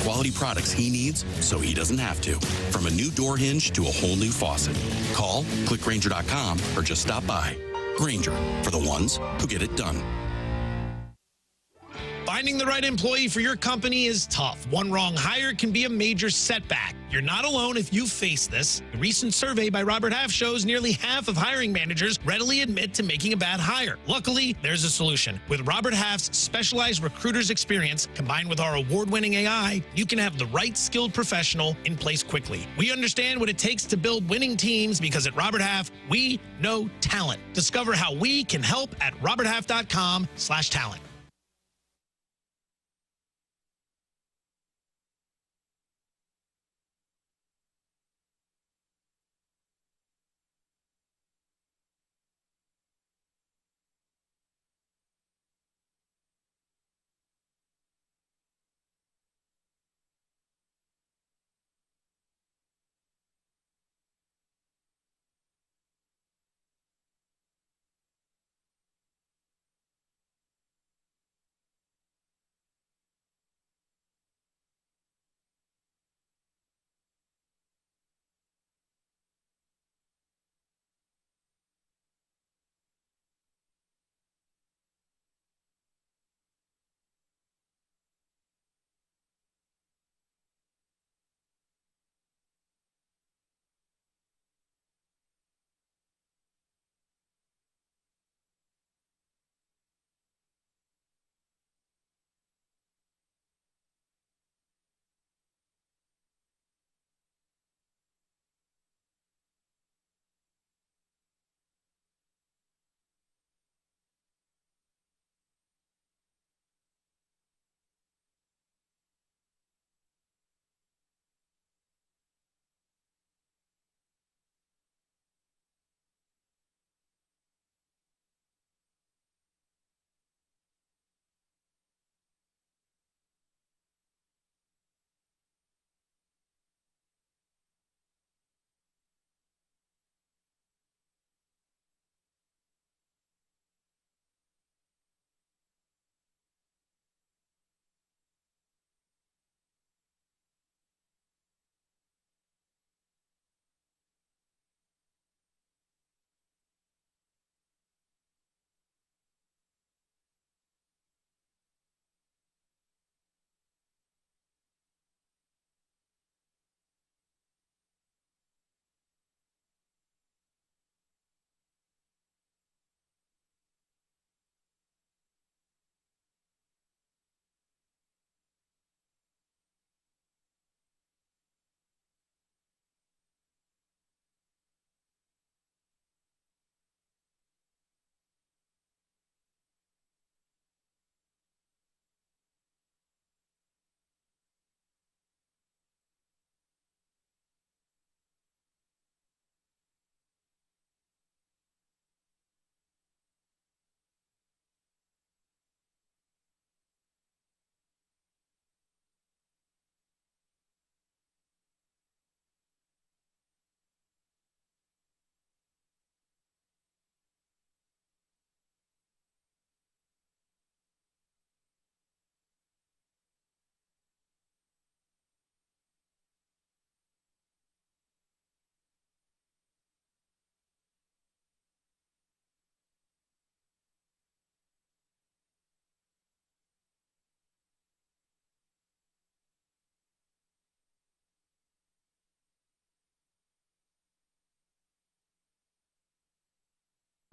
quality products he needs so he doesn't have to. From a new door hinge to a whole new faucet. Call, click Grainger.com, or just stop by. Grainger, for the ones who get it done. Finding the right employee for your company is tough. One wrong hire can be a major setback. You're not alone if you face this. A recent survey by Robert Half shows nearly half of hiring managers readily admit to making a bad hire. Luckily, there's a solution. With Robert Half's specialized recruiter's experience, combined with our award-winning AI, you can have the right skilled professional in place quickly. We understand what it takes to build winning teams because at Robert Half, we know talent. Discover how we can help at roberthalf.com/talent.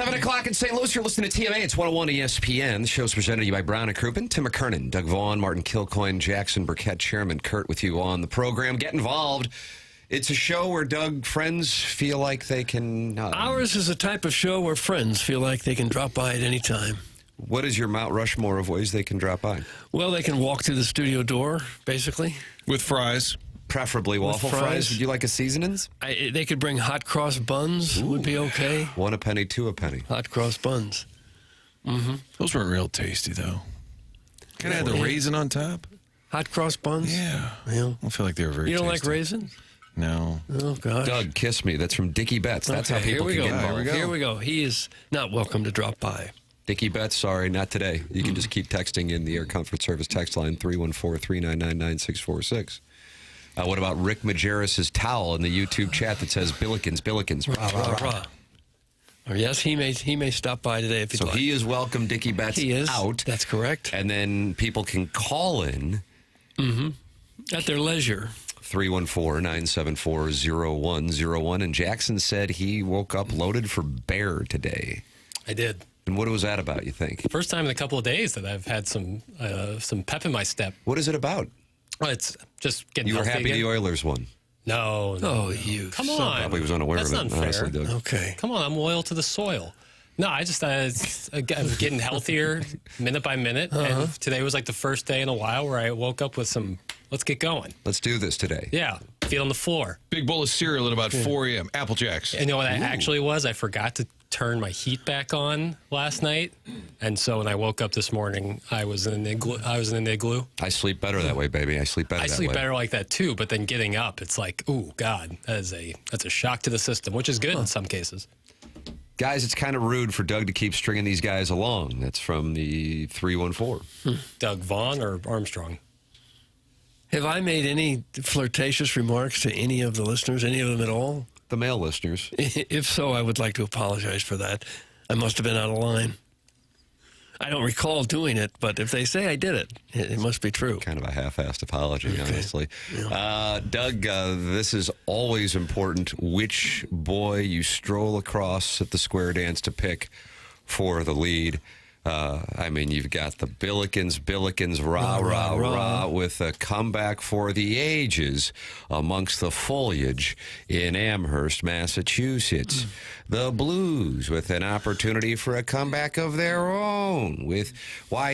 Seven o'clock in St. Louis. You're listening to TMA. It's 101 ESPN. The show's presented to you by Brown and Crouppen. Tim McKernan, Doug Vaughn, Martin Kilcoyne, Jackson Burkett, Chairman Kurt with you on the program. Get involved. It's a show where, Doug, friends feel like they can... Ours is a type of show where friends feel like they can drop by at any time. What is your Mount Rushmore of ways they can drop by? Well, they can walk through the studio door, basically. With fries. Preferably waffle fries. Would you like a seasonings? They could bring hot cross buns. Ooh. Would be okay. 1 a penny, 2 a penny. Hot cross buns. Mm-hmm. Those weren't real tasty, though. Can I have the raisin on top? Hot cross buns? Yeah. Well, I feel like they were very tasty. You don't like raisins? No. Oh, gosh. Doug, kiss me. That's from Dickie Betts. That's how people can get involved. Here we go. He is not welcome to drop by. Dickie Betts, sorry, not today. You can just keep texting in the Air Comfort Service text line 314-399-9646. What about Rick Majerus' towel in the YouTube chat that says Billikens? Rah, rah, rah. Or yes, he may stop by today if he'd like. So he is welcome, Dickie Betts, He is. out. That's correct. And then people can call in. At their leisure. 314-974-0101. And Jackson said he woke up loaded for bear today. I did. And what was that about, you think? First time in a couple of days that I've had some pep in my step. What is it about? Well, it's just getting You were healthy happy again. the Oilers won. No. Oh, you. Come son- on. Probably was unaware That's of it, unfair. honestly, Doug. Okay. Come on, I'm loyal to the soil. No, I'm getting healthier minute by minute. And today was like the first day in a while where I woke up with some, let's get going. Let's do this today. Yeah, feet on the floor. Big bowl of cereal at about 4 a.m. Apple Jacks. And you know what that actually was? I forgot to turn my heat back on last night. And so when I woke up this morning, I was in an igloo. I sleep better that way, baby. I sleep better I that sleep way. better like that too, but then getting up, it's like, ooh, God, that's a shock to the system, which is good in some cases. Guys, it's kind of rude for Doug to keep stringing these guys along. That's from the 314. Doug Vaughn or Armstrong? Have I made any flirtatious remarks to any of the listeners, any of them at all? The male listeners. If so, I would like to apologize for that. I must have been out of line. I don't recall doing it, but if they say I did it, it must be true. Kind of a half-assed apology, honestly. Doug, this is always important. Which boy you stroll across at the square dance to pick for the lead. I mean, you've got the Billikens, rah, with a comeback for the ages amongst the foliage in Amherst, Massachusetts. The Blues with an opportunity for a comeback of their own with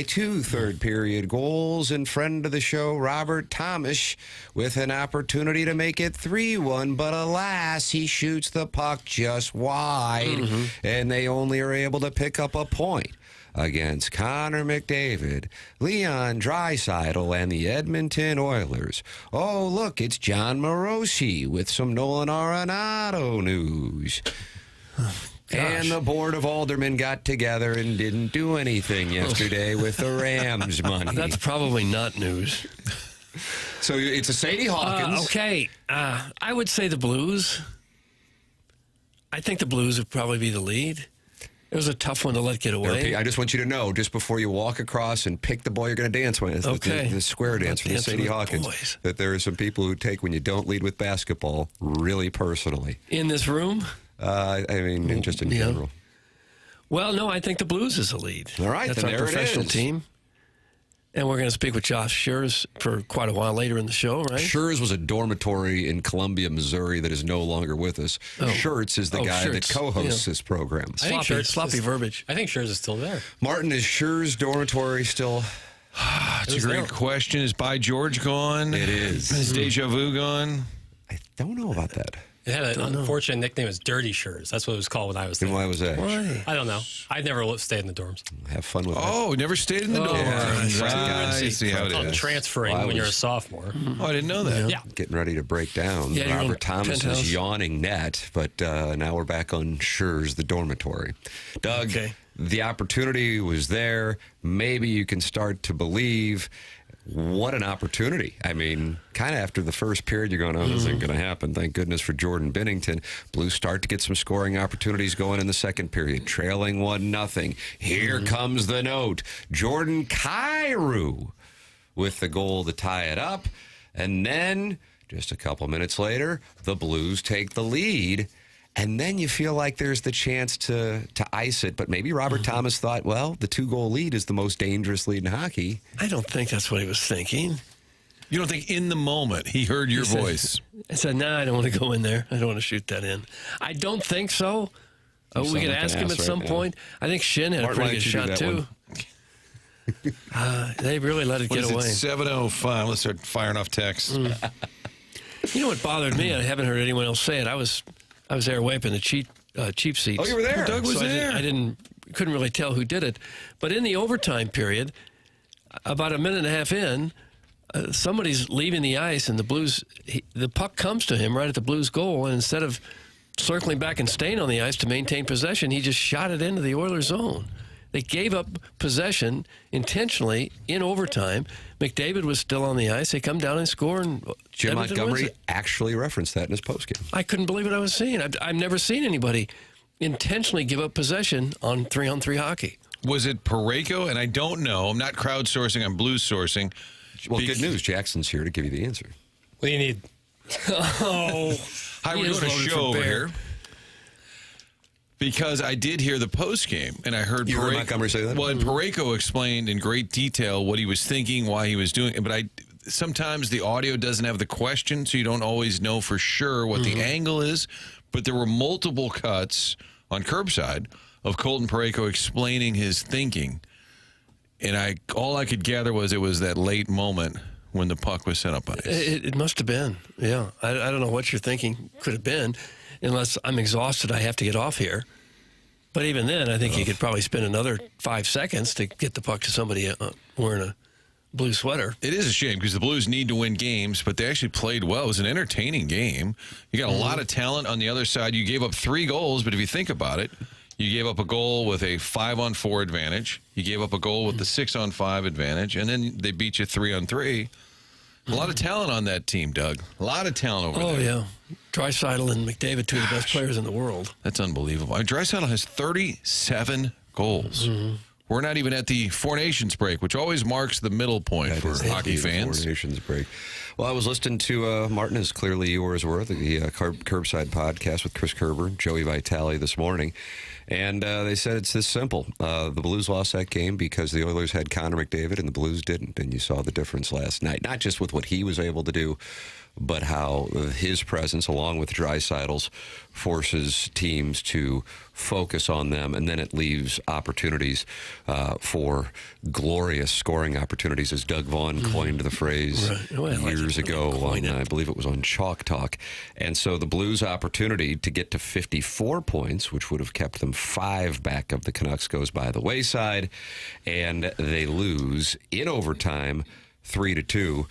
two third-period goals, and friend of the show, Robert Thomas, with an opportunity to make it 3-1, but alas, he shoots the puck just wide, and they only are able to pick up a point against Connor McDavid, Leon Draisaitl, and the Edmonton Oilers. Oh, look, it's John Morosi with some Nolan Arenado news. And the Board of Aldermen got together and didn't do anything yesterday with the Rams money. That's probably not news. So it's a Sadie Hawkins. Okay. I would say the Blues. I think the Blues would probably be the lead. It was a tough one to let get away. I just want you to know, just before you walk across and pick the boy you're going to dance with, the square dance from the Sadie Hawkins, that there are some people who take when you don't lead with basketball really personally. In this room? I mean, just in general. Well, no, I think the Blues is the lead. All right, that's then our there it professional is. Team. And we're going to speak with Josh Schertz for quite a while later in the show, right? Schertz was a dormitory in Columbia, Missouri that is no longer with us. Schertz is the guy that co-hosts this program. Sloppy verbiage. I think Schertz is still there. Martin, is Schertz dormitory still? It's a great question. Is By George gone? It is. Is Deja Vu gone? I don't know about that. It had an unfortunate nickname as Dirty Schertz. That's what it was called when I was there. And why was that? Why? I don't know. I never stayed in the dorms. Have fun with Oh, never stayed in the dorm. yeah. I see how it Called is. transferring when you're a sophomore. Oh, I didn't know that. Yeah. Getting ready to break down. Yeah, you're on Robert Thomas's penthouse. yawning net, but now we're back on Schertz, the dormitory. Doug, the opportunity was there. Maybe you can start to believe. What an opportunity. I mean, kind of after the first period, you're going, this ain't going to happen. Thank goodness for Jordan Binnington. Blues start to get some scoring opportunities going in the second period, trailing 1-0. Here comes the note. Jordan Kyrou with the goal to tie it up. And then, just a couple minutes later, the Blues take the lead. And then you feel like there's the chance to ice it. But maybe Robert Thomas thought, well, the 2-goal lead is the most dangerous lead in hockey. I don't think that's what he was thinking. You don't think in the moment he heard your voice? I said, no, I don't want to go in there. I don't want to shoot that in. I don't think so. We sound could like ask an him ass at some right now. point. I think Shin had Martin, a why pretty good don't you do shot, that too. They really let it What get is away. it, 7:05? Let's start firing off texts. You know what bothered me? I haven't heard anyone else say it. I was there wiping the cheap seats. Oh, you were there. Doug was So there. I couldn't really tell who did it. But in the overtime period, about a minute and a half in, somebody's leaving the ice, and the Blues, the puck comes to him right at the Blues goal, and instead of circling back and staying on the ice to maintain possession, he just shot it into the Oilers' zone. They gave up possession intentionally in overtime. McDavid was still on the ice. They come down and score. And Jim Edmonton wins Montgomery it. actually referenced that in his postgame. I couldn't believe what I was seeing. I've never seen anybody intentionally give up possession on 3-on-3 hockey. Was it Parayko? And I don't know. I'm not crowdsourcing. I'm blues sourcing. Well, good news. Jackson's here to give you the answer. What do you need? Oh, Hi, we're doing a show over here. Because I did hear the post game, and I heard You heard Montgomery say that? Well, and Parayko explained in great detail what he was thinking, why he was doing it. But sometimes the audio doesn't have the question, so you don't always know for sure what the angle is. But there were multiple cuts on Curbside of Colton Parayko explaining his thinking, and all I could gather was it was that late moment when the puck was sent up ice. It must have been. Yeah, I don't know what you're thinking could have been. Unless I'm exhausted, I have to get off here. But even then, I think he could probably spend another 5 seconds to get the puck to somebody wearing a blue sweater. It is a shame because the Blues need to win games, but they actually played well. It was an entertaining game. You got a lot of talent on the other side. You gave up 3 goals, but if you think about it, you gave up a goal with a 5-on-4 advantage. You gave up a goal with the 6-on-5 advantage, and then they beat you 3-on-3. A lot of talent on that team, Doug. A lot of talent over there. Oh, yeah. Draisaitl and McDavid, 2 of the best players in the world. That's unbelievable. Draisaitl has 37 goals. We're not even at the Four Nations break, which always marks the middle point for hockey fans. Four Nations break. Well, I was listening to Martin, as clearly yours were, the Curbside podcast with Chris Kerber, Joey Vitale this morning. And they said it's this simple. The Blues lost that game because the Oilers had Connor McDavid and the Blues didn't. And you saw the difference last night, not just with what he was able to do, but how his presence, along with Draisaitl's, forces teams to focus on them, and then it leaves opportunities for glorious scoring opportunities, as Doug Vaughn coined the phrase years ago on, I believe it was on Chalk Talk. And so the Blues' opportunity to get to 54 points, which would have kept them 5 back of the Canucks, goes by the wayside, and they lose in overtime 3-2.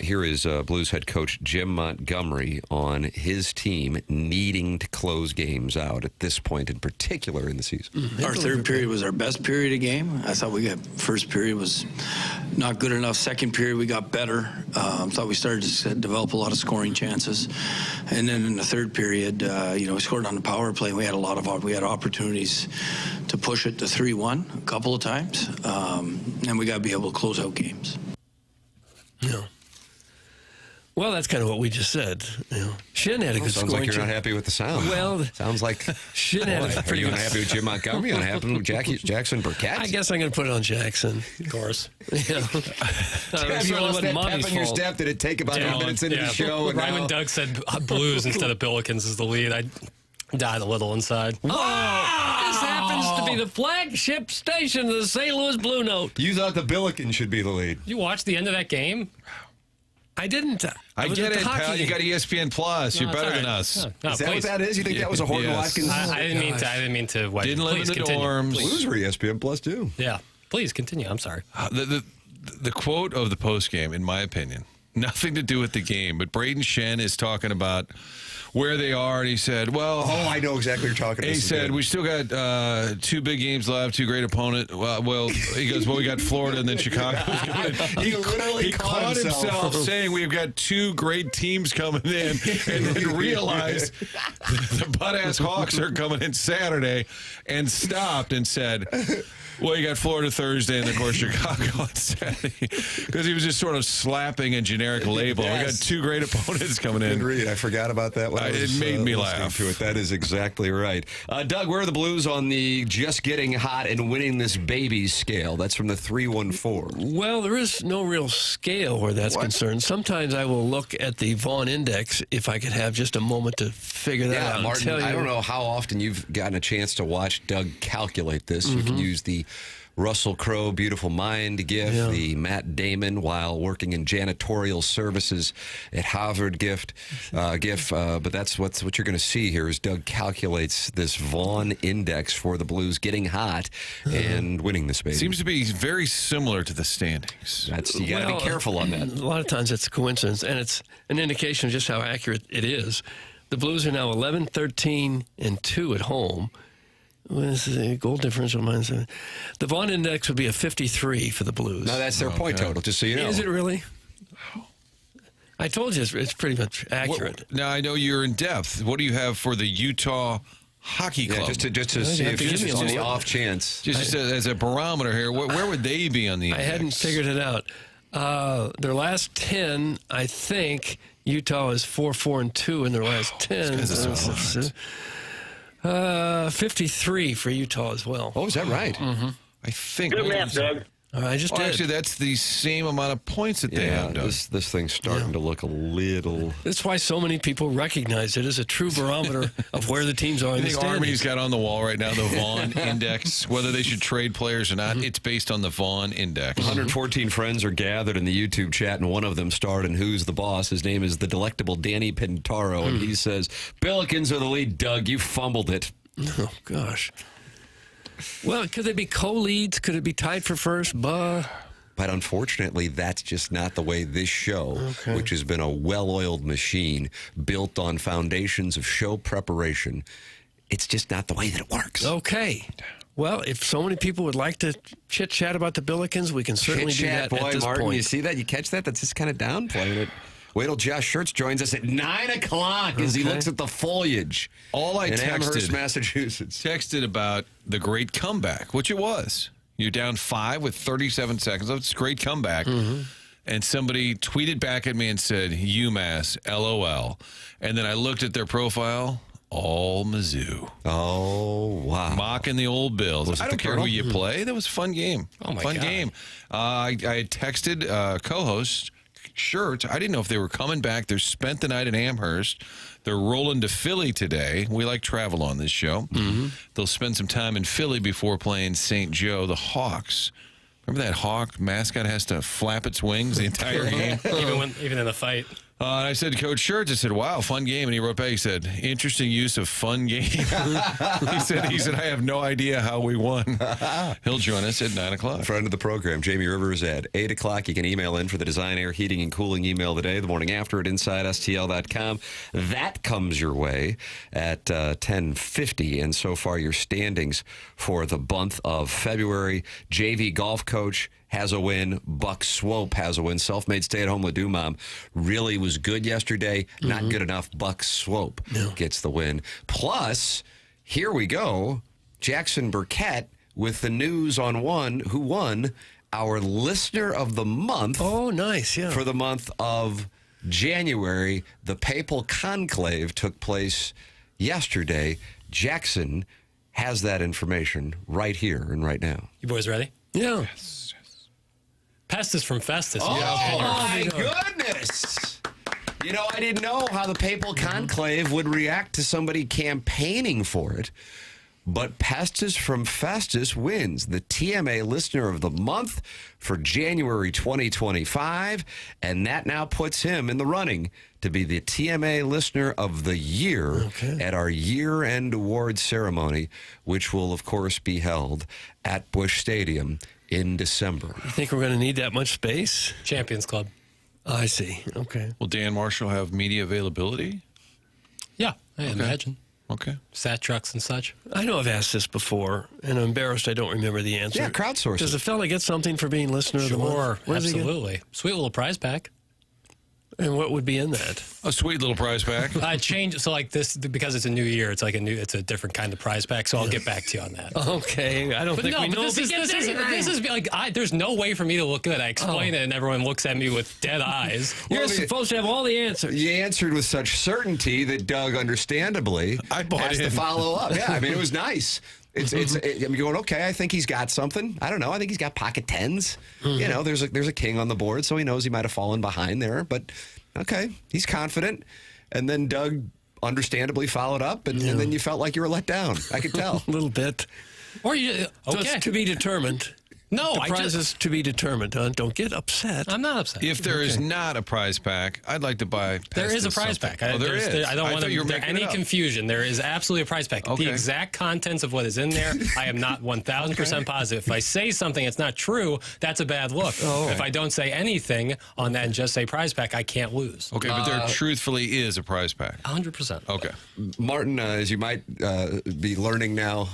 Here is Blues head coach Jim Montgomery on his team needing to close games out at this point in particular in the season. Our third period was our best period of game. I thought we got first period was not good enough. Second period we got better. Thought we started to develop a lot of scoring chances, and then in the third period, we scored on the power play. We had opportunities to push it to 3-1 a couple of times, and we got to be able to close out games. Yeah. Well, that's kind of what we just said. Shin had a good Sounds scoring. like you're not happy with the sound. Well, sounds like Shin had a Are pretty you good. unhappy with Jim Montgomery? Unhappy with Jackson Burkett? I guess I'm going to put it on Jackson. Of course. Yeah. Have you lost that pep in your step? Did it take about 8 minutes into the show? Right when Doug said Blues instead of Billikens is the lead, I died a little inside. Oh, this happens to be the flagship station of the St. Louis Blue Note. You thought the Billiken should be the lead. You watched the end of that game? I didn't. I get it, pal. You got ESPN Plus. You're better than us. No, Is that what that is? You think that was a Horton Yes. Watkins? I didn't mean to. Didn't live in the dorms. Blues were ESPN Plus too. Yeah. Please continue. I'm sorry. The quote of the post game, in my opinion, nothing to do with the game, but Braden Shen is talking about where they are, and he said, well... Oh, I know exactly what you're talking about. He said, we still got 2 big games left, 2 great opponents. Well, he goes, we got Florida and then Chicago. He literally caught himself saying we've got 2 great teams coming in, and then realized the butt-ass Hawks are coming in Saturday, and stopped and said... Well, you got Florida Thursday and, of course, Chicago on Saturday. Because he was just sort of slapping a generic label. Yes. We got 2 great opponents coming in. Good read. I forgot about that one. It made me laugh. To it. That is exactly right. Doug, where are the Blues on the just getting hot and winning this baby scale? That's from the 314. Well, there is no real scale where that's concerned. Sometimes I will look at the Vaughn Index if I could have just a moment to figure that out. Martin, and tell you. I don't know how often you've gotten a chance to watch Doug calculate this. You can use the Russell Crowe Beautiful Mind gif, the Matt Damon while working in janitorial services at Harvard gif, but that's what you're going to see here is Doug calculates this Vaughn Index for the Blues getting hot and winning this baby. Seems to be very similar to the standings. You got to be careful on that. A lot of times it's a coincidence, and it's an indication of just how accurate it is. The Blues are now 11-13-2 at home. This is a goal differential minus. The Vaughn index would be a 53 for the Blues. No, that's their point total, just so you know. Is it really? I told you it's pretty much accurate. Now, I know you're in depth. What do you have for the Utah Hockey Club? Just to see if it's on the off chance. Just as a barometer here, where would they be on the index? I hadn't figured it out. Their last 10, I think, Utah is 4-4-2 in their last 10. 53 for Utah as well. Oh, is that right? Mm-hmm. I think. Good math, Doug. I just did. Actually, that's the same amount of points that they have. Doug. This thing's starting to look a little. That's why so many people recognize it as a true barometer of where the teams are I in the think standings. Army's got on the wall right now the Vaughn index. Whether they should trade players or not, it's based on the Vaughn index. 114 friends are gathered in the YouTube chat, and one of them starred in Who's the Boss. His name is the delectable Danny Pintaro, and he says, Billikens are the lead, Doug. You fumbled it. Oh, gosh. Well, could they be co-leads? Could it be tied for first? But unfortunately, that's just not the way this show, which has been a well-oiled machine built on foundations of show preparation, it's just not the way that it works. Okay. Well, if so many people would like to chit-chat about the Billikens, we can certainly do that boy, at this Martin, point. you see that? You catch that? That's just kind of downplaying it. Wait till Josh Schertz joins us at 9 o'clock as he looks at the foliage All I in Amherst, texted, Massachusetts. texted about the great comeback, which it was. You're down 5 with 37 seconds. It's a great comeback. And somebody tweeted back at me and said, UMass, LOL. And then I looked at their profile, all Mizzou. Oh, wow. Mocking the old Bills. Was it I the don't care Colonel? who you play. That was a fun game. Oh, my fun God. game. I had texted co-host Schertz. I didn't know if they were coming back. They're spent the night in Amherst. They're rolling to Philly today. We like travel on this show. They'll spend some time in Philly before playing St. Joe, the Hawks. Remember that Hawk mascot has to flap its wings the entire game? Even in the fight. And I said to Coach Schertz, I said, wow, fun game. And he wrote back, he said, interesting use of fun game. he said, I have no idea how we won. He'll join us at 9 o'clock. Friend of the program, Jamie Rivers, at 8 o'clock. You can email in for the Design, Air, Heating, and Cooling email of the day, the morning after at InsideSTL.com. That comes your way at 10:50. And so far, your standings for the month of February. JV golf coach has a win. Buck Swope has a win. Self-made stay-at-home Ladue mom really was good yesterday. Not good enough. Buck Swope gets the win. Plus, here we go. Jackson Burkett with the news on who won our Listener of the Month. Oh, nice, yeah. For the month of January. The Papal Conclave took place yesterday. Jackson has that information right here and right now. You boys ready? Yeah. Pestis from Festus. Oh, my goodness. You know, I didn't know how the Papal Conclave would react to somebody campaigning for it. But Pestis from Festus wins the TMA Listener of the Month for January 2025. And that now puts him in the running to be the TMA Listener of the Year at our year-end award ceremony, which will, of course, be held at Busch Stadium in December. You think we're going to need that much space? Champions Club. I see. Okay. Will Dan Marshall have media availability? Yeah, I imagine. Okay. Sat trucks and such. I know I've asked this before, and I'm embarrassed I don't remember the answer. Yeah, crowdsourcing. Does a fella get something for being Listener of the Month? Sure, What does he get? absolutely. Sweet little prize pack. And what would be in that? A sweet little prize pack. I changed so like this because it's a new year. It's like it's a different kind of prize pack. So I'll get back to you on that. Okay, I don't think we know. This is like there's no way for me to look good. I explain it, and everyone looks at me with dead eyes. You're supposed to have all the answers. You answered with such certainty that Doug, understandably, has to follow up. Yeah, I mean, it was nice. I'm going, okay, I think he's got something. I don't know. I think he's got pocket tens. You know, there's a king on the board, so he knows he might have fallen behind there. But, okay, he's confident. And then Doug understandably followed up, and then you felt like you were let down. I could tell. A little bit. Or you Just to be determined. No, The prize is to be determined. Don't get upset. I'm not upset. If there is not a prize pack, I'd like to buy. There is a Pestis prize something. pack. There is. I don't want thought you were making any it up. confusion. There is absolutely a prize pack. Okay. The exact contents of what is in there, I am not 1,000% positive. If I say something that's not true, that's a bad look. If I don't say anything on that and just say prize pack, I can't lose. Okay, but there truthfully is a prize pack. 100%. Okay. Martin, as you might be learning now,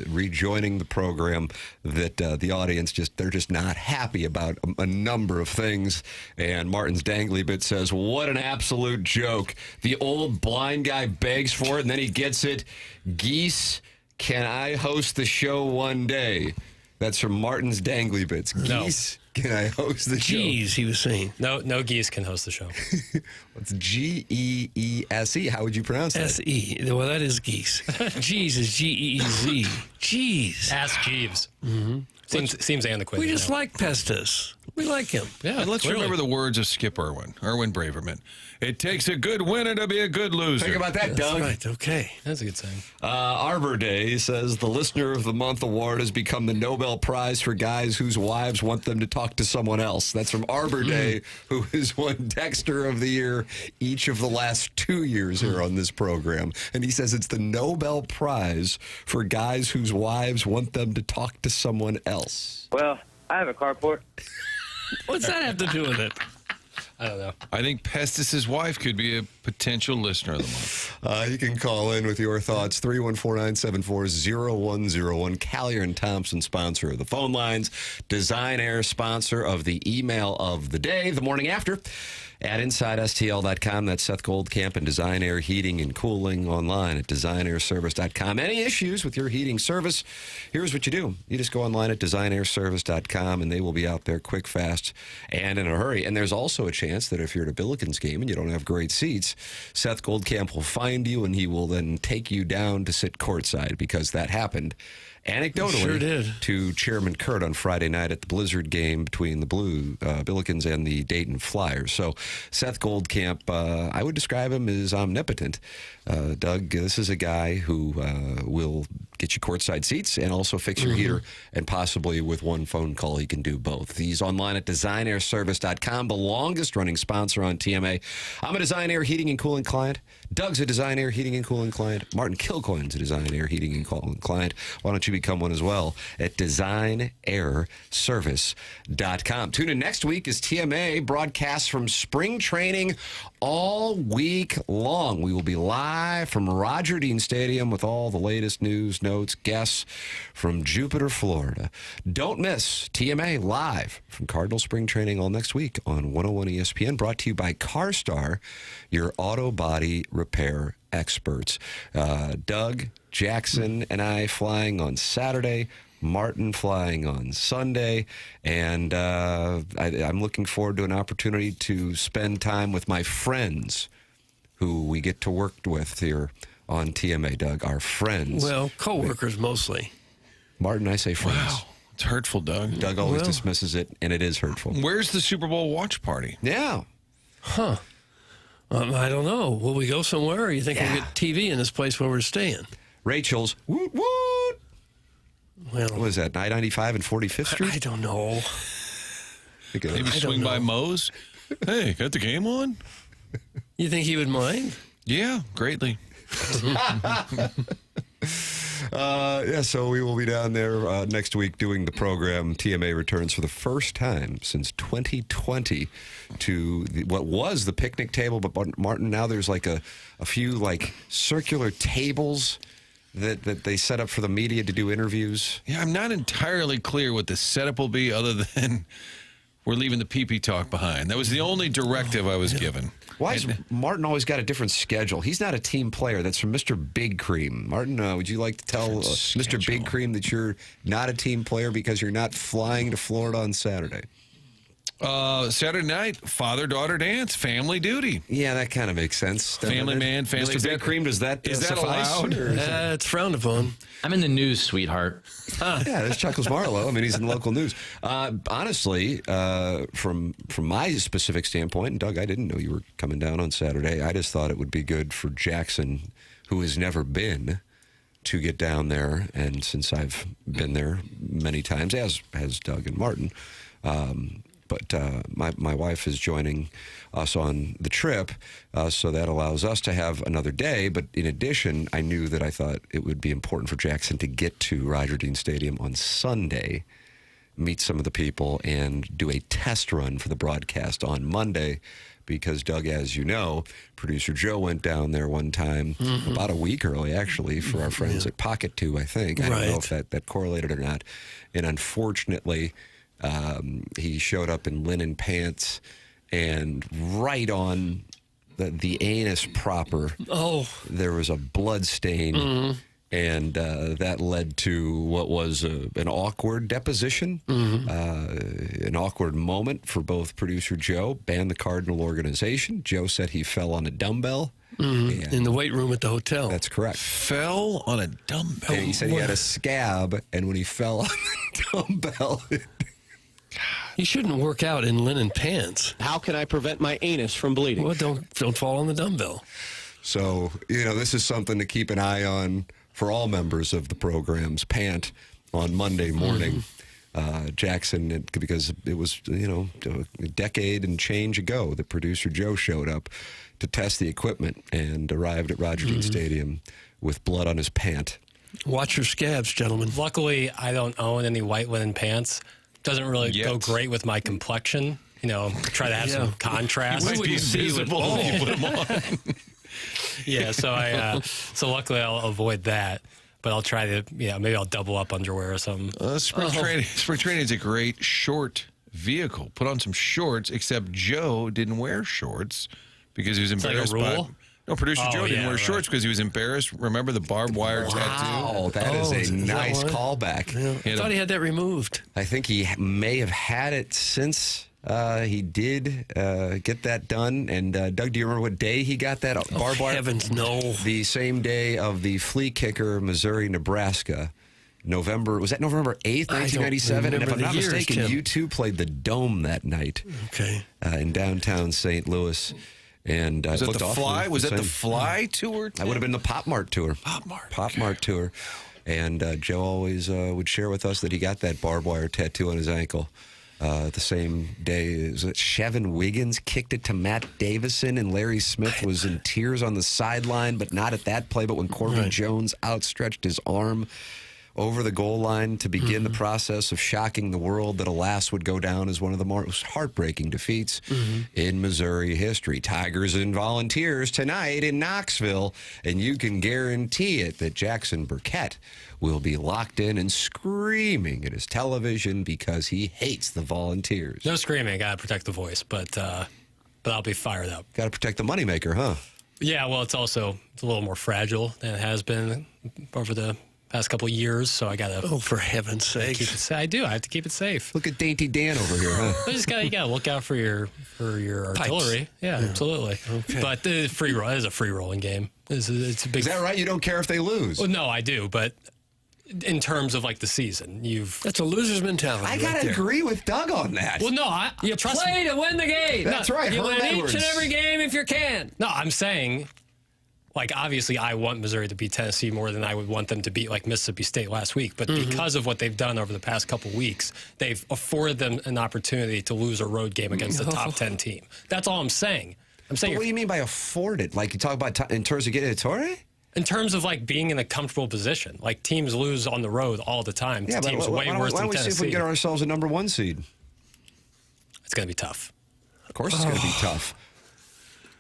rejoining the program, that the audience they're just not happy about a number of things. And Martin's dangly bit says, "What an absolute joke! The old blind guy begs for it, and then he gets it. Geese, can I host the show one day?" That's from Martin's dangly bits. No. Geese, can I host the show? Geez, he was saying. No geese can host the show. It's Geese. How would you pronounce that? S-E. Well, that is geese. Geese is G-E-E-Z. Jeez. Ask Jeeves. Seems antiquated. We just now. like Pestis. We like him. Yeah, And let's clearly. remember the words of Skip Irwin Braverman. It takes a good winner to be a good loser. Think about that, Doug. Right, okay. That's a good saying. Arbor Day says the Listener of the Month award has become the Nobel Prize for guys whose wives want them to talk to someone else. That's from Arbor Day, who has won Dexter of the Year each of the last 2 years here on this program. And he says it's the Nobel Prize for guys whose wives want them to talk to someone else. Well, I have a carport. What's that have to do with it? I don't know. I think Pestis' wife could be a potential listener of the month. You can call in with your thoughts, 314-974-0101. Callier and Thompson, sponsor of the phone lines. Design Air, sponsor of the email of the day, the morning after. At InsideSTL.com, that's Seth Goldcamp, and Design Air Heating and Cooling online at DesignAirService.com. Any issues with your heating service, here's what you do. You just go online at DesignAirService.com, and they will be out there quick, fast, and in a hurry. And there's also a chance that if you're at a Billiken's game and you don't have great seats, Seth Goldcamp will find you, and he will then take you down to sit courtside, because that happened anecdotally Sure did. to Chairman Kurt on Friday night at the Blizzard game between the Billikens and the Dayton Flyers. So Seth Goldcamp, I would describe him as omnipotent. Doug, this is a guy who will get you courtside seats and also fix your heater, and possibly with one phone call he can do both. He's online at DesignAirService.com, the longest running sponsor on TMA. I'm a Design Air Heating and Cooling client. Doug's a Design Air Heating and Cooling client. Martin Kilcoyne's a Design Air Heating and Cooling client. Why don't you become one as well at DesignAirService.com. Tune in next week as TMA broadcasts from spring training all week long. We will be live from Roger Dean Stadium with all the latest news, notes, guests from Jupiter, Florida. Don't miss TMA live from Cardinal spring training all next week on 101 ESPN, brought to you by CarStar, your auto body repair experts. Doug, Jackson, and I flying on Saturday. Martin flying on Sunday, and I'm looking forward to an opportunity to spend time with my friends who we get to work with here on TMA, Doug. Our friends. Well, coworkers mostly. Martin, I say friends. Wow. It's hurtful, Doug. Doug always dismisses it, and it is hurtful. Where's the Super Bowl watch party? Yeah. I don't know. Will we go somewhere, or you think we'll get TV in this place where we're staying? Rachel's. Woot, woot. Well, What is that, 995 and 45th Street? I don't know. Maybe swing by Moe's? Hey, got the game on? You think he would mind? Yeah, greatly. So we will be down there next week doing the program. TMA returns for the first time since 2020 to what was the picnic table. But Martin, now there's like a few like circular tables that they set up for the media to do interviews. Yeah, I'm not entirely clear what the setup will be, other than we're leaving the pee-pee talk behind. That was the only directive I was given. Why has Martin always got a different schedule? He's not a team player. That's from Mr. Big Cream. Martin, would you like to tell Mr. Big Cream that you're not a team player because you're not flying to Florida on Saturday? Saturday night, father-daughter dance, family duty. Yeah, that kind of makes sense. Family man, family. Mr. Big Cream, does that is that suffice? allowed? Or is that- It's frowned upon. I'm in the news, sweetheart. Yeah, there's Chuckles Marlowe. I mean, he's in local news. Honestly, from my specific standpoint, and Doug, I didn't know you were coming down on Saturday. I just thought it would be good for Jackson, who has never been, to get down there, and since I've been there many times, as has Doug and Martin, but my wife is joining us on the trip, so that allows us to have another day. But in addition, I knew that I thought it would be important for Jackson to get to Roger Dean Stadium on Sunday, meet some of the people, and do a test run for the broadcast on Monday. Because, Doug, as you know, producer Joe went down there one time, about a week early, actually, for our friends at Pocket 2, I think. I don't know if that correlated or not. And unfortunately, he showed up in linen pants and right on the anus proper, there was a blood stain. And that led to what was an awkward deposition, an awkward moment for both producer Joe and the Cardinal organization. Joe said he fell on a dumbbell. In the weight room at the hotel. That's correct. Fell on a dumbbell. And he said he had a scab, and when he fell on the dumbbell... You shouldn't work out in linen pants. How can I prevent my anus from bleeding? Well, don't fall on the dumbbell. So, this is something to keep an eye on for all members of the program's pant on Monday morning. Jackson, because it was, a decade and change ago that producer Joe showed up to test the equipment and arrived at Roger Dean Stadium with blood on his pant. Watch your scabs, gentlemen. Luckily, I don't own any white linen pants. Doesn't really go great with my complexion. Try to have some contrast. You might be invisible if you put them on. Yeah, so luckily I'll avoid that. But I'll try to, maybe I'll double up underwear or something. Spring training is a great short vehicle. Put on some shorts, except Joe didn't wear shorts because he was embarrassed. Like a rule? No, producer Joe didn't wear shorts because he was embarrassed. Remember the barbed wire tattoo? Oh, that is a nice callback. I thought he had that removed. I think he may have had it since he did get that done. And Doug, do you remember what day he got that barbed wire? Heavens, no. The same day of the flea kicker, Missouri-Nebraska. Was that November 8th, 1997? And if I'm not mistaken, you two played the Dome that night. Okay. In downtown St. Louis. And was that the Fly? Was that the Fly tour? That would have been the Pop Mart tour. Pop Mart tour. And Joe always would share with us that he got that barbed wire tattoo on his ankle. The same day as Chevin Wiggins kicked it to Matt Davison, and Larry Smith was in tears on the sideline, but not at that play, but when Corbin Jones outstretched his arm over the goal line to begin the process of shocking the world that, alas, would go down as one of the most heartbreaking defeats in Missouri history. Tigers and Volunteers tonight in Knoxville, and you can guarantee it that Jackson Burkett will be locked in and screaming at his television because he hates the Volunteers. No screaming. Got to protect the voice, but I'll be fired up. Got to protect the moneymaker, huh? Yeah, well, it's a little more fragile than it has been over the past couple of years, so I gotta. Oh, for heaven's sake! I do. I have to keep it safe. Look at Dainty Dan over here, huh? You gotta look out for your artillery. Pipes. Yeah, absolutely. Okay. But the free roll is a free rolling game. It's a big. Is that right? You don't care if they lose? Well, no, I do, but in terms of the season, that's a loser's mentality. I gotta agree with Doug on that. Well, no, you play to win the game. That's right. You Herm win Edwards. each and every game if you can. No, I'm saying. Obviously, I want Missouri to beat Tennessee more than I would want them to beat, Mississippi State last week. But because of what they've done over the past couple weeks, they've afforded them an opportunity to lose a road game against a top 10 team. That's all I'm saying. But what do you mean by afforded? You talk about in terms of getting a Torre? In terms of being in a comfortable position. Teams lose on the road all the time. Yeah, teams but way worse why than don't we see if we Tennessee. get ourselves a number 1 seed? It's going to be tough. Of course it's going to be tough.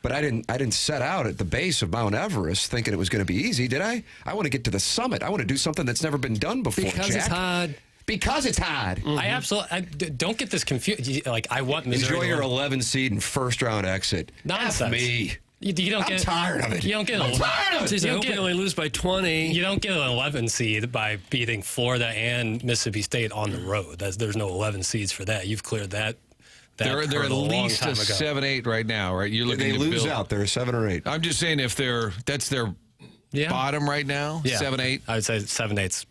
But I didn't set out at the base of Mount Everest thinking it was going to be easy, did I? I want to get to the summit. I want to do something that's never been done before, Because it's hard. Because it's hard. I absolutely don't get this confused. I want Missouri. Enjoy your 11 seed and first round exit. Nonsense. F me. You don't I'm tired of it. You don't get. I'm tired of it. Jeez, I hope we only lose by 20. You don't get an 11 seed by beating Florida and Mississippi State on the road. There's no 11 seeds for that. You've cleared that. They're at least a 7-8 right now, right? You're looking. They lose out. They're 7 or 8. I'm just saying if that's their bottom right now, 7-8. I would say 7-8's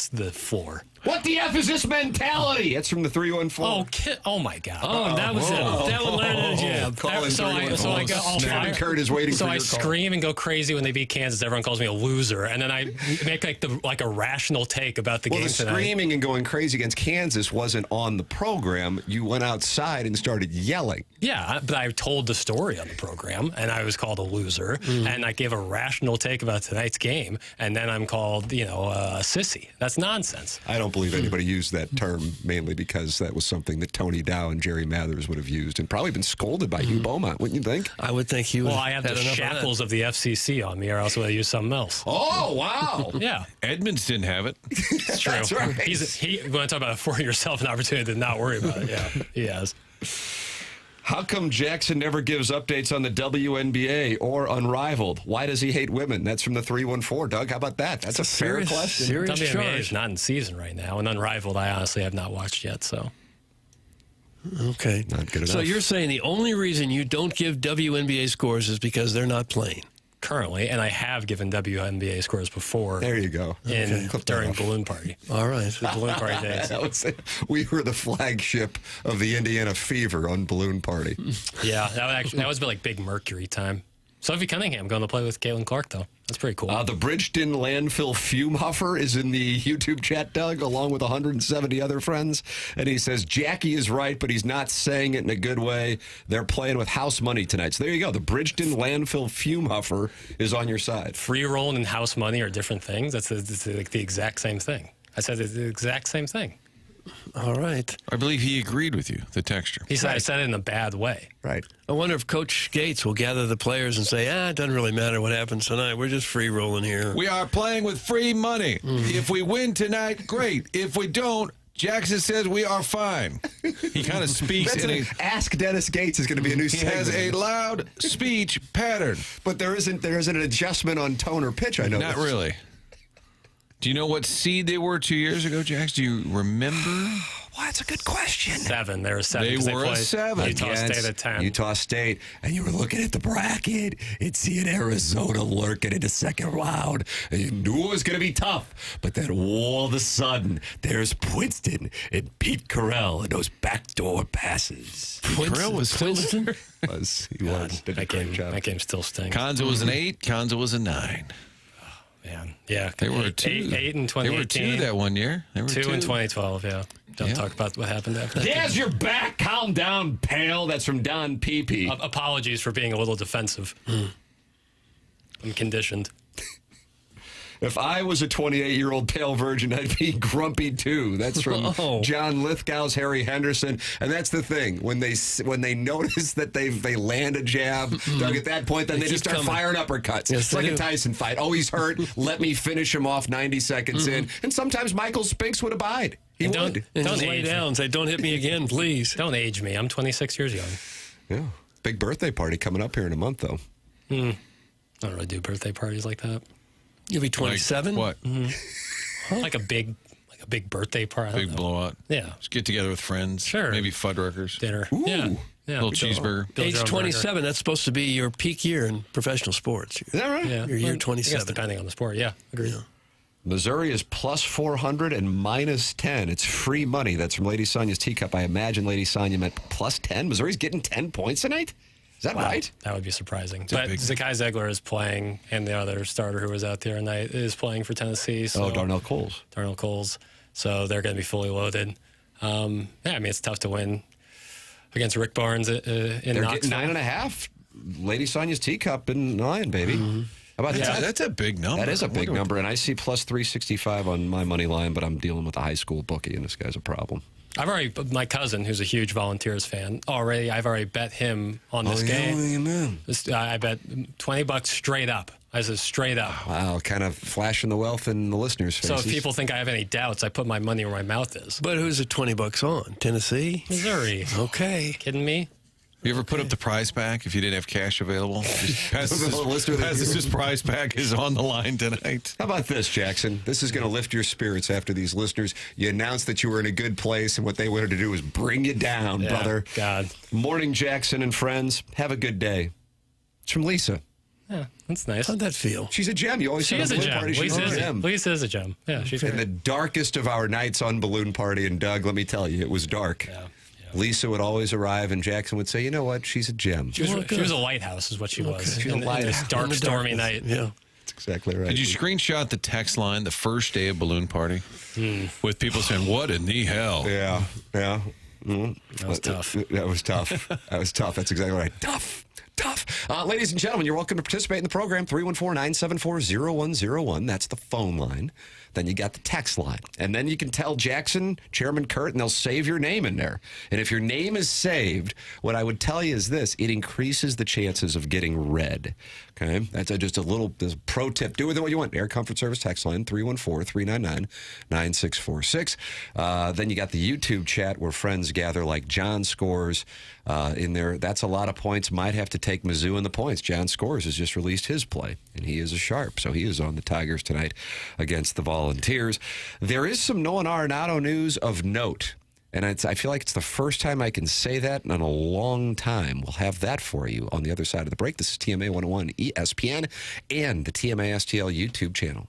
the floor. What the F is this mentality? That's from the 314. Oh my God. Oh, that was it. That one landed a jab. Call in So I go all fired. Kurt is waiting So for I your call. scream and go crazy when they beat Kansas. Everyone calls me a loser, and then I make like a rational take about the Well, game the tonight. screaming and going crazy against Kansas wasn't on the program. You went outside and started yelling. Yeah, but I told the story on the program, and I was called a loser, and I gave a rational take about tonight's game, and then I'm called, a sissy. That's nonsense. I don't believe anybody used that term, mainly because that was something that Tony Dow and Jerry Mathers would have used and probably been scolded by Hugh Beaumont, wouldn't you think? I would think he would. Well, I have the shackles of the FCC on me, or else would I use something else? Oh, wow. Yeah, Edmonds didn't have it. it's true. That's right. When I talk about affording yourself an opportunity to not worry about it, yeah, he has. How come Jackson never gives updates on the WNBA or Unrivaled? Why does he hate women? That's from the 314. Doug, how about that? That's a fair question. Serious WNBA charge. is not in season right now, and Unrivaled I honestly have not watched yet, so. Okay. Not good So enough. you're saying the only reason you don't give WNBA scores is because they're not playing? Currently, and I have given WNBA scores before. There you go. During off. Balloon Party. All right. The Balloon Party days. We were the flagship of the Indiana Fever on Balloon Party. Yeah, that was like Big Mercury time. Sophie Cunningham going to play with Caitlin Clark, though. That's pretty cool. The Bridgeton landfill fume huffer is in the YouTube chat, Doug, along with 170 other friends. And he says, Jackie is right, but he's not saying it in a good way. They're playing with house money tonight. So there you go. The Bridgeton landfill fume huffer is on your side. Free rolling and house money are different things. That's like the exact same thing. I said it's the exact same thing. All right. I believe he agreed with you, the texture. He said I said it in a bad way. Right. I wonder if Coach Gates will gather the players and say, it doesn't really matter what happens tonight. We're just free rolling here. We are playing with free money. If we win tonight, great. If we don't, Jackson says we are fine. He kind of speaks in a... Ask Dennis Gates is going to be a new He segment. has a loud speech pattern. But there isn't an adjustment on tone or pitch, I know. Not really. Do you know what seed they were 2 years ago, Jax? Do you remember? Well, that's a good question. 7. They were 7. They 'cause were a played 7. Utah Against State at 10. Utah State, and you were looking at the bracket and seeing Arizona lurking in the second round, and you knew it was going to be tough. But then all of a sudden, there's Princeton and Pete Carell and those backdoor passes. Carell was Princeton? He was. Did a great job. That game still stinks. Konza was an 8. Konza was a 9. Man, yeah. They were a 2. 8 in 2018. They were 2 that one year. They were 2 in 2012, yeah. Don't talk about what happened after that. There's your back. Calm down, pal. That's from Don Peepee. Apologies for being a little defensive. I'm conditioned. If I was a 28-year-old pale virgin, I'd be grumpy too. That's from John Lithgow's Harry Henderson, and that's the thing. When they notice that they land a jab, Doug, at that point, then they just start firing uppercuts. Yes, it's like a Tyson fight. Oh, he's hurt. Let me finish him off 90 seconds in. And sometimes Michael Spinks would abide. He would. And Don't just lay age down and say, don't hit me again, please. Don't age me. I'm 26 years young. Yeah. Big birthday party coming up here in a month, though. I don't really do birthday parties like that. You'll be 27? What? Like a big birthday party. I don't Big know. blowout. Yeah. Just get together with friends. Sure. Maybe Fuddruckers. Dinner. Yeah. Little cheeseburger. Build Age your own 27, that's supposed to be your peak year in professional sports. Is that right? burger. Yeah. Your year Well, I 27. guess depending on the sport. Yeah. Agreed. Missouri is plus 400 and minus 10. It's free money. That's from Lady Sonia's teacup. I imagine Lady Sonia meant plus 10. Missouri's getting 10 points tonight? Is that right? That would be surprising. a But big- Zakai Zegler is playing, and the other starter who was out there tonight is playing for Tennessee. So Darnell Coles. Darnell Coles. So they're going to be fully loaded. Yeah, I mean, it's tough to win against Rick Barnes in They're getting Knoxville. 9.5. Lady Sonia's teacup in 9, baby. How about that? That's a big number. That is a I big wonder what- number, and I see plus 365 on my money line, but I'm dealing with a high school bookie, and this guy's a problem. My cousin, who's a huge Volunteers fan, I've already bet him on this game. I bet $20 straight up. I said straight up. Wow, kind of flashing the wealth in the listeners' So faces. if people think I have any doubts, I put my money where my mouth is. But who's it $20 on? Tennessee? Missouri. Okay. Kidding me? You ever put up the prize pack if you didn't have cash available? Just Pez's prize pack is on the line tonight. How about this, Jackson? This is going to lift your spirits after these listeners. You announced that you were in a good place, and what they wanted to do was bring you down, brother. God. Morning, Jackson and friends. Have a good day. It's from Lisa. Yeah, that's nice. How'd that feel? She's a gem. You always She say is on a Balloon gem. Party, she's a gem. Lisa is a gem. Yeah, she's In great. the darkest of our nights on Balloon Party, and Doug, let me tell you, it was dark. Yeah. Lisa would always arrive, and Jackson would say, "You know what? She's a gem." She was a lighthouse, is what she was. She's a in lighthouse. this dark, In the stormy darkness. night. Yeah. That's exactly right. Did you screenshot the text line the first day of Balloon Party with people saying, "What in the hell?" Yeah, yeah. That was tough. That was tough. That was tough. That's exactly right. Tough. Ladies and gentlemen, you're welcome to participate in the program. 314-974-0101. That's the phone line. Then you got the text line. And then you can tell Jackson, Chairman Kurt, and they'll save your name in there. And if your name is saved, what I would tell you is this. It increases the chances of getting read. Okay? That's just a little pro tip. Do with it what you want. Air Comfort Service text line, 314-399-9646. Then you got the YouTube chat where friends gather like John Scores in there. That's a lot of points. Might have to take Mizzou in the points. John Scores has just released his play, and he is a sharp. So he is on the Tigers tonight against the Volunteers. There is some Nolan Arenado news of note. And I feel like it's the first time I can say that in a long time. We'll have that for you on the other side of the break. This is TMA 101 ESPN and the TMA STL YouTube channel.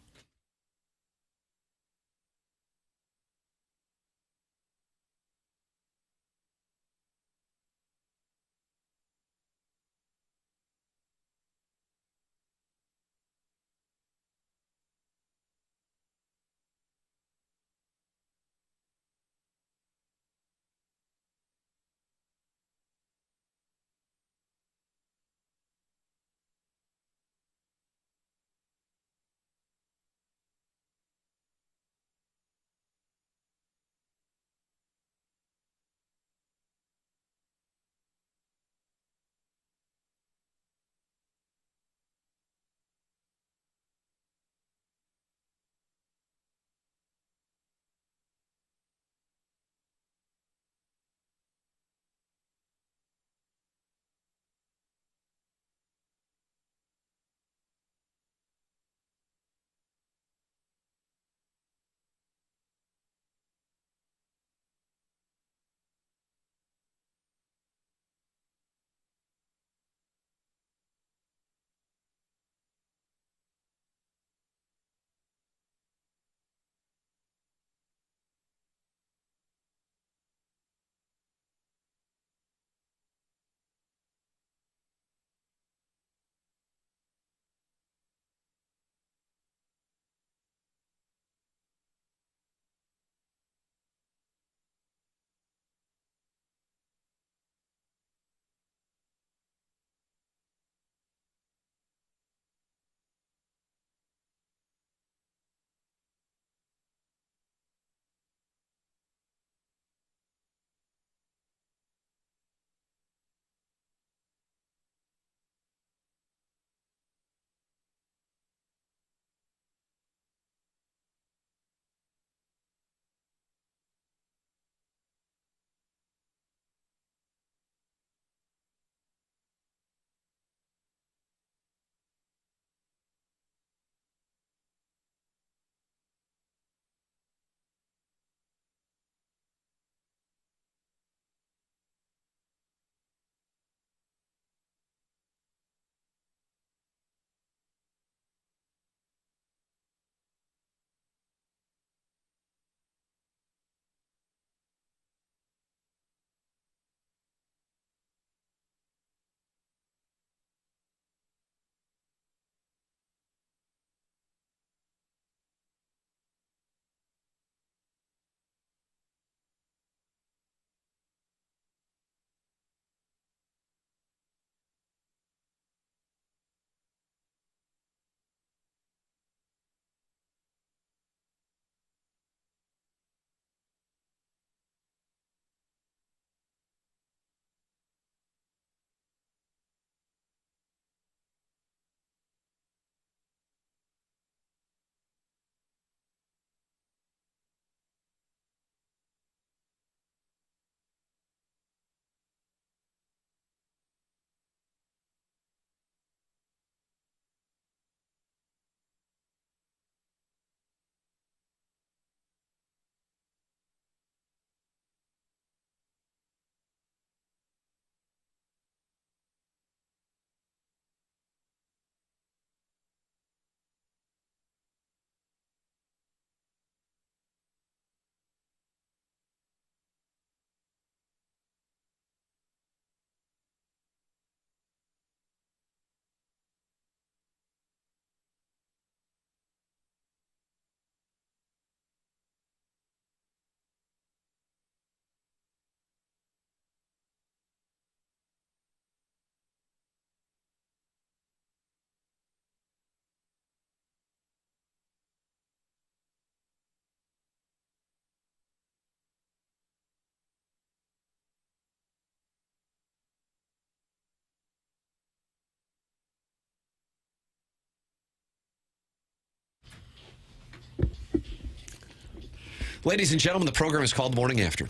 Ladies and gentlemen, the program is called Morning After.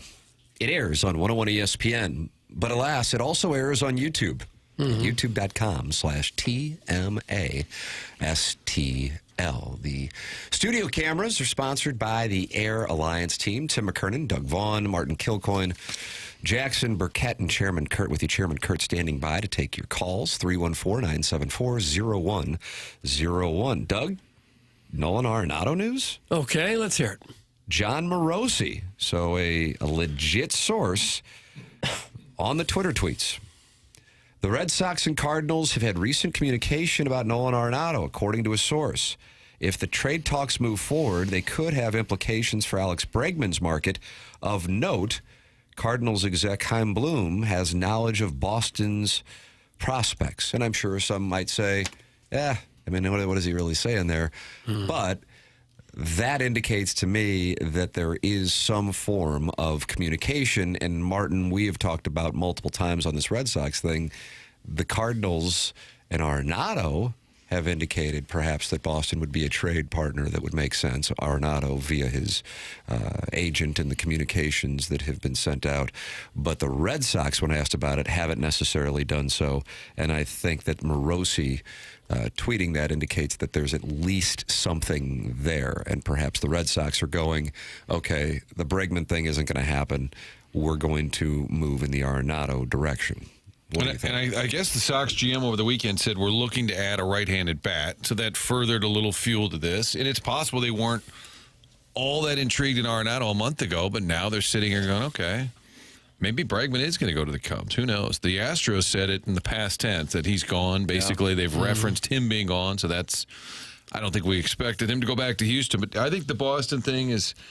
It airs on 101 ESPN, but alas, it also airs on YouTube. YouTube.com/TMASTL. The studio cameras are sponsored by the Air Alliance team. Tim McKernan, Doug Vaughn, Martin Kilcoyne, Jackson Burkett, and Chairman Kurt with you. Chairman Kurt standing by to take your calls. 314-974-0101. Doug, Nolan Arenado news? Okay, let's hear it. John Morosi, so a legit source on the Twitter tweets. The Red Sox and Cardinals have had recent communication about Nolan Arenado, according to a source. If the trade talks move forward, they could have implications for Alex Bregman's market. Of note, Cardinals exec Chaim Bloom has knowledge of Boston's prospects. And I'm sure some might say, what is he really saying there? But that indicates to me that there is some form of communication. And Martin, we have talked about multiple times on this Red Sox thing. The Cardinals and Arenado have indicated perhaps that Boston would be a trade partner that would make sense. Arenado via his agent and the communications that have been sent out. But the Red Sox, when asked about it, haven't necessarily done so. And I think that Morosi tweeting that indicates that there's at least something there. And perhaps the Red Sox are going, okay, the Bregman thing isn't going to happen. We're going to move in the Arenado direction. And I guess the Sox GM over the weekend said we're looking to add a right-handed bat, so that furthered a little fuel to this. And it's possible they weren't all that intrigued in Arenado a month ago, but now they're sitting here going, okay, maybe Bregman is going to go to the Cubs. Who knows? The Astros said it in the past tense that he's gone. Basically, they've referenced him being gone, so that's – I don't think we expected him to go back to Houston. But I think the Boston thing is –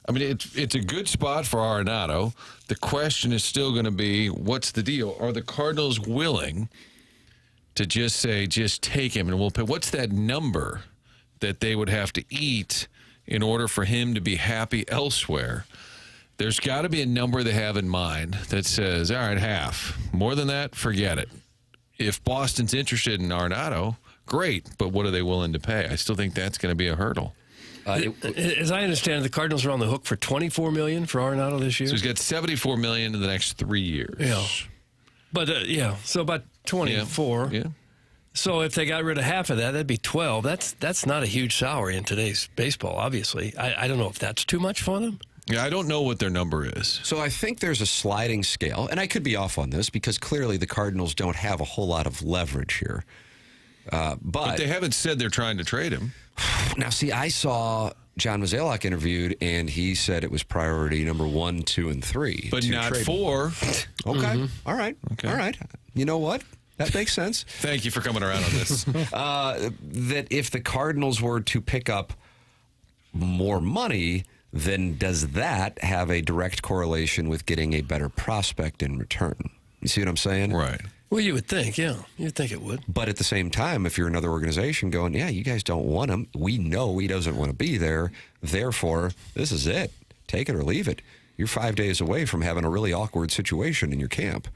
it's a good spot for Arenado. The question is still going to be, what's the deal? Are the Cardinals willing to just say, just take him and we'll pay? What's that number that they would have to eat in order for him to be happy elsewhere? There's got to be a number they have in mind that says, all right, half. More than that, forget it. If Boston's interested in Arenado, great, but what are they willing to pay? I still think that's going to be a hurdle. As I understand it, the Cardinals are on the hook for $24 million for Arenado this year. So he's got $74 million in the next 3 years. Yeah, but so about 24. Yeah. So if they got rid of half of that, that'd be 12. That's not a huge salary in today's baseball. Obviously, I don't know if that's too much for them. Yeah, I don't know what their number is. So I think there's a sliding scale, and I could be off on this because clearly the Cardinals don't have a whole lot of leverage here. But they haven't said they're trying to trade him. Now, see, I saw John Mozeliak interviewed, and he said it was priority number 1, 2, and 3. But not 4. Okay. All right. Okay. All right. You know what? That makes sense. Thank you for coming around on this. That if the Cardinals were to pick up more money, then does that have a direct correlation with getting a better prospect in return? You see what I'm saying? Right. Well, you would think, yeah. You'd think it would. But at the same time, if you're another organization going, yeah, you guys don't want him. We know he doesn't want to be there. Therefore, this is it. Take it or leave it. You're 5 days away from having a really awkward situation in your camp.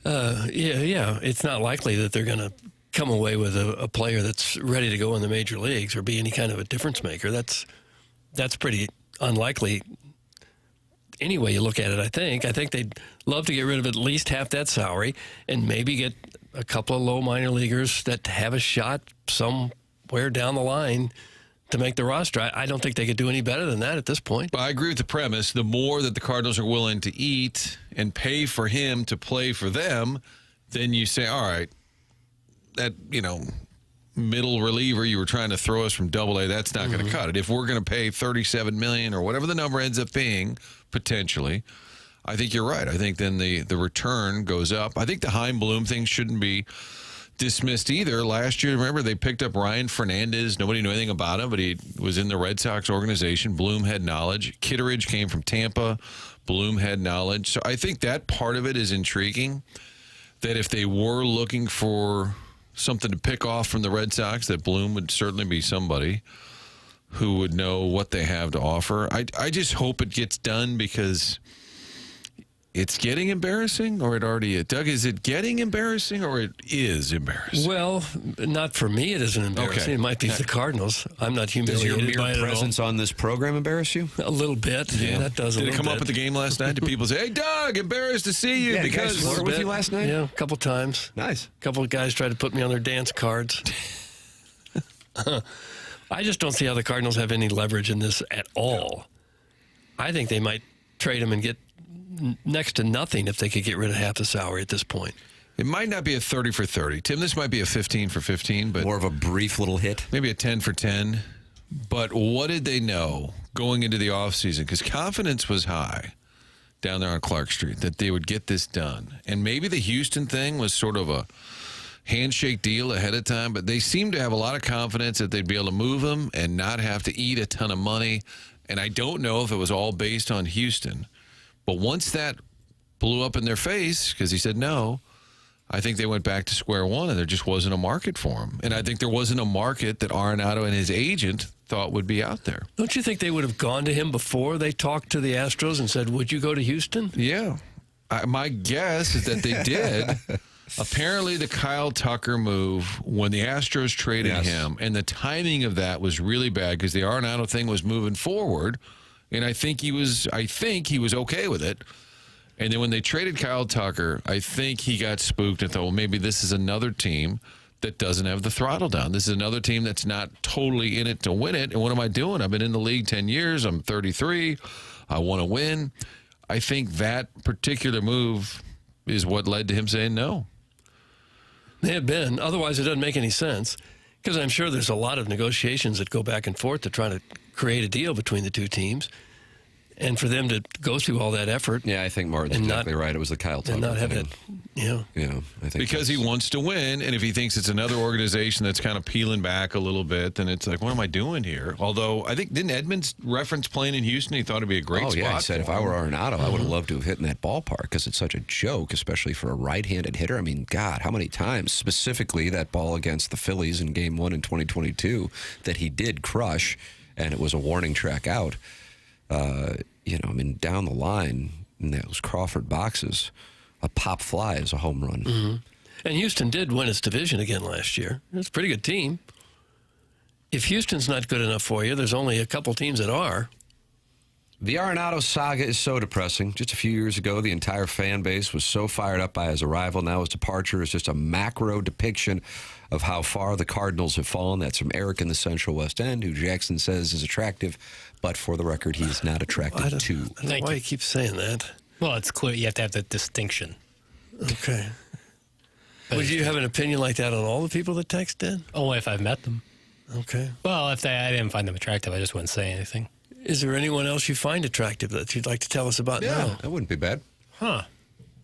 Yeah. It's not likely that they're going to come away with a player that's ready to go in the major leagues or be any kind of a difference maker. That's pretty unlikely. Any way you look at it, I think they'd love to get rid of at least half that salary and maybe get a couple of low minor leaguers that have a shot somewhere down the line to make the roster. I don't think they could do any better than that at this point. But I agree with the premise. The more that the Cardinals are willing to eat and pay for him to play for them, then you say, all right, that, middle reliever you were trying to throw us from Double-A, that's not going to cut it. If we're going to pay $37 million or whatever the number ends up being, potentially, I think you're right. I think then the return goes up. I think the Chaim Bloom thing shouldn't be dismissed either. Last year, remember, they picked up Ryan Fernandez. Nobody knew anything about him, but he was in the Red Sox organization. Bloom had knowledge. Kitteridge came from Tampa. Bloom had knowledge. So I think that part of it is intriguing, that if they were looking for something to pick off from the Red Sox, that Bloom would certainly be somebody who would know what they have to offer. I just hope it gets done because it's getting embarrassing, or it already is? Doug, is it getting embarrassing, or it is embarrassing? Well, not for me. It isn't embarrassing. Okay. It might be for the Cardinals. I'm not Does humiliated your by mere it presence on this program embarrass you? at all. A little bit. Yeah, that does. Did it come up at the game last night? Did people say, "Hey, Doug, embarrassed to see you"? Yeah, because guys flirt with you last night? Yeah, a couple times. Nice. A couple of guys tried to put me on their dance cards. I just don't see how the Cardinals have any leverage in this at all. I think they might trade him and get next to nothing if they could get rid of half the salary at this point. it might not be a 30 for 30. Tim, this might be a 15 for 15, but more of a brief little hit. Maybe a 10 for 10. But what did they know going into the offseason? Because confidence was high down there on Clark Street that they would get this done. And maybe the Houston thing was sort of a handshake deal ahead of time, but they seemed to have a lot of confidence that they'd be able to move him and not have to eat a ton of money. And I don't know if it was all based on Houston. But once that blew up in their face, because he said no, I think they went back to square one, and there just wasn't a market for him. And I think there wasn't a market that Arenado and his agent thought would be out there. Don't you think they would have gone to him before they talked to the Astros and said, would you go to Houston? Yeah. My guess is that they did. Apparently, the Kyle Tucker move, when the Astros traded him, and the timing of that was really bad because the Arenado thing was moving forward, and I think he was okay with it. And then when they traded Kyle Tucker, I think he got spooked and thought, well, maybe this is another team that doesn't have the throttle down. This is another team that's not totally in it to win it. And what am I doing? I've been in the league 10 years. I'm 33. I want to win. I think that particular move is what led to him saying no. They have been. Otherwise, it doesn't make any sense. Because I'm sure there's a lot of negotiations that go back and forth to try to create a deal between the two teams. And for them to go through all that effort. Yeah, I think Martin's exactly right. It was the Kyle Tucker and not have thing. I think because he wants to win, and if he thinks it's another organization that's kind of peeling back a little bit, then it's like, what am I doing here? Although, I think, didn't Edmonds reference playing in Houston? He thought it'd be a great spot. Oh, yeah, he said, if I were Arenado, I would have loved to have hit in that ballpark because it's such a joke, especially for a right-handed hitter. I mean, God, how many times, specifically that ball against the Phillies in Game 1 in 2022, that he did crush, and it was a warning track out. Down the line in those Crawford boxes, a pop fly is a home run. Mm-hmm. And Houston did win its division again last year. It's a pretty good team. If Houston's not good enough for you, there's only a couple teams that are. The Arenado saga is so depressing. Just a few years ago, the entire fan base was so fired up by his arrival. Now his departure is just a macro depiction of how far the Cardinals have fallen. That's from Eric in the Central West End, who Jackson says is attractive, but for the record, he's not attracted to. I don't know why he keeps saying that. Well, it's clear you have to have the distinction. Okay. Would you have an opinion like that on all the people that text in? Only if I've met them. Okay. Well, I didn't find them attractive, I just wouldn't say anything. Is there anyone else you find attractive that you'd like to tell us about now? That wouldn't be bad. Huh.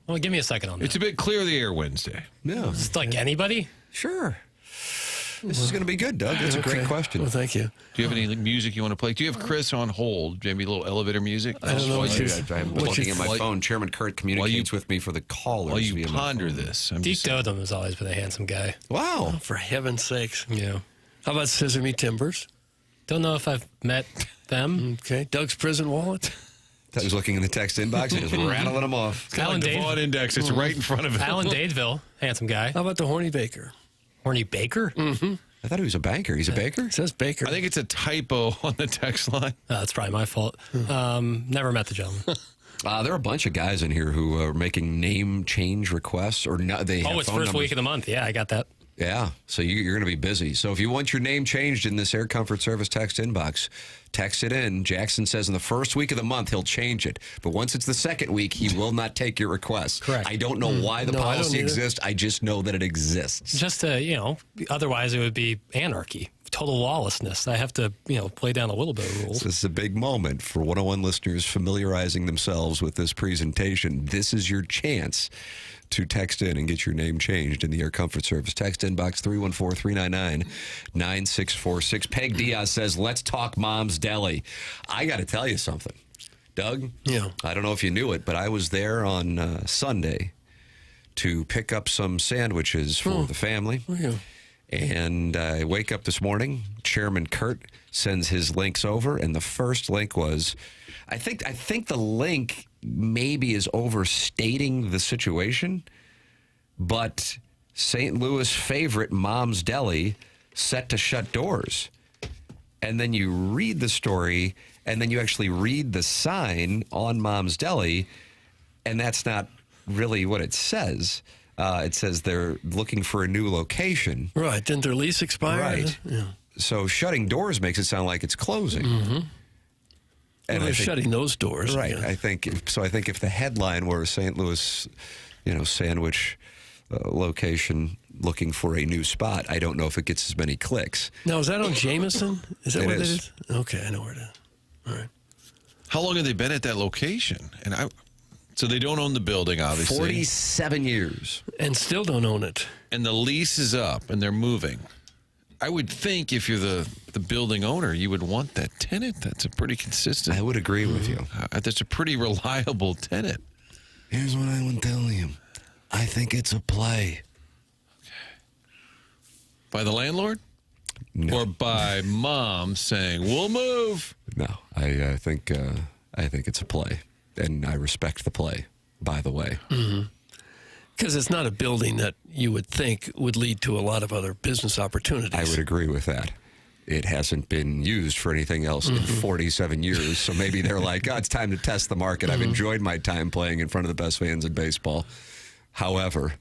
Well, give me a second on that. It's a bit clear the air Wednesday. Yeah. It's like anybody? Sure. This is going to be good, Doug. That's a great question. Well, thank you. Do you have any music you want to play? Do you have Chris on hold? Maybe a little elevator music? I don't know what you... I'm looking at my phone. Chairman Kurt communicates with me for the callers. While you ponder this. Deep Dotem has always been a handsome guy. Wow. Oh, for heaven's sakes. Yeah. How about Sesame Timbers? Don't know if I've met them. Okay. Doug's Prison Wallet? I was looking in the text inbox and just rattling them off. It's kind of like the Vaughn Index. It's right in front of it. Alan Dadeville, handsome guy. How about the Horny Baker? Horny Baker? Mm-hmm. I thought he was a banker. He's a baker? It says Baker. I think it's a typo on the text line. That's probably my fault. Never met the gentleman. There are a bunch of guys in here who are making name change requests. Or no, they have it's phone first numbers. week of the month. Yeah, I got that. Yeah, so you're going to be busy. So if you want your name changed in this Air Comfort Service text inbox, text it in. Jackson says in the first week of the month, he'll change it. But once it's the second week, he will not take your request. Correct. I don't know why the policy exists. I just know that it exists. Just to, otherwise it would be anarchy. Total lawlessness. I have to, play down a little bit of rules. This is a big moment for 101 listeners familiarizing themselves with this presentation. This is your chance to text in and get your name changed in the Air Comfort Service. Text inbox 314-399-9646. Peg Diaz says, let's talk Mom's Deli. I got to tell you something. Doug? Yeah. I don't know if you knew it, but I was there on Sunday to pick up some sandwiches for the family. Oh, yeah. And I wake up this morning, Chairman Kurt sends his links over, and the first link was, I think the link maybe is overstating the situation, but St. Louis favorite Mom's Deli set to shut doors. And then you read the story, and then you actually read the sign on Mom's Deli, and that's not really what it says. It says they're looking for a new location. Right. Didn't their lease expire? Right. Yeah. So shutting doors makes it sound like it's closing. Mm-hmm. And they're shutting those doors. Right. Yeah. I think if the headline were St. Louis, sandwich location looking for a new spot, I don't know if it gets as many clicks. Now, is that on Jameson? Is that It what is. it is? Okay, I know where it is. All right. How long have they been at that location? So they don't own the building, obviously. 47 years. And still don't own it. And the lease is up, and they're moving. I would think if you're the building owner, you would want that tenant. That's a pretty consistent. I would agree with you. That's a pretty reliable tenant. Here's what I would tell you. I think it's a play. By the landlord? No. Or by mom saying, we'll move? No, I think it's a play, and I respect the play, by the way. Because it's not a building that you would think would lead to a lot of other business opportunities. I would agree with that. It hasn't been used for anything else in 47 years, so maybe they're like, it's time to test the market. I've enjoyed my time playing in front of the best fans in baseball. However,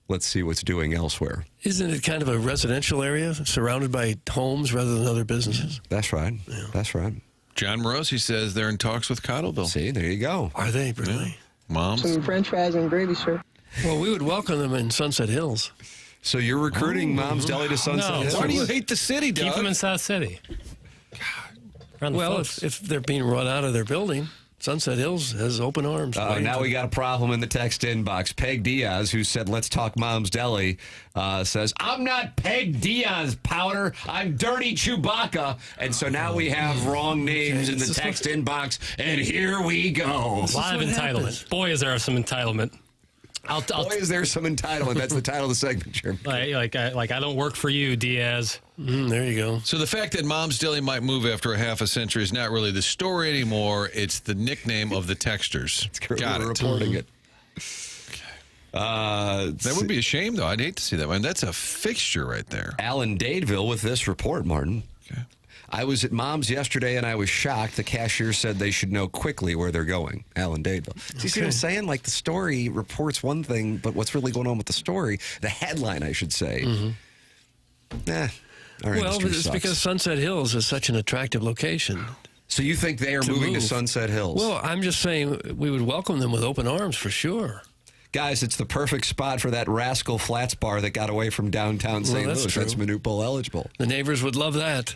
let's see what's doing elsewhere. Isn't it kind of a residential area surrounded by homes rather than other businesses? That's right. Yeah. That's right. John Morosi says they're in talks with Cottleville. See, there you go. Are they really? Yeah. Moms? Some French fries and gravy, sir. Well, we would welcome them in Sunset Hills. So you're recruiting Mom's Deli to Sunset Hills? Why do you hate the city, Doug? Keep them in South City. Well, if they're being run out of their building, Sunset Hills has open arms. Now we got a problem in the text inbox. Peg Diaz, who said, let's talk Mom's Deli, says, I'm not Peg Diaz, Powder. I'm Dirty Chewbacca. And so now we have wrong names in the text inbox, and here we go. A lot of entitlement. happens. Boy, is there some entitlement. Boy, is there some entitlement. That's the title of the segment, Jim. I don't work for you, Diaz. There you go. So the fact that Mom's Deli might move after a half a century is not really the story anymore. It's the nickname of the texters. Got it. Reporting it. That would be a shame, though. I'd hate to see that one. That's a fixture right there. Alan Dadeville with this report, Martin. Okay. I was at Mom's yesterday, and I was shocked. The cashier said they should know quickly where they're going. Alan Dadeville. So you see what I'm saying? Like, the story reports one thing, but what's really going on with the story, the headline, I should say, our Well, industry it's sucks. because Sunset Hills is such an attractive location. So you think they are moving to Sunset Hills? Well, I'm just saying we would welcome them with open arms for sure. Guys, it's the perfect spot for that Rascal Flats bar that got away from downtown St. that's Louis. true. That's Manute Bowl eligible. The neighbors would love that.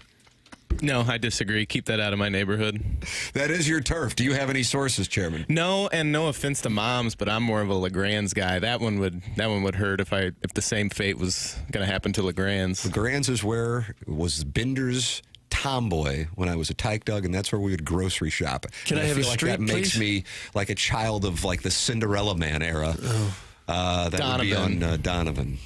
No, I disagree. Keep that out of my neighborhood. That is your turf. Do you have any sources, Chairman? No, and no offense to Moms, but I'm more of a LeGrand's guy. That one would hurt if the same fate was going to happen to LeGrand's. LeGrand's is where was Binder's tomboy when I was a tyke dog, and that's where we would grocery shop. Can And I have feel a like street, that makes please? me like a child of like the Cinderella Man era. That would be Donovan. on Donovan.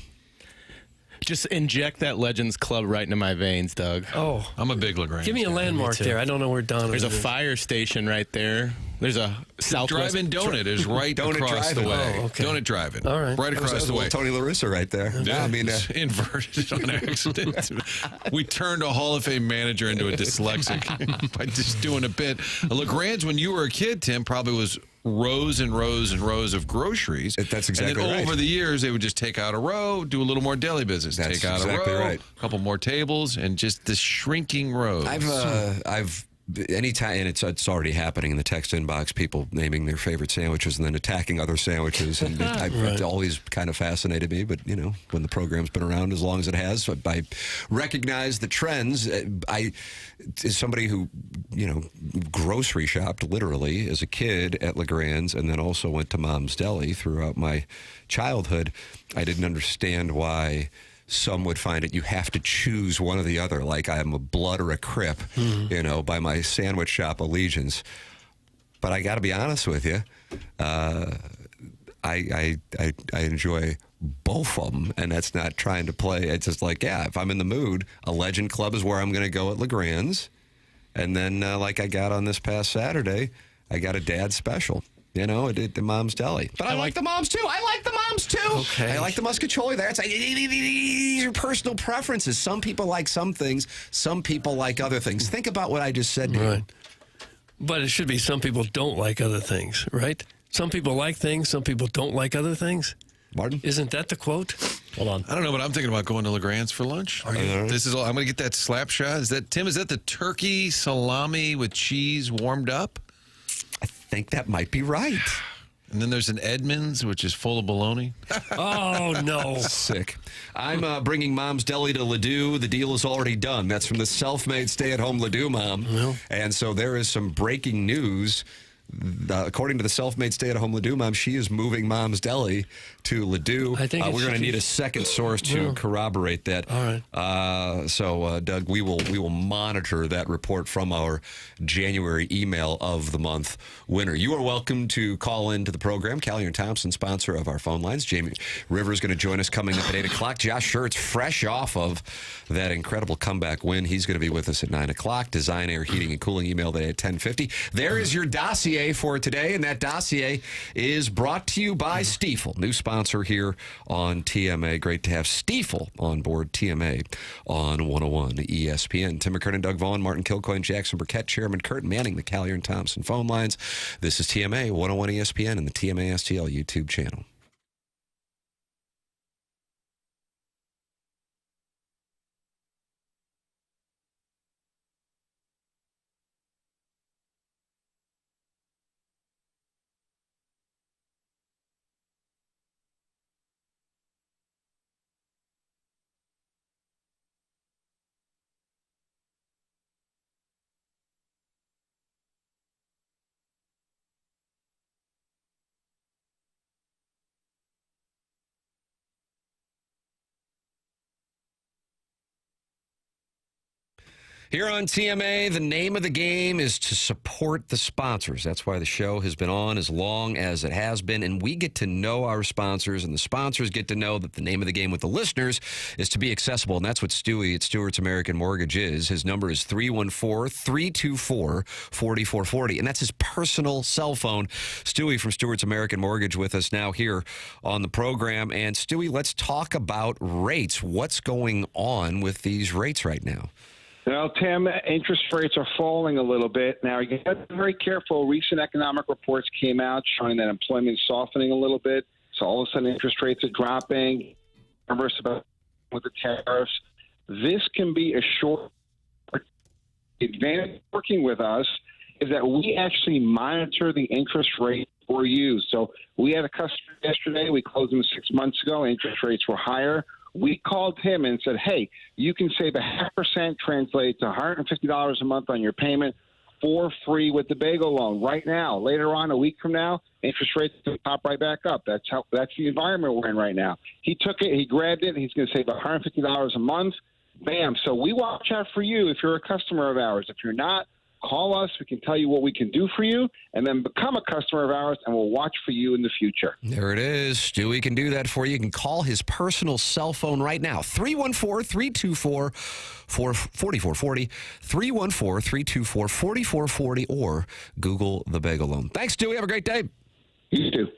Just inject that Legends Club right into my veins, Doug. Oh, I'm a big LeGrand. give me a landmark too. there. I don't know where Donovan There's a is. fire station right there. There's a Southwest Drive-in donut is right Donut across the drive-in. way. Oh, okay. Donut drive-in. All right. Right across the way. Tony La Russa right there. Yeah, I mean, it's inverted on accident. We turned a Hall of Fame manager into a dyslexic by just doing a bit. LeGrand's, when you were a kid, Tim, probably was rows and rows and rows of groceries. That's exactly and then right. over the years, they would just take out a row, do a little more deli business. That's take out exactly a row, right. a couple more tables, and just the shrinking rows. I've anytime, and it's already happening in the text inbox, people naming their favorite sandwiches and then attacking other sandwiches, and it's always kind of fascinated me. But when the program's been around as long as it has, I recognize the trends. I, as somebody who grocery shopped literally as a kid at LeGrand's, and then also went to Mom's Deli throughout my childhood, I didn't understand why some would find it you have to choose one or the other, like I'm a blood or a crip, by my sandwich shop allegiance. But I got to be honest with you, I enjoy both of them, and that's not trying to play. It's just like, if I'm in the mood, a Legend Club is where I'm going to go at LeGrand's, and then like I got on this past Saturday, I got a Dad Special. You know, at the Mom's Deli. But I like the Moms, too. I like the Moms, too. Okay. I like the muscatoli. These are personal preferences. Some people like some things. Some people like other things. Think about what I just said to you. But it should be some people don't like other things, right? Some people like things. Some people don't like other things. Martin? Isn't that the quote? Hold on. I don't know, but I'm thinking about going to LeGrand's for lunch. This is all. I'm going to get that slap shot. Is that, Tim, is that the turkey salami with cheese warmed up? I think that might be right. And then there's an Edmonds, which is full of bologna. Oh, no. Sick. I'm bringing Mom's Deli to Ladue. The deal is already done. That's from the self-made stay-at-home Ladue mom. Well. And so there is some breaking news. According to the self-made stay-at-home Ladue mom, she is moving Mom's Deli to Ladue. I think we're going to need a second source to corroborate that. All right. So, Doug, we will monitor that report from our January email of the month winner. You are welcome to call into the program. Callier and Thompson, sponsor of our phone lines. Jamie Rivers going to join us coming up at 8 o'clock. Josh Schertz, fresh off of that incredible comeback win. He's going to be with us at 9 o'clock. Design, Air, Heating, and Cooling email today at 10:50. There is your dossier for today, and that dossier is brought to you by Stiefel, new sponsor here on TMA. Great to have Stiefel on board TMA on 101 ESPN. Tim McKernan, Doug Vaughn, Martin Kilcoyne, Jackson Burkett, Chairman Kurt manning the Callier and Thompson phone lines. This is TMA 101 ESPN and the TMA STL YouTube channel. Here on TMA, the name of the game is to support the sponsors. That's why the show has been on as long as it has been, and we get to know our sponsors, and the sponsors get to know that the name of the game with the listeners is to be accessible, and that's what Stewie at Stewart's American Mortgage is. His number is 314-324-4440, and that's his personal cell phone. Stewie from Stewart's American Mortgage with us now here on the program. And Stewie, let's talk about rates. What's going on with these rates right now? Well, Tim, interest rates are falling a little bit. Now, you got to be very careful. Recent economic reports came out showing that employment is softening a little bit. So all of a sudden, interest rates are dropping. Nervous about with the tariffs. This can be a short. The advantage of working with us is that we actually monitor the interest rate for you. So we had a customer yesterday. We closed him 6 months ago. Interest rates were higher. We called him and said, hey, you can save 0.5%, translate to $150 a month on your payment for free with the bagel loan right now. Later on, a week from now, interest rates will pop right back up. That's the environment we're in right now. He took it, he grabbed it, he's going to save $150 a month. Bam. So we watch out for you if you're a customer of ours. If you're not, call us. We can tell you what we can do for you, and then become a customer of ours, and we'll watch for you in the future. There it is. Stewie can do that for you. You can call his personal cell phone right now, 314-324-4440, 314-324-4440, or Google the Bagel Loan. Thanks, Stewie. Have a great day. You too.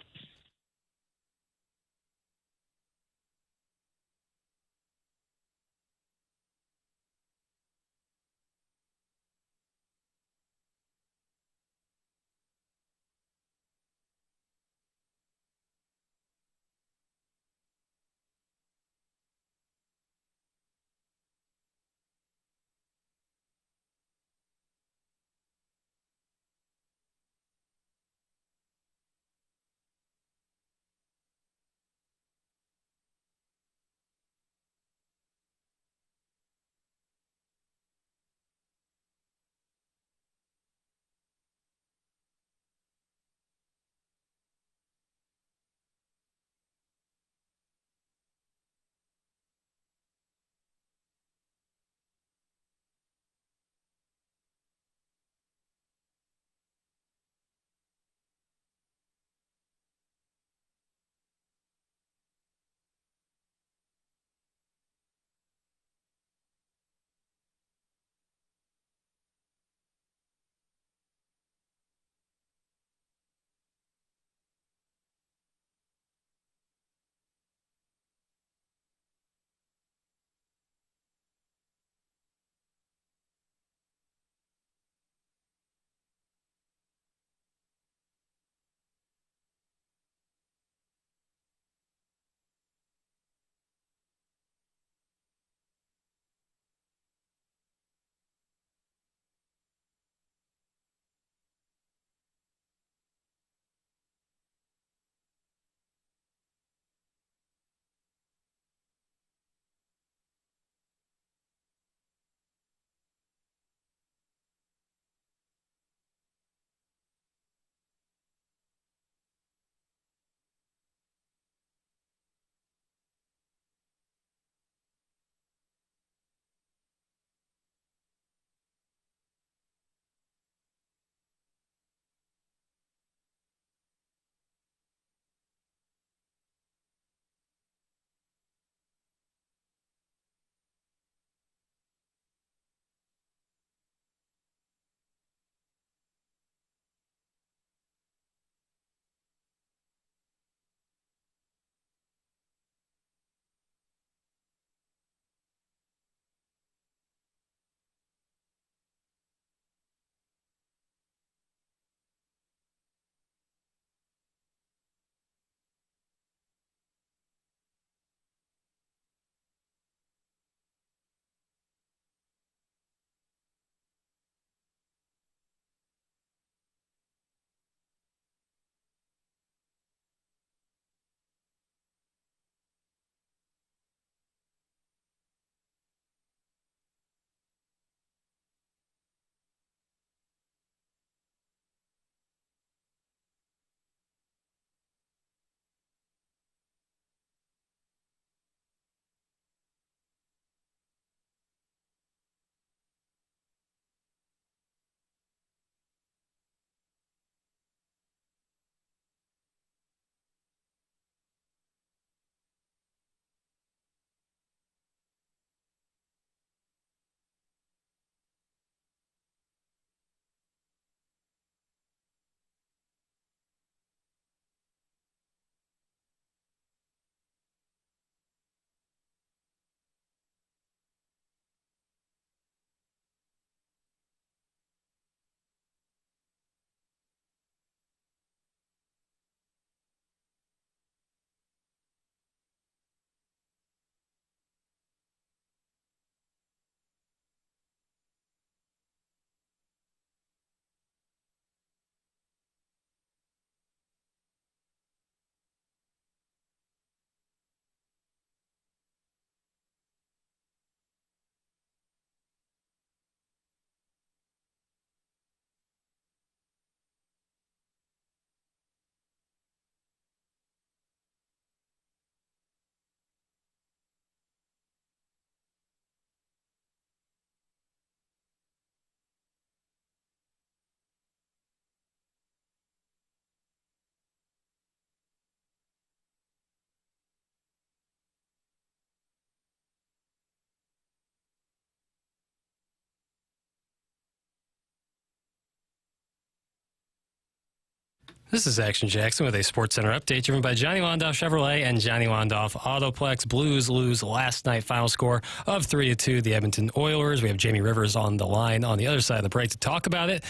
This is Action Jackson with a Sports Center update driven by Johnny Londoff Chevrolet and Johnny Londoff Autoplex. Blues lose last night, final score of 3-2. The Edmonton Oilers. We have Jamie Rivers on the line on the other side of the break to talk about it.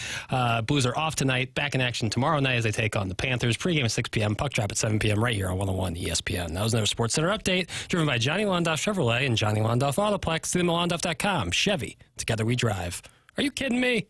Blues are off tonight, back in action tomorrow night as they take on the Panthers. Pre-game at 6 p.m., puck drop at 7 p.m. right here on 101 ESPN. That was another Sports Center update driven by Johnny Londoff Chevrolet and Johnny Londoff Autoplex. See them at Londoff.com. Chevy, together we drive. Are you kidding me?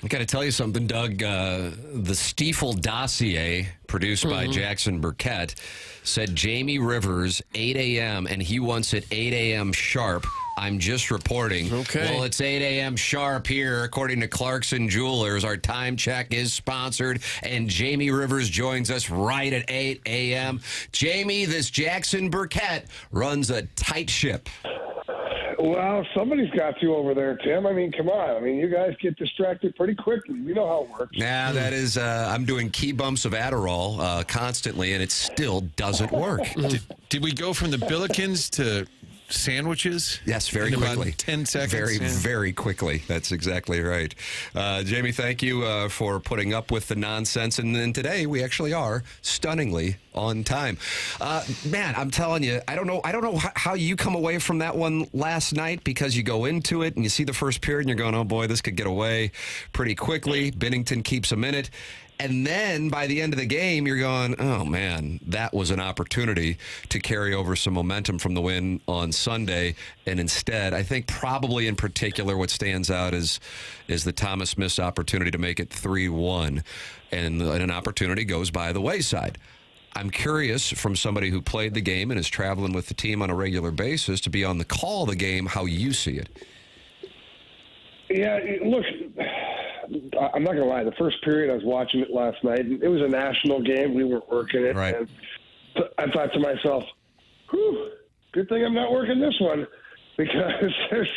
I got to tell you something, Doug. The Stiefel dossier produced by Jackson Burkett said Jamie Rivers, 8 a.m., and he wants it 8 a.m. sharp. I'm just reporting. Okay. Well, it's 8 a.m. sharp here, according to Clarkson Jewelers. Our time check is sponsored, and Jamie Rivers joins us right at 8 a.m. Jamie, this Jackson Burkett runs a tight ship. Well, somebody's got to over there, Tim. I mean, come on. I mean, you guys get distracted pretty quickly. You know how it works. Nah, that is, I'm doing key bumps of Adderall constantly, and it still doesn't work. Did we go from the Billikens to sandwiches? Yes, very in quickly. About 10 seconds. Very quickly. That's exactly right. Jamie, thank you for putting up with the nonsense. And then today we actually are stunningly on time. Man, I'm telling you, I don't know how you come away from that one last night, because you go into it and you see the first period and you're going, oh boy, this could get away pretty quickly. Binnington keeps a minute. And then by the end of the game, you're going, oh, man, that was an opportunity to carry over some momentum from the win on Sunday. And instead, I think probably in particular what stands out is the Thomas Smith's opportunity to make it 3-1. And an opportunity goes by the wayside. I'm curious, from somebody who played the game and is traveling with the team on a regular basis, to be on the call of the game, how you see it. Yeah, look, I'm not going to lie. The first period, I was watching it last night. And it was a national game. We weren't working it. Right. And I thought to myself, whew, good thing I'm not working this one, because there's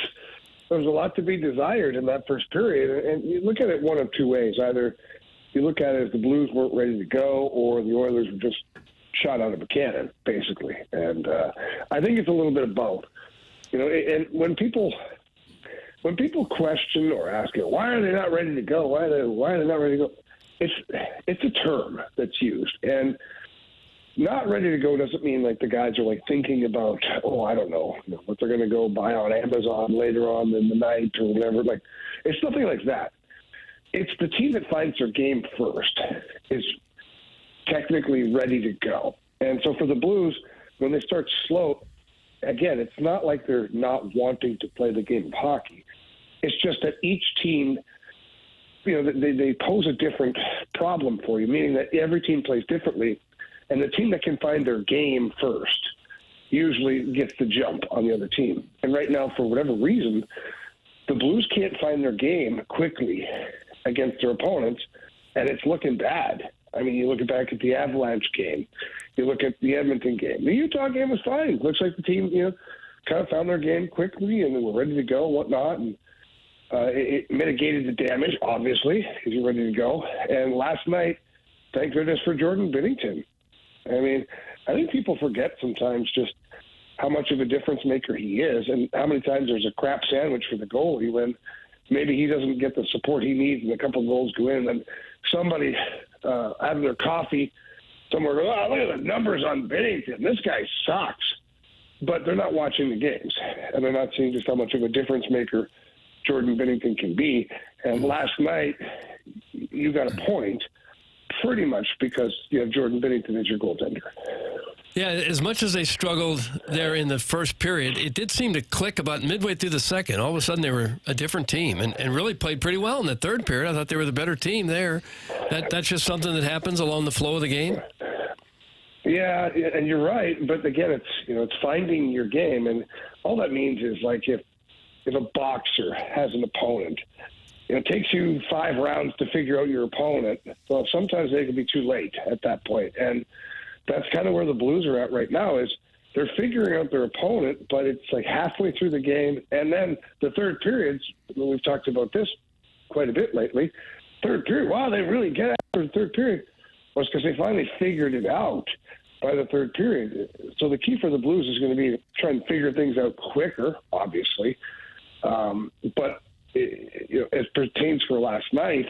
a lot to be desired in that first period. And you look at it one of two ways. Either you look at it as the Blues weren't ready to go, or the Oilers were just shot out of a cannon, basically. And I think it's a little bit of both. You know, and when people question or ask, why are they not ready to go? Why are they not ready to go? It's a term that's used, and not ready to go doesn't mean like the guys are like thinking about, I don't know, what they're going to go buy on Amazon later on in the night or whatever. Like, it's nothing like that. It's the team that finds their game first is technically ready to go. And so for the Blues, when they start slow, again, it's not like they're not wanting to play the game of hockey. It's just that each team, they pose a different problem for you, meaning that every team plays differently, and the team that can find their game first usually gets the jump on the other team. And right now, for whatever reason, the Blues can't find their game quickly against their opponents, and it's looking bad. I mean, you look back at the Avalanche game, you look at the Edmonton game. The Utah game was fine. Looks like the team, kind of found their game quickly and they were ready to go and whatnot. And it mitigated the damage, obviously, because you're ready to go. And last night, thank goodness for Jordan Binnington. I mean, I think people forget sometimes just how much of a difference maker he is, and how many times there's a crap sandwich for the goalie when maybe he doesn't get the support he needs and a couple of goals go in, and somebody having their coffee somewhere goes, look at the numbers on Binnington. This guy sucks. But they're not watching the games, and they're not seeing just how much of a difference maker Jordan Binnington can be. And last night, you got a point pretty much because you have Jordan Binnington as your goaltender. Yeah, as much as they struggled there in the first period, it did seem to click about midway through the second. All of a sudden, they were a different team and really played pretty well in the third period. I thought they were the better team there. That's just something that happens along the flow of the game. Yeah, and you're right. But again, it's finding your game, and all that means is like if a boxer has an opponent, it takes you 5 rounds to figure out your opponent. Well, sometimes they can be too late at that point, and that's kind of where the Blues are at right now. Is they're figuring out their opponent, but it's like halfway through the game. And then the third periods, we've talked about this quite a bit lately. Third period, wow, they really get after the third period. Was because they finally figured it out by the third period. So the key for the Blues is going to be to try and figure things out quicker, obviously. But as pertains for last night,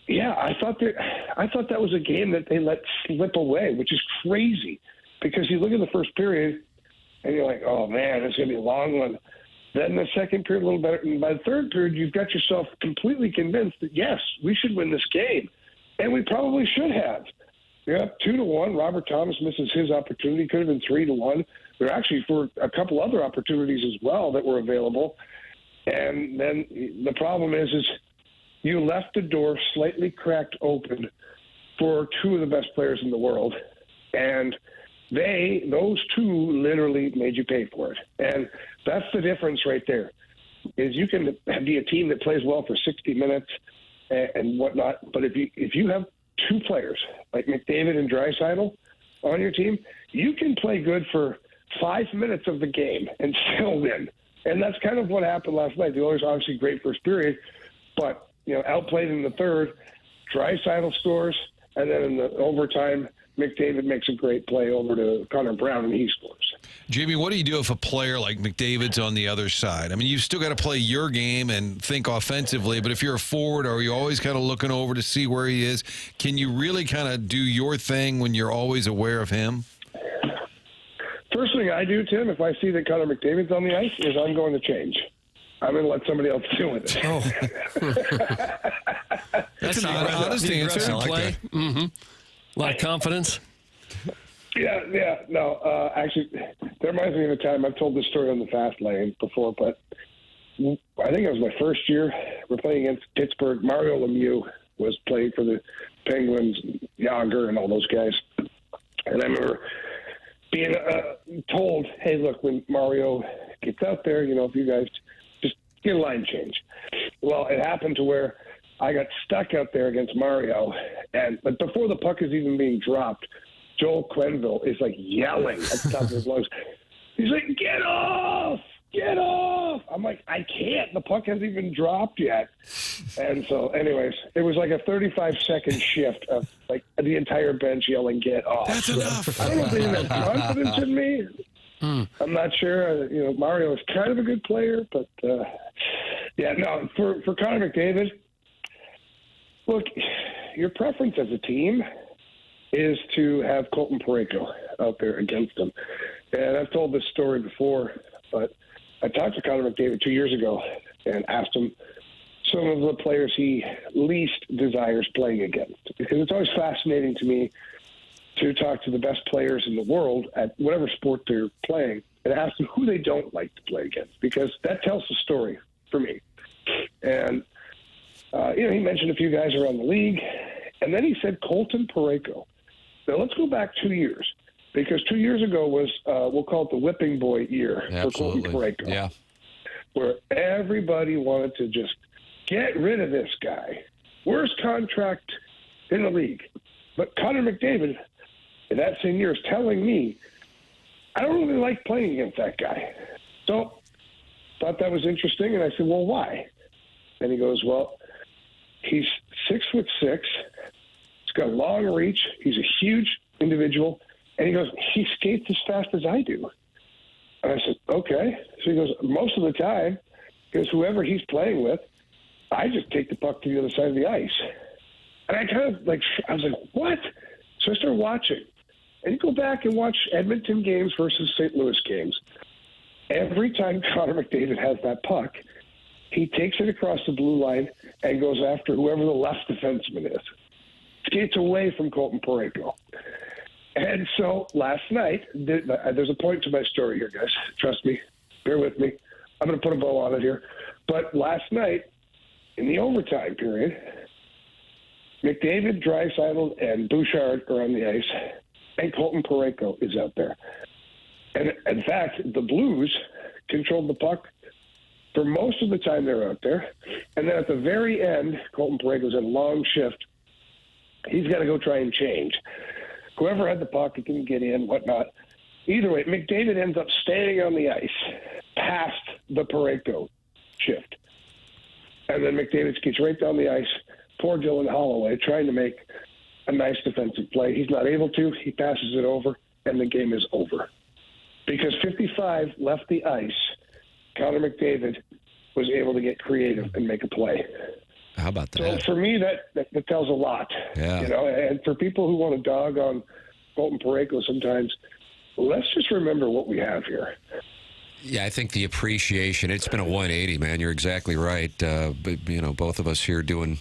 yeah, I thought that was a game that they let slip away, which is crazy. Because you look at the first period, and you're like, oh, man, it's going to be a long one. Then the second period, a little better. And by the third period, you've got yourself completely convinced that, yes, we should win this game. And we probably should have. Yeah, 2-1. Robert Thomas misses his opportunity. Could have been 3-1. There actually were a couple other opportunities as well that were available. And then the problem is you left the door slightly cracked open for two of the best players in the world. And those two literally made you pay for it. And that's the difference right there, is you can be a team that plays well for 60 minutes and whatnot, but if you have two players like McDavid and Draisaitl on your team, you can play good for 5 minutes of the game and still win. And that's kind of what happened last night. The Oilers obviously great first period, but outplayed in the third. Draisaitl scores, and then in the overtime, McDavid makes a great play over to Connor Brown, and he scores. JB, what do you do if a player like McDavid's on the other side? I mean, you've still got to play your game and think offensively, but if you're a forward, are you always kind of looking over to see where he is? Can you really kind of do your thing when you're always aware of him? First thing I do, Tim, if I see that Connor McDavid's on the ice, is I'm going to change. I'm going to let somebody else deal with it. Oh. That's an honest answer. Play. Mm-hmm. A lot of confidence. Yeah. No, actually, that reminds me of a time I've told this story on the fast lane before, but I think it was my first year. We're playing against Pittsburgh. Mario Lemieux was playing for the Penguins, Yager, and all those guys. And I remember being told, hey, look, when Mario gets out there, if you guys just get a line change. Well, it happened to where I got stuck out there against Mario, but before the puck is even being dropped, Joel Quenneville is like yelling at the top of his lungs. He's like, get off! Get off! I'm like, I can't. The puck hasn't even dropped yet. And so, anyways, it was like a 35-second shift of like the entire bench yelling, get off. That's enough. I don't know if they have confidence in me. I'm not sure. Mario is kind of a good player, but for Connor McDavid, look, your preference as a team is to have Colton Parayko out there against him. And I've told this story before, but I talked to Connor McDavid 2 years ago and asked him some of the players he least desires playing against. Because it's always fascinating to me to talk to the best players in the world at whatever sport they're playing and ask them who they don't like to play against, because that tells the story for me. And he mentioned a few guys around the league, and then he said Colton Parayko. Now, let's go back 2 years, because 2 years ago was, we'll call it the whipping boy year for Colton Parayko. Yeah. Where everybody wanted to just get rid of this guy. Worst contract in the league. But Connor McDavid, in that same year, is telling me, I don't really like playing against that guy. So, thought that was interesting, and I said, well, why? And he goes, well, he's 6'6". He's got long reach. He's a huge individual. And he goes, he skates as fast as I do. And I said, okay. So he goes, most of the time, because whoever he's playing with, I just take the puck to the other side of the ice. And I kind of I was like, what? So I started watching. And you go back and watch Edmonton games versus St. Louis games. Every time Connor McDavid has that puck, he takes it across the blue line and goes after whoever the left defenseman is. Skates away from Colton Parayko. And so last night, there's a point to my story here, guys. Trust me. Bear with me. I'm going to put a bow on it here. But last night, in the overtime period, McDavid, Draisaitl, and Bouchard are on the ice, and Colton Parayko is out there. And in fact, the Blues controlled the puck for most of the time they were out there. And then at the very end, Colton Parayko's in a long shift. He's got to go try and change. Whoever had the puck, he couldn't get in, whatnot. Either way, McDavid ends up staying on the ice past the Parayko shift. And then McDavid skates right down the ice, poor Dylan Holloway, trying to make a nice defensive play. He's not able to. He passes it over, and the game is over. Because 55 left the ice, Connor McDavid was able to get creative and make a play. How about that? So for me, that tells a lot. Yeah. You know, and for people who want to dog on Colton Parayko sometimes, let's just remember what we have here. Yeah, I think the appreciation, it's been a 180, man. You're exactly right. But, you know, both of us here doing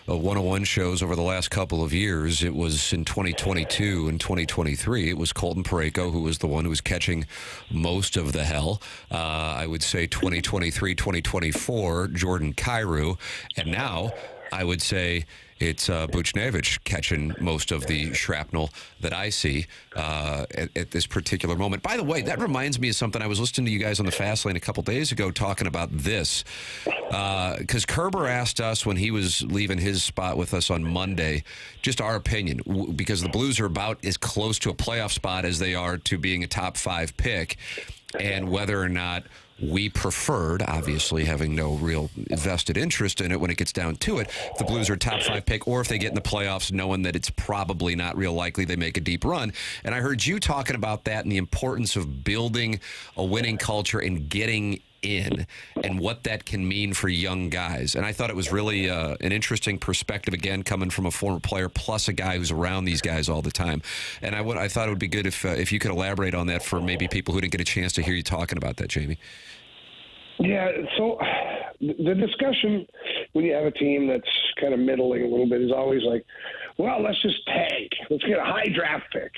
one-on-one shows over the last couple of years. It was in 2022 and 2023. It was Colton Parayko who was the one who was catching most of the hell. I would say 2023, 2024, Jordan Kyrou. And now I would say it's Buchnevich catching most of the shrapnel that I see at this particular moment. By the way, that reminds me of something. I was listening to you guys on the Fast Lane a couple days ago talking about this. Because Kerber asked us when he was leaving his spot with us on Monday, just our opinion, because the Blues are about as close to a playoff spot as they are to being a top 5 pick, and whether or not we preferred, obviously having no real vested interest in it when it gets down to it, if the Blues are a top 5 pick, or if they get in the playoffs knowing that it's probably not real likely they make a deep run. And I heard you talking about that and the importance of building a winning culture and getting in and what that can mean for young guys. And I thought it was really an interesting perspective, again, coming from a former player plus a guy who's around these guys all the time. And I thought it would be good if you could elaborate on that for maybe people who didn't get a chance to hear you talking about that, Jamie. Yeah, so the discussion when you have a team that's kind of middling a little bit is always like, well, let's just tank. Let's get a high draft pick.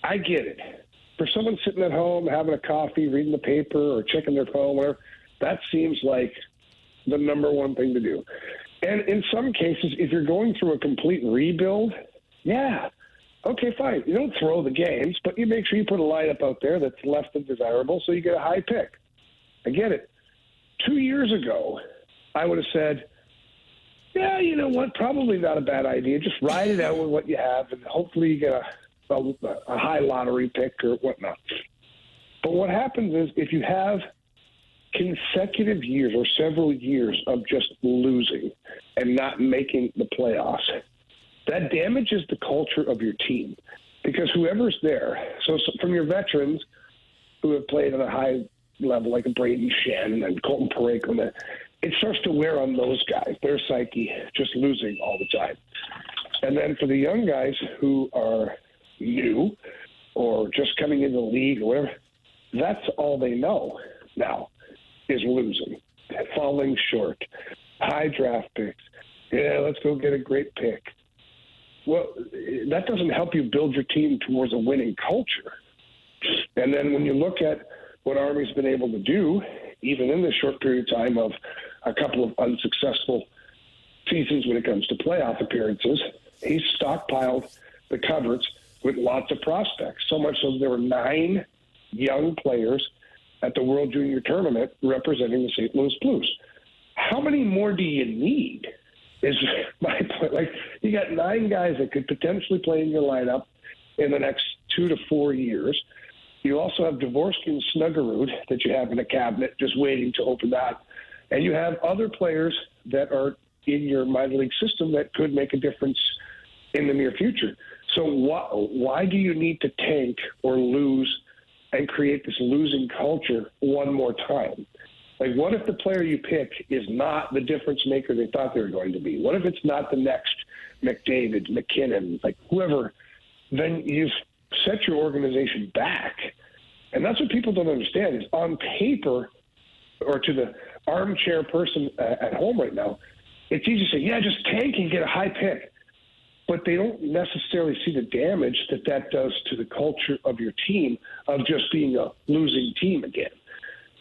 I get it. For someone sitting at home, having a coffee, reading the paper, or checking their phone, whatever, that seems like the number one thing to do. And in some cases, if you're going through a complete rebuild, yeah, okay, fine. You don't throw the games, but you make sure you put a lineup out there that's less than desirable so you get a high pick. I get it. 2 years ago, I would have said, yeah, you know what, probably not a bad idea. Just ride it out with what you have, and hopefully you get a high lottery pick or whatnot. But what happens is if you have consecutive years or several years of just losing and not making the playoffs, that damages the culture of your team. Because whoever's there, so from your veterans who have played at a high level, like a Braden Shen and Colton Parayko, it starts to wear on those guys, their psyche, just losing all the time. And then for the young guys who are new or just coming into the league or whatever, that's all they know now is losing, falling short, high draft picks. Yeah, let's go get a great pick. Well, that doesn't help you build your team towards a winning culture. And then when you look at what Army's been able to do, even in this short period of time of a couple of unsuccessful seasons when it comes to playoff appearances, he's stockpiled the cupboards with lots of prospects, so much so there were 9 young players at the World Junior Tournament representing the St. Louis Blues. How many more do you need is my point. Like, you got 9 guys that could potentially play in your lineup in the next 2 to 4 years. You also have Dvorsky and Snuggerud that you have in the cabinet just waiting to open that. And you have other players that are in your minor league system that could make a difference in the near future. So why do you need to tank or lose and create this losing culture one more time? Like, what if the player you pick is not the difference maker they thought they were going to be? What if it's not the next McDavid, McKernan, like whoever? Then you've set your organization back. And that's what people don't understand is on paper, or to the armchair person at home right now, it's easy to say, yeah, just tank and get a high pick. But they don't necessarily see the damage that does to the culture of your team of just being a losing team again.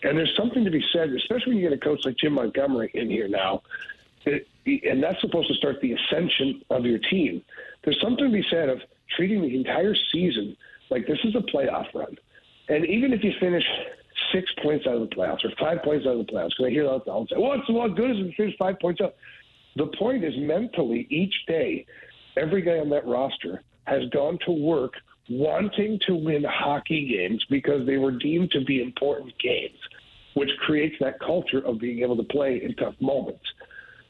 And there's something to be said, especially when you get a coach like Jim Montgomery in here now, and that's supposed to start the ascension of your team. There's something to be said of treating the entire season like this is a playoff run. And even if you finish 6 points out of the playoffs or 5 points out of the playoffs, because I hear that all say, well, it's a lot good as we finish 5 points out. The point is mentally each day, every guy on that roster has gone to work wanting to win hockey games because they were deemed to be important games, which creates that culture of being able to play in tough moments.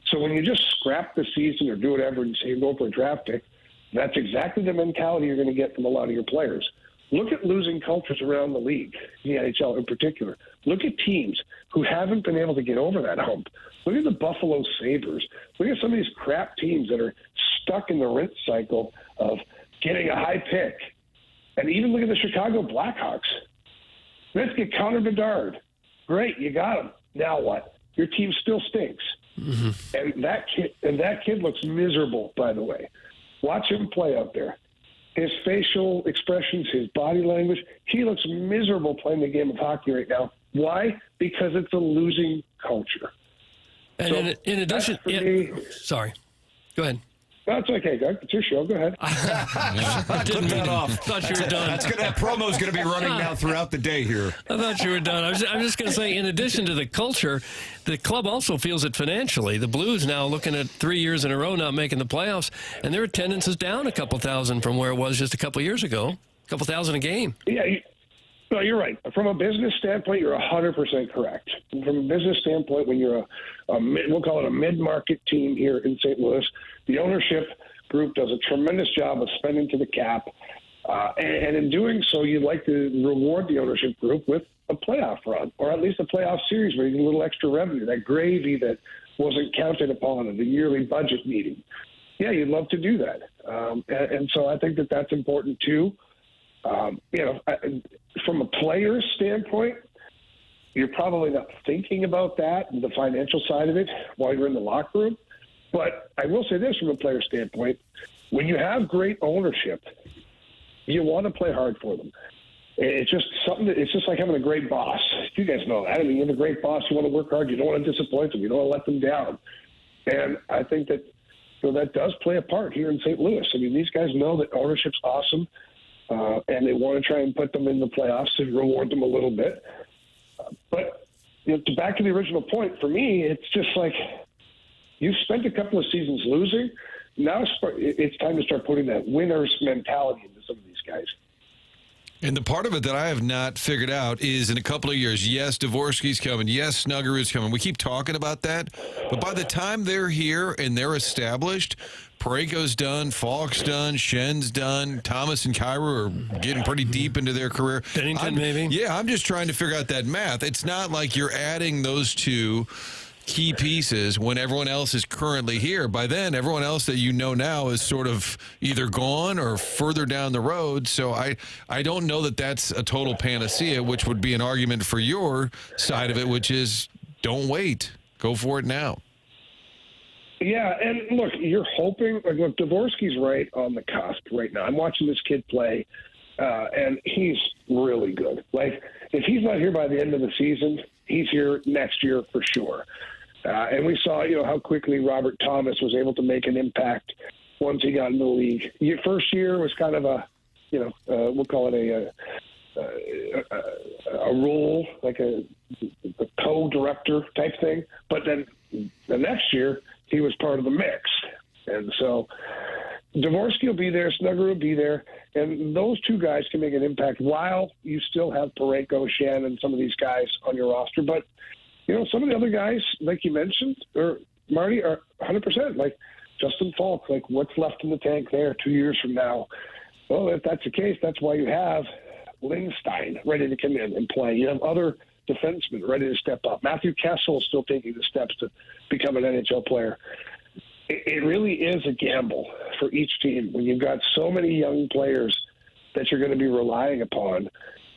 So when you just scrap the season or do whatever and say you're going for a draft pick, that's exactly the mentality you're going to get from a lot of your players. Look at losing cultures around the league, the NHL in particular. Look at teams who haven't been able to get over that hump. Look at the Buffalo Sabres. Look at some of these crap teams that are stuck in the rinse cycle of getting a high pick. And even look at the Chicago Blackhawks. Let's get Connor Bedard. Great, you got him. Now what? Your team still stinks. Mm-hmm. And that kid looks miserable, by the way. Watch him play out there. His facial expressions, his body language, he looks miserable playing the game of hockey right now. Why? Because it's a losing culture. And so in addition, sorry, go ahead. That's okay, Doug. It's your show. Go ahead. I took that off. Thought you were done. That promo's going to be running now throughout the day here. I thought you were done. I'm just going to say, in addition to the culture, the club also feels it financially. The Blues now looking at 3 years in a row not making the playoffs, and their attendance is down a couple thousand from where it was just a couple years ago. A couple thousand a game. Yeah, you're right. From a business standpoint, you're 100% correct. From a business standpoint, when you're we'll call it a mid-market team here in St. Louis, the ownership group does a tremendous job of spending to the cap. And in doing so, you'd like to reward the ownership group with a playoff run, or at least a playoff series where you get a little extra revenue, that gravy that wasn't counted upon at the yearly budget meeting. Yeah, you'd love to do that. And so I think that that's important too. From a player's standpoint, you're probably not thinking about that, the financial side of it, while you're in the locker room. But I will say this from a player standpoint, when you have great ownership, you want to play hard for them. It's just it's just like having a great boss. You guys know that. I mean, you have a great boss, you want to work hard, you don't want to disappoint them, you don't want to let them down. And I think that that does play a part here in St. Louis. I mean, these guys know that ownership's awesome. And they want to try and put them in the playoffs to reward them a little bit. But back to the original point, for me, it's just like you've spent a couple of seasons losing. Now it's time to start putting that winner's mentality into some of these guys. And the part of it that I have not figured out is in a couple of years, yes, Dvorsky's coming. Yes, Snuggerud's coming. We keep talking about that. But by the time they're here and they're established, Parayko's done, Falk's done, Schen's done, Thomas and Kyrou are getting pretty deep into their career. Bennington, maybe? Yeah, I'm just trying to figure out that math. It's not like you're adding those two key pieces when everyone else is currently here. By then, everyone else that you know now is sort of either gone or further down the road. So I don't know that that's a total panacea, which would be an argument for your side of it, which is don't wait. Go for it now. Yeah, and look, you're hoping. Look, Dvorsky's right on the cusp right now. I'm watching this kid play, and he's really good. Like, if he's not here by the end of the season, he's here next year for sure. And we saw, how quickly Robert Thomas was able to make an impact once he got in the league. Your first year was kind of a, we'll call it a role, like a co-director type thing. But then the next year, he was part of the mix. And so Dvorsky will be there, Snuggerud will be there, and those two guys can make an impact while you still have Parayko, Schenn, and some of these guys on your roster. But, some of the other guys, like you mentioned, or Marty, are 100%. Like Justin Falk, like what's left in the tank there 2 years from now? Well, if that's the case, that's why you have Lindstein ready to come in and play. You have other defensemen ready to step up. Matthew Kessel is still taking the steps to become an NHL player. It really is a gamble for each team when you've got so many young players that you're going to be relying upon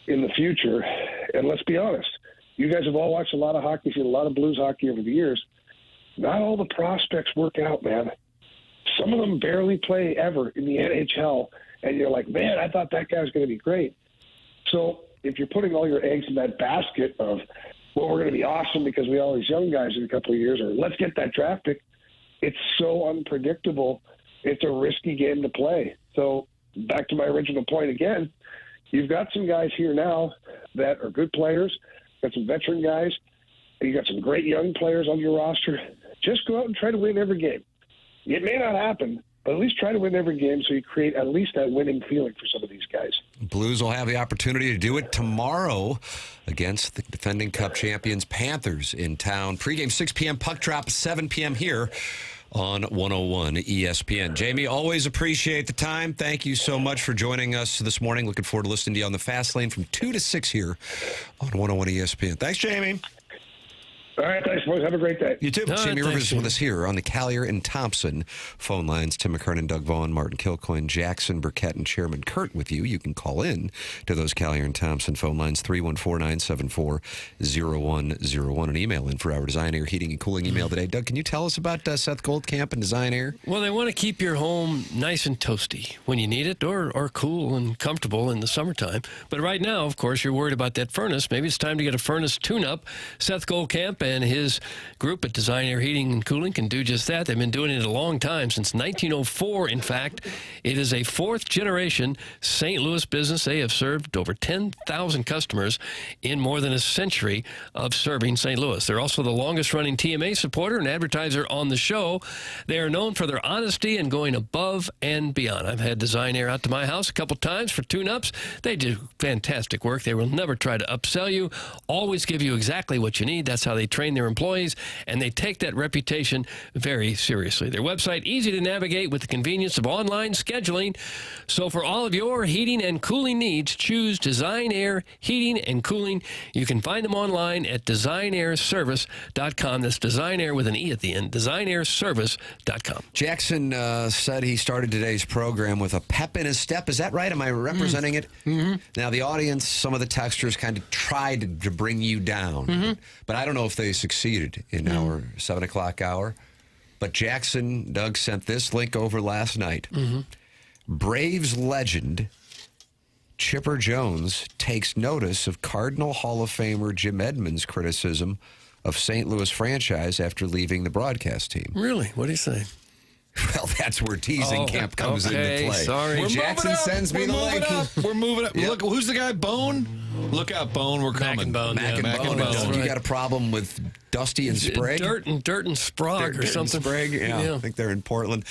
in the future. And let's be honest, you guys have all watched a lot of hockey, seen a lot of Blues hockey over the years. Not all the prospects work out, man. Some of them barely play ever in the NHL, and you're like, man, I thought that guy was going to be great. So if you're putting all your eggs in that basket of, well, we're going to be awesome because we have all these young guys in a couple of years, or let's get that draft pick, it's so unpredictable. It's a risky game to play. So back to my original point again, you've got some guys here now that are good players, got some veteran guys, and you got some great young players on your roster. Just go out and try to win every game. It may not happen, but at least try to win every game so you create at least that winning feeling for some of these guys. Blues will have the opportunity to do it tomorrow against the defending Cup champions Panthers in town. Pre-game 6 p.m., puck drop 7 p.m. here on 101 ESPN. Jamie, always appreciate the time. Thank you so much for joining us this morning. Looking forward to listening to you on the Fast Lane from 2 to 6 here on 101 ESPN. Thanks, Jamie. All right, thanks, boys. Have a great day. You too. No, Jamie thanks, Rivers Jamie. with us here on the Callier and Thompson phone lines. Tim McKernan, Doug Vaughn, Martin Kilcoyne, Jackson Burkett, and Chairman Kurt with you. You can call in to those Callier and Thompson phone lines, 314-974-0101, and email in for our Design Air Heating and Cooling email today. Doug, can you tell us about Seth Goldcamp and Design Air? Well, they want to keep your home nice and toasty when you need it, or cool and comfortable in the summertime. But right now, of course, you're worried about that furnace. Maybe it's time to get a furnace tune-up. Seth Goldcamp and his group at Design Air Heating and Cooling can do just that. They've been doing it a long time, since 1904, in fact. It is a fourth-generation St. Louis business. They have served over 10,000 customers in more than a century of serving St. Louis. They're also the longest-running TMA supporter and advertiser on the show. They are known for their honesty and going above and beyond. I've had Design Air out to my house a couple times for tune-ups. They do fantastic work. They will never try to upsell you, always give you exactly what you need. That's how they train their employees, and they take that reputation very seriously. Their website, easy to navigate with the convenience of online scheduling. So for all of your heating and cooling needs, choose Design Air Heating and Cooling. You can find them online at designairservice.com. That's Design Air with an E at the end, designairservice.com. Jackson said he started today's program with a pep in his step. Is that right? Am I representing it? Mm-hmm. Now, the audience, some of the texters kind of tried to bring you down, but I don't know if they succeeded in our 7 o'clock hour. But Jackson, Doug, sent this link over last night. Braves legend Chipper Jones takes notice of Cardinal Hall of Famer Jim Edmonds' criticism of St. Louis franchise after leaving the broadcast team. Really? What do you say? Well, that's where teasing camp comes into play. Sorry. Jackson sends me the link. We're moving up. Look, who's the guy? Bone? Look out, Bone. We're coming. Mac and Bone. You got a problem with Dusty and Sprague? Dirt and Sprague or something. Sprague, yeah, I think they're in Portland.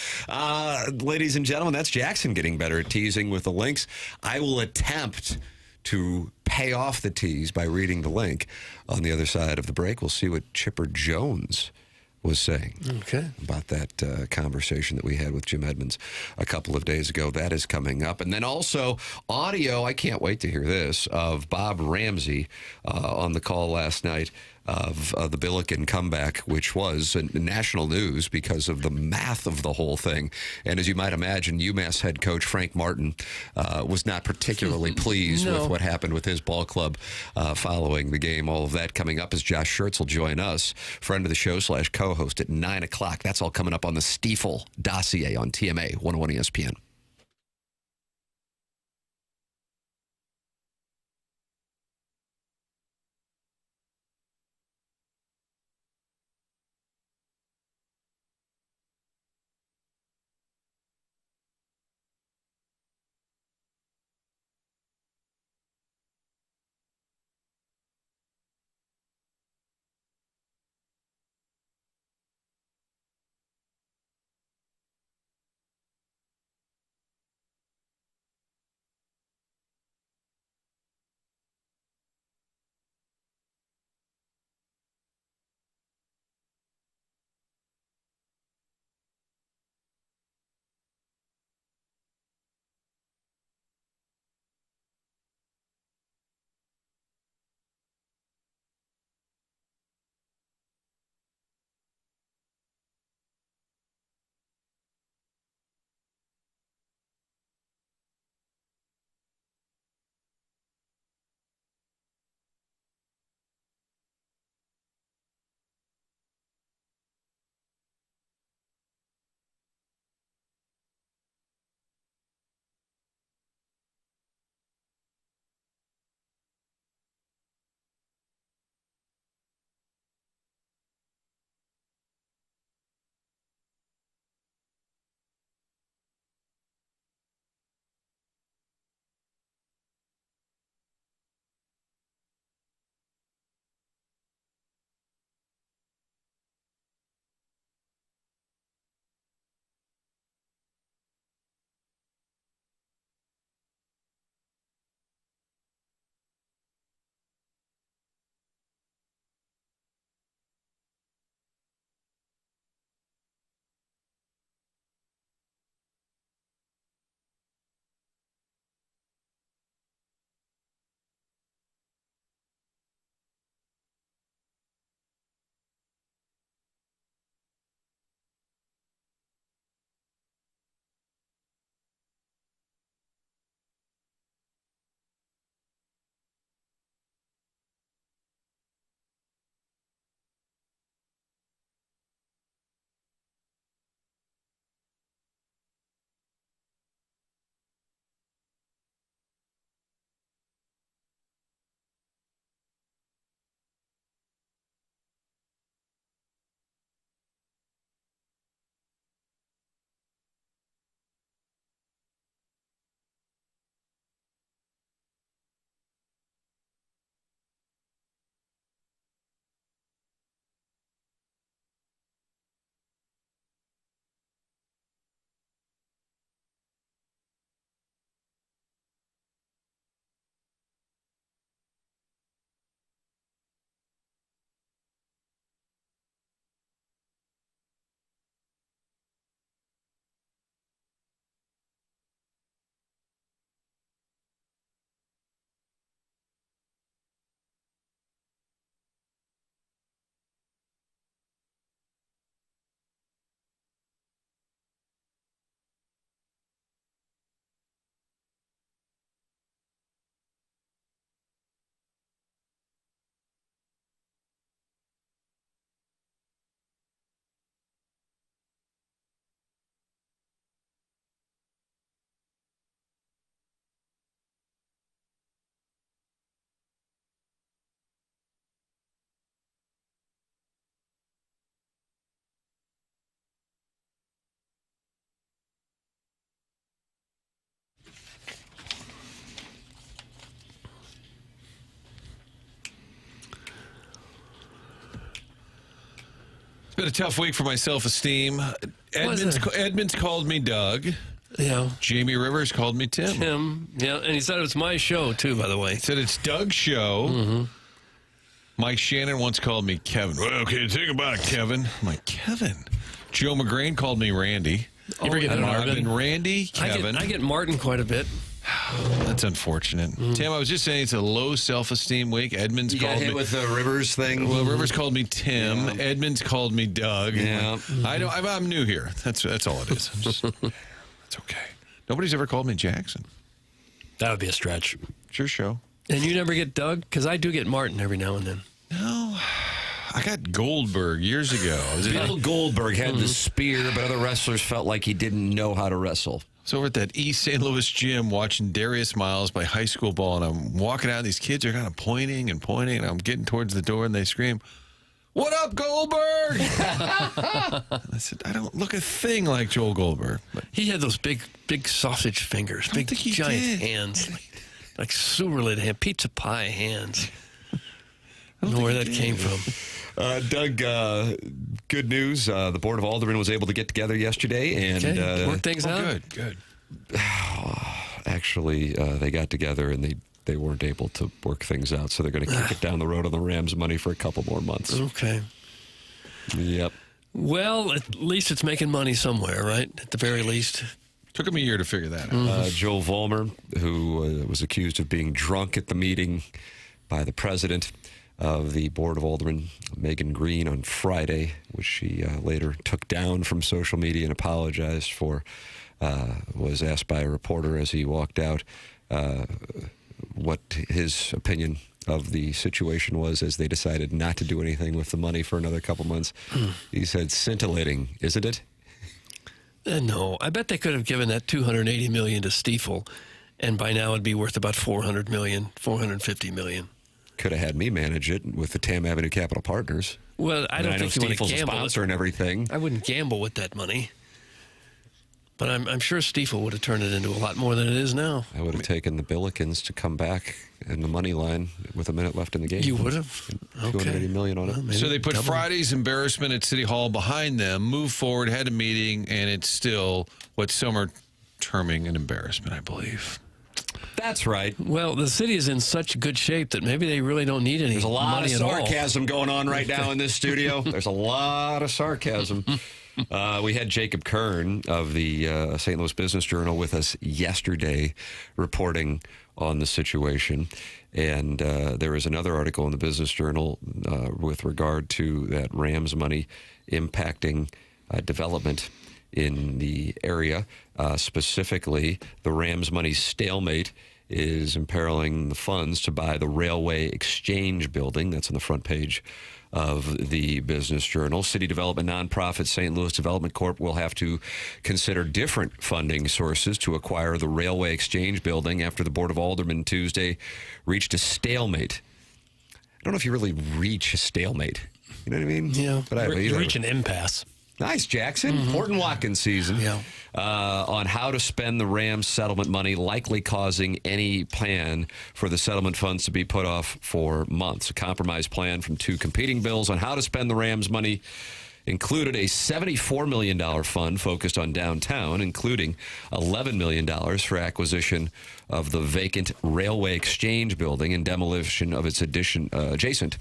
Ladies and gentlemen, that's Jackson getting better at teasing with the links. I will attempt to pay off the tease by reading the link. On the other side of the break, we'll see what Chipper Jones was saying about that conversation that we had with Jim Edmonds a couple of days ago. That is coming up. And then also audio, I can't wait to hear this, of Bob Ramsey on the call last night of the Billiken comeback, which was national news because of the math of the whole thing. And as you might imagine, UMass head coach Frank Martin was not particularly pleased with what happened with his ball club following the game. All of that coming up as Josh Schertz will join us, friend of the show / co-host at 9 o'clock. That's all coming up on the Stiefel dossier on TMA 101 ESPN. It's been a tough week for my self-esteem. Edmonds called me Doug. Yeah. Jamie Rivers called me Tim. Yeah, and he said it was my show, too, by the way. He said it's Doug's show. Mm-hmm. Mike Shannon once called me Kevin. Well, okay, think about it, Kevin. I'm like, Kevin? Joe McGrain called me Randy. You ever get Marvin? I've been Randy, Kevin. I get Martin quite a bit. That's unfortunate. Tim, I was just saying it's a low self-esteem week. Edmonds called me with the Rivers thing. Well, Rivers called me Tim. Yeah. Edmonds called me Doug. Yeah, I'm new here. That's all it is. It's okay. Nobody's ever called me Jackson. That would be a stretch. It's your show. And you never get Doug? Because I do get Martin every now and then. No. I got Goldberg years ago. Bill Goldberg had the spear, but other wrestlers felt like he didn't know how to wrestle. So over at that East St. Louis gym watching Darius Miles play high school ball, and I'm walking out, and these kids are kind of pointing, and I'm getting towards the door, and they scream, "What up, Goldberg?" I said, I don't look a thing like Joel Goldberg. But he had those big sausage fingers, big giant hands, like sewer lid hand, pizza pie hands. I don't know where that came from. Doug, good news. The Board of Aldermen was able to get together yesterday and work things out. Good. Actually, they got together and they weren't able to work things out, so they're going to kick it down the road on the Rams money for a couple more months. Okay. Yep. Well, at least it's making money somewhere, right? At the very least. Took him a year to figure that out. Joel Vollmer, who was accused of being drunk at the meeting by the president of the Board of Aldermen, Megan Green, on Friday, which she later took down from social media and apologized for, was asked by a reporter as he walked out what his opinion of the situation was as they decided not to do anything with the money for another couple months. He said, scintillating, isn't it? No, I bet they could have given that $280 million to Stiefel, and by now it'd be worth about $400 million, $450 million. Could have had me manage it with the Tam Avenue Capital Partners. Well, I don't think you want to gamble. Sponsor and everything. I wouldn't gamble with that money. But I'm sure Stiefel would have turned it into a lot more than it is now. I would have taken the Billikens to come back in the money line with a minute left in the game. You would have? $280 million on it. Well, so they put Friday's embarrassment at City Hall behind them, moved forward, had a meeting, and it's still what some are terming an embarrassment, I believe. That's right. Well, the city is in such good shape that maybe they really don't need any money at all. There's a lot of sarcasm going on right now in this studio. There's a lot of sarcasm. We had Jacob Kern of the St. Louis Business Journal with us yesterday reporting on the situation. And there is another article in the Business Journal with regard to that Rams money impacting development in the area. Specifically, the Rams money stalemate is imperiling the funds to buy the Railway Exchange building. That's on the front page of the Business Journal. City development nonprofit St. Louis Development Corp will have to consider different funding sources to acquire the Railway Exchange building after the Board of Aldermen Tuesday reached a stalemate. I don't know if you really reach a stalemate. You know what I mean? Yeah. But you reach an impasse. Nice, Jackson. Horton Watkins season. Yeah. On how to spend the Rams settlement money, likely causing any plan for the settlement funds to be put off for months. A compromise plan from two competing bills on how to spend the Rams money included a $74 million fund focused on downtown, including $11 million for acquisition of the vacant Railway Exchange building and demolition of its adjacent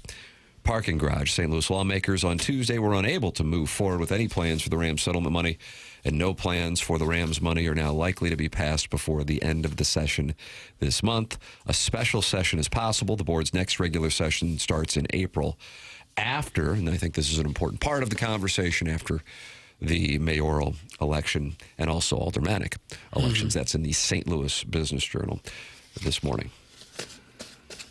parking garage. St. Louis lawmakers on Tuesday were unable to move forward with any plans for the Rams settlement money, and no plans for the Rams money are now likely to be passed before the end of the session this month. A special session is possible. The board's next regular session starts in April after, and I think this is an important part of the conversation, after the mayoral election and also aldermanic elections. That's in the St. Louis Business Journal this morning.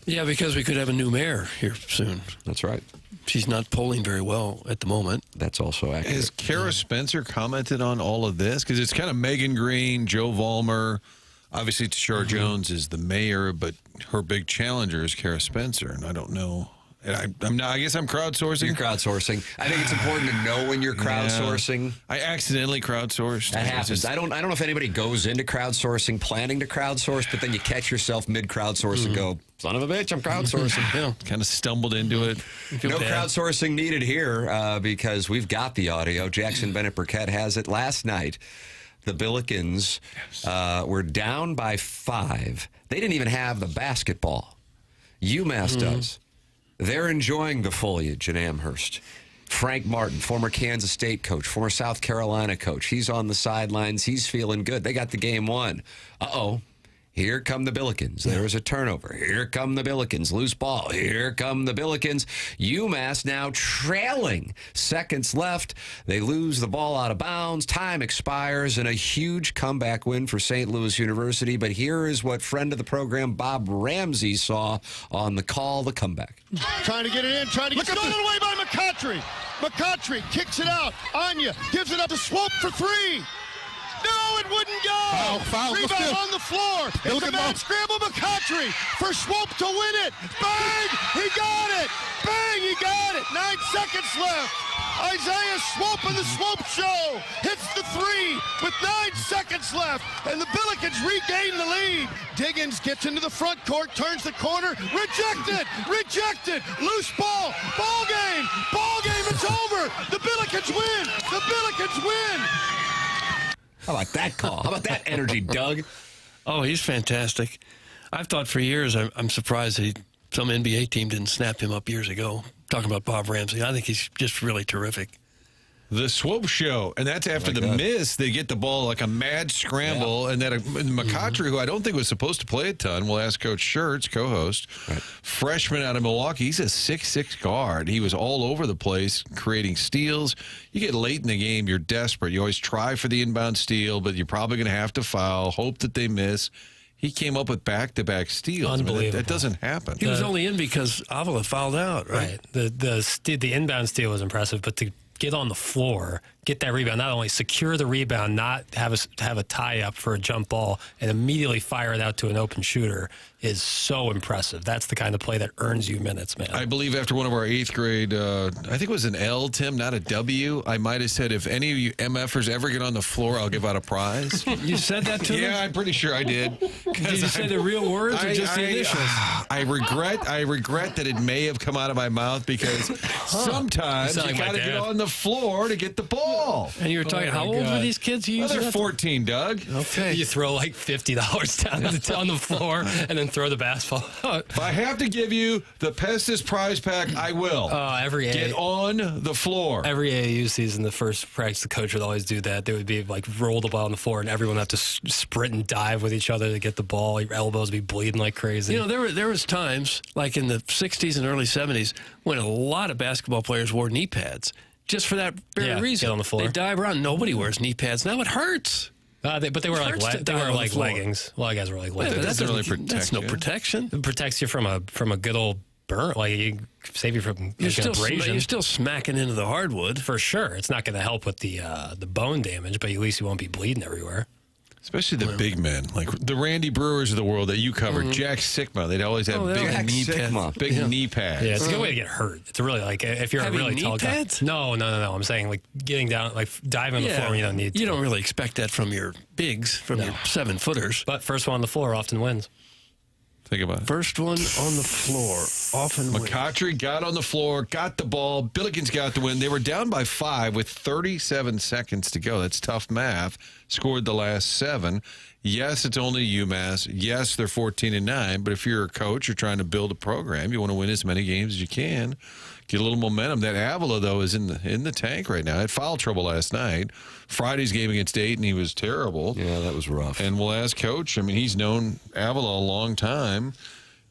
Yeah, because we could have a new mayor here soon. That's right. She's not polling very well at the moment. That's also accurate. Has Kara Spencer commented on all of this? Because it's kind of Megan Green, Joe Vollmer. Obviously, Tashara Jones is the mayor, but her big challenger is Kara Spencer. And I don't know And I'm not. I guess I'm crowdsourcing. You're crowdsourcing. I think it's important to know when you're crowdsourcing. Yeah. I accidentally crowdsourced. That happens. I don't know if anybody goes into crowdsourcing planning to crowdsource, but then you catch yourself mid-crowdsource and go, son of a bitch, I'm crowdsourcing. Yeah. Kind of stumbled into it. No crowdsourcing needed here because we've got the audio. Jackson Burkett has it. Last night, the Billikens were down by 5. They didn't even have the basketball. UMass does. They're enjoying the foliage in Amherst. Frank Martin, former Kansas State coach, former South Carolina coach. He's on the sidelines. He's feeling good. They got the game won. Uh-oh. Here come the Billikens. There's a turnover. Here come the Billikens. Loose ball. Here come the Billikens. UMass now trailing. Seconds left. They lose the ball out of bounds. Time expires, and a huge comeback win for St. Louis University. But here is what friend of the program, Bob Ramsey, saw on the call, the comeback. Trying to get it in. Trying to get stolen away by McCutchery. McCutchery kicks it out. Anya gives it up to Swope for 3. No, it wouldn't go. Foul. Rebound on the floor. It's a man scramble. McCutchery for Swope to win it. Bang! He got it. Bang! He got it. 9 seconds left. Isaiah Swope in the Swope Show hits the 3 with 9 seconds left, and the Billikens regain the lead. Diggins gets into the front court, turns the corner, rejected, loose ball, ball game, it's over. The Billikens win. How about that call? How about that energy, Doug? Oh, he's fantastic. I've thought for years, I'm surprised that some NBA team didn't snap him up years ago. Talking about Bob Ramsey. I think he's just really terrific. The Swope Show, and that's after miss. They get the ball like a mad scramble, and then McCutchery, who I don't think was supposed to play a ton, we'll ask Coach Schertz, co-host, freshman out of Milwaukee. He's a 6'6" guard. He was all over the place, creating steals. You get late in the game, you're desperate. You always try for the inbound steal, but you're probably going to have to foul, hope that they miss. He came up with back-to-back steals. Unbelievable. I mean, that doesn't happen. He was only in because Avila fouled out, right? The inbound steal was impressive, but to get on the floor, get that rebound, not only secure the rebound, not have a tie-up for a jump ball, and immediately fire it out to an open shooter is so impressive. That's the kind of play that earns you minutes, man. I believe after one of our 8th grade, I think it was an L, Tim, not a W, I might have said, if any of you MFers ever get on the floor, I'll give out a prize. You said that to him? Yeah, I'm pretty sure I did. Did you say the real words or just the initials? I regret that it may have come out of my mouth because sometimes you got to get on the floor to get the ball. And you were talking, how old were these kids? They're 14, Doug. Okay. You throw like $50 down on the floor and then throw the basketball out. If I have to give you the Pestis prize pack, I will. Get on the floor. Every AAU season, the first practice, the coach would always do that. They would be like roll the ball on the floor, and everyone would have to sprint and dive with each other to get the ball. Your elbows would be bleeding like crazy. You know, there was times, like in the 60s and early 70s, when a lot of basketball players wore knee pads. Just for that very reason. Get on the floor. They dive around. Nobody wears knee pads. Now it hurts. But they were like leggings. A lot of guys were like leggings. That doesn't really protect That's no protection. It protects you from a good old burn. Like, you save you from you're abrasion. You're still smacking into the hardwood. For sure. It's not going to help with the bone damage, but at least you won't be bleeding everywhere. Especially the big men, like the Randy Brewers of the world that you covered, Jack Sikma. They'd always have big knee pads. Yeah, it's a good way to get hurt. It's really like if you're a really tall guy. No. I'm saying like getting down, like diving on the floor when you don't need to. You don't really expect that from your bigs, from your 7-footers. But first one on the floor often wins. Think about it. First one on the floor often wins. McCutchery got on the floor, got the ball. Billikens got the win. They were down by 5 with 37 seconds to go. That's tough math. Scored the last 7. Yes, it's only UMass. Yes, they're 14-9. But if you're a coach, you're trying to build a program. You want to win as many games as you can. Get a little momentum. That Avila, though, is in the tank right now. Had foul trouble last night. Friday's game against Dayton, he was terrible. Yeah, that was rough. And we'll ask Coach. I mean, he's known Avila a long time.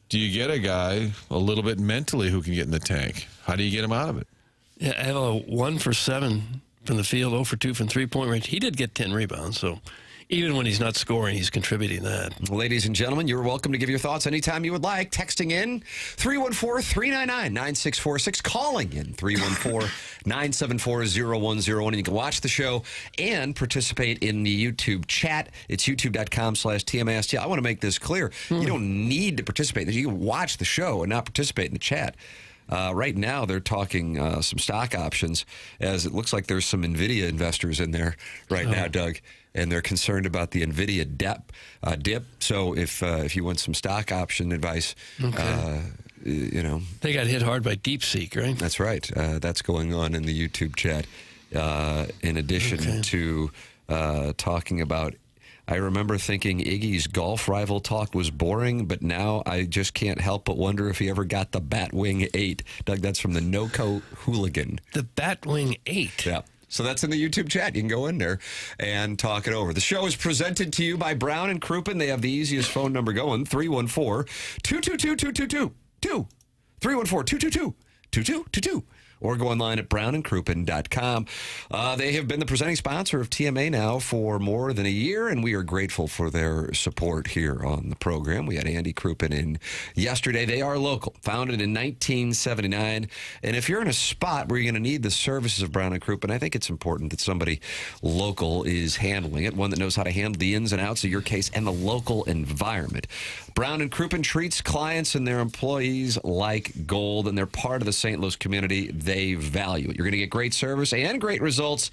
Do you get a guy a little bit mentally who can get in the tank? How do you get him out of it? Yeah, Avila 1 for 7 from the field, 0 for 2 from three-point range. He did get 10 rebounds, so even when he's not scoring, he's contributing that. Ladies and gentlemen, you're welcome to give your thoughts anytime you would like. Texting in 314-399-9646. Calling in 314-974-0101. And you can watch the show and participate in the YouTube chat. It's youtube.com/TMAST. I want to make this clear. You don't need to participate. You can watch the show and not participate in the chat. Right now, they're talking some stock options, as it looks like there's some NVIDIA investors in there right now, Doug, and they're concerned about the NVIDIA dip. So if you want some stock option advice, they got hit hard by DeepSeek, right? That's right. That's going on in the YouTube chat. In addition to talking about, I remember thinking Iggy's golf rival talk was boring, but now I just can't help but wonder if he ever got the Batwing 8. Doug, that's from the NoCo Hooligan. The Batwing 8? Yeah. So that's in the YouTube chat. You can go in there and talk it over. The show is presented to you by Brown and Crouppen. They have the easiest phone number going, 314-222-2222. 314-222-2222. Or go online at brownandcrouppen.com. They have been the presenting sponsor of TMA now for more than a year, and we are grateful for their support here on the program. We had Andy Crouppen in yesterday. They are local, founded in 1979. And if you're in a spot where you're going to need the services of Brown and Crouppen, I think it's important that somebody local is handling it, one that knows how to handle the ins and outs of your case and the local environment. Brown and Crouppen treats clients and their employees like gold, and they're part of the St. Louis community. They value it. You're going to get great service and great results,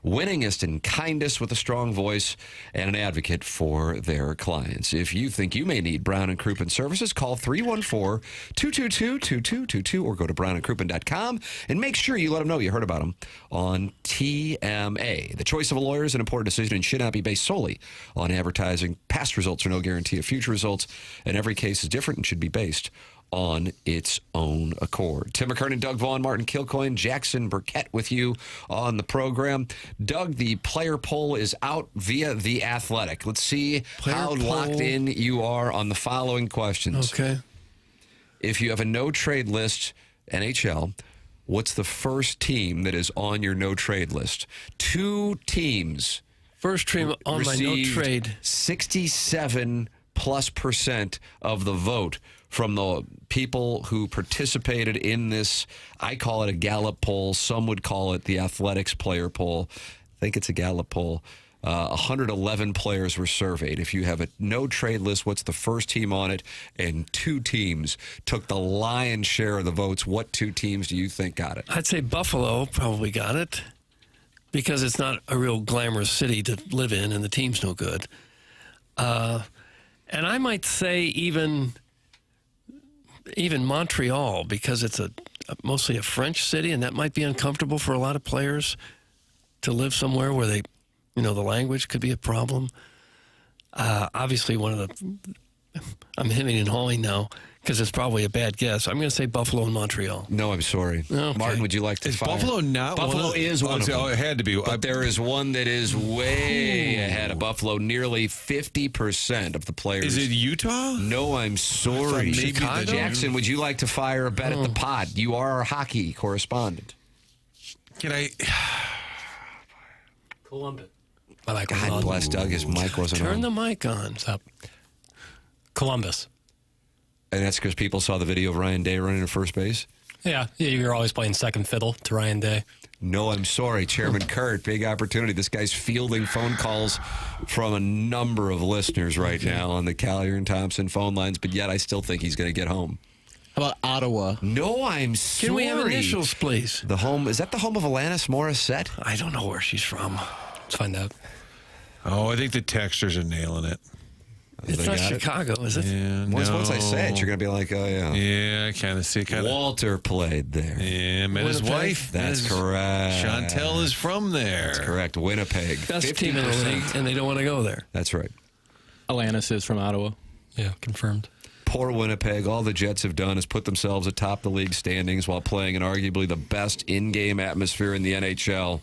winningest and kindest with a strong voice and an advocate for their clients. If you think you may need Brown and Crouppen services, call 314-222-2222 or go to brownandcrouppen.com and make sure you let them know you heard about them on TMA. The choice of a lawyer is an important decision and should not be based solely on advertising. Past results are no guarantee of future results, and every case is different and should be based on its own accord. Tim McKernan, Doug Vaughn, Martin Kilcoyne, Jackson Burkett with you on the program. Doug, the player poll is out via The Athletic. Let's see how locked in you are on the following questions. Okay. If you have a no-trade list, NHL, what's the first team that is on your no-trade list? Two teams. First team on my no-trade. 67+% of the vote from the people who participated in this. I call it a Gallup poll. Some would call it the Athletics player poll. I think it's a Gallup poll. 111 players were surveyed. If you have a no-trade list, what's the first team on it? And two teams took the lion's share of the votes. What two teams do you think got it? I'd say Buffalo probably got it because it's not a real glamorous city to live in and the team's no good. And I might say even Montreal, because it's mostly a French city, and that might be uncomfortable for a lot of players to live somewhere where the language could be a problem. Obviously, I'm hemming and hawing now because it's probably a bad guess. I'm going to say Buffalo and Montreal. No, I'm sorry. Okay. Martin, would you like to Is fire? Buffalo not Buffalo one of is one of them. Oh, it had to be. But there is one that is way ahead of Buffalo. Nearly 50% of the players. Is it Utah? No, I'm sorry. Maybe Chicago? Jackson, would you like to fire a bet at the pod? You are our hockey correspondent. Can I? Columbus. God bless Doug. His mic wasn't on. Turn the mic on. What's up? Columbus. And that's because people saw the video of Ryan Day running to first base? Yeah, you're always playing second fiddle to Ryan Day. No, I'm sorry. Chairman Kurt, big opportunity. This guy's fielding phone calls from a number of listeners right now on the Collier and Thompson phone lines, but yet I still think he's going to get home. How about Ottawa? No, I'm sorry. Can we have initials, please? The home, is that the home of Alanis Morissette? I don't know where she's from. Let's find out. Oh, I think the texters are nailing it. It's not Chicago, is it? Yeah, Once I say it, you're going to be like, oh, yeah. Yeah, I kind of see. Walter played there. Yeah, met his wife. That's correct. Chantel is from there. That's correct. Winnipeg. Best team in the league, and they don't want to go there. That's right. Alanis is from Ottawa. Yeah, confirmed. Poor Winnipeg. All the Jets have done is put themselves atop the league standings while playing in arguably the best in-game atmosphere in the NHL.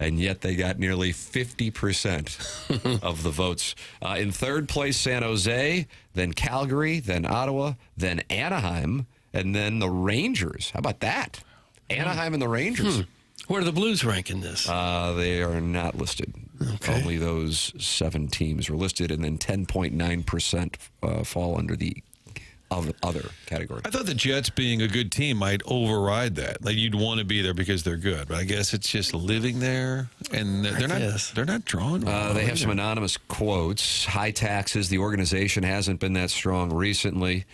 And yet they got nearly 50% of the votes. In third place, San Jose, then Calgary, then Ottawa, then Anaheim, and then the Rangers. How about that? Anaheim and the Rangers. Where do the Blues rank in this? They are not listed. Okay. Only those 7 teams are listed, and then 10.9% fall under the other category. I thought the Jets being a good team might override that. Like you'd want to be there because they're good, but I guess it's just living there, and they're not drawn. They have some anonymous quotes. High taxes. The organization hasn't been that strong recently.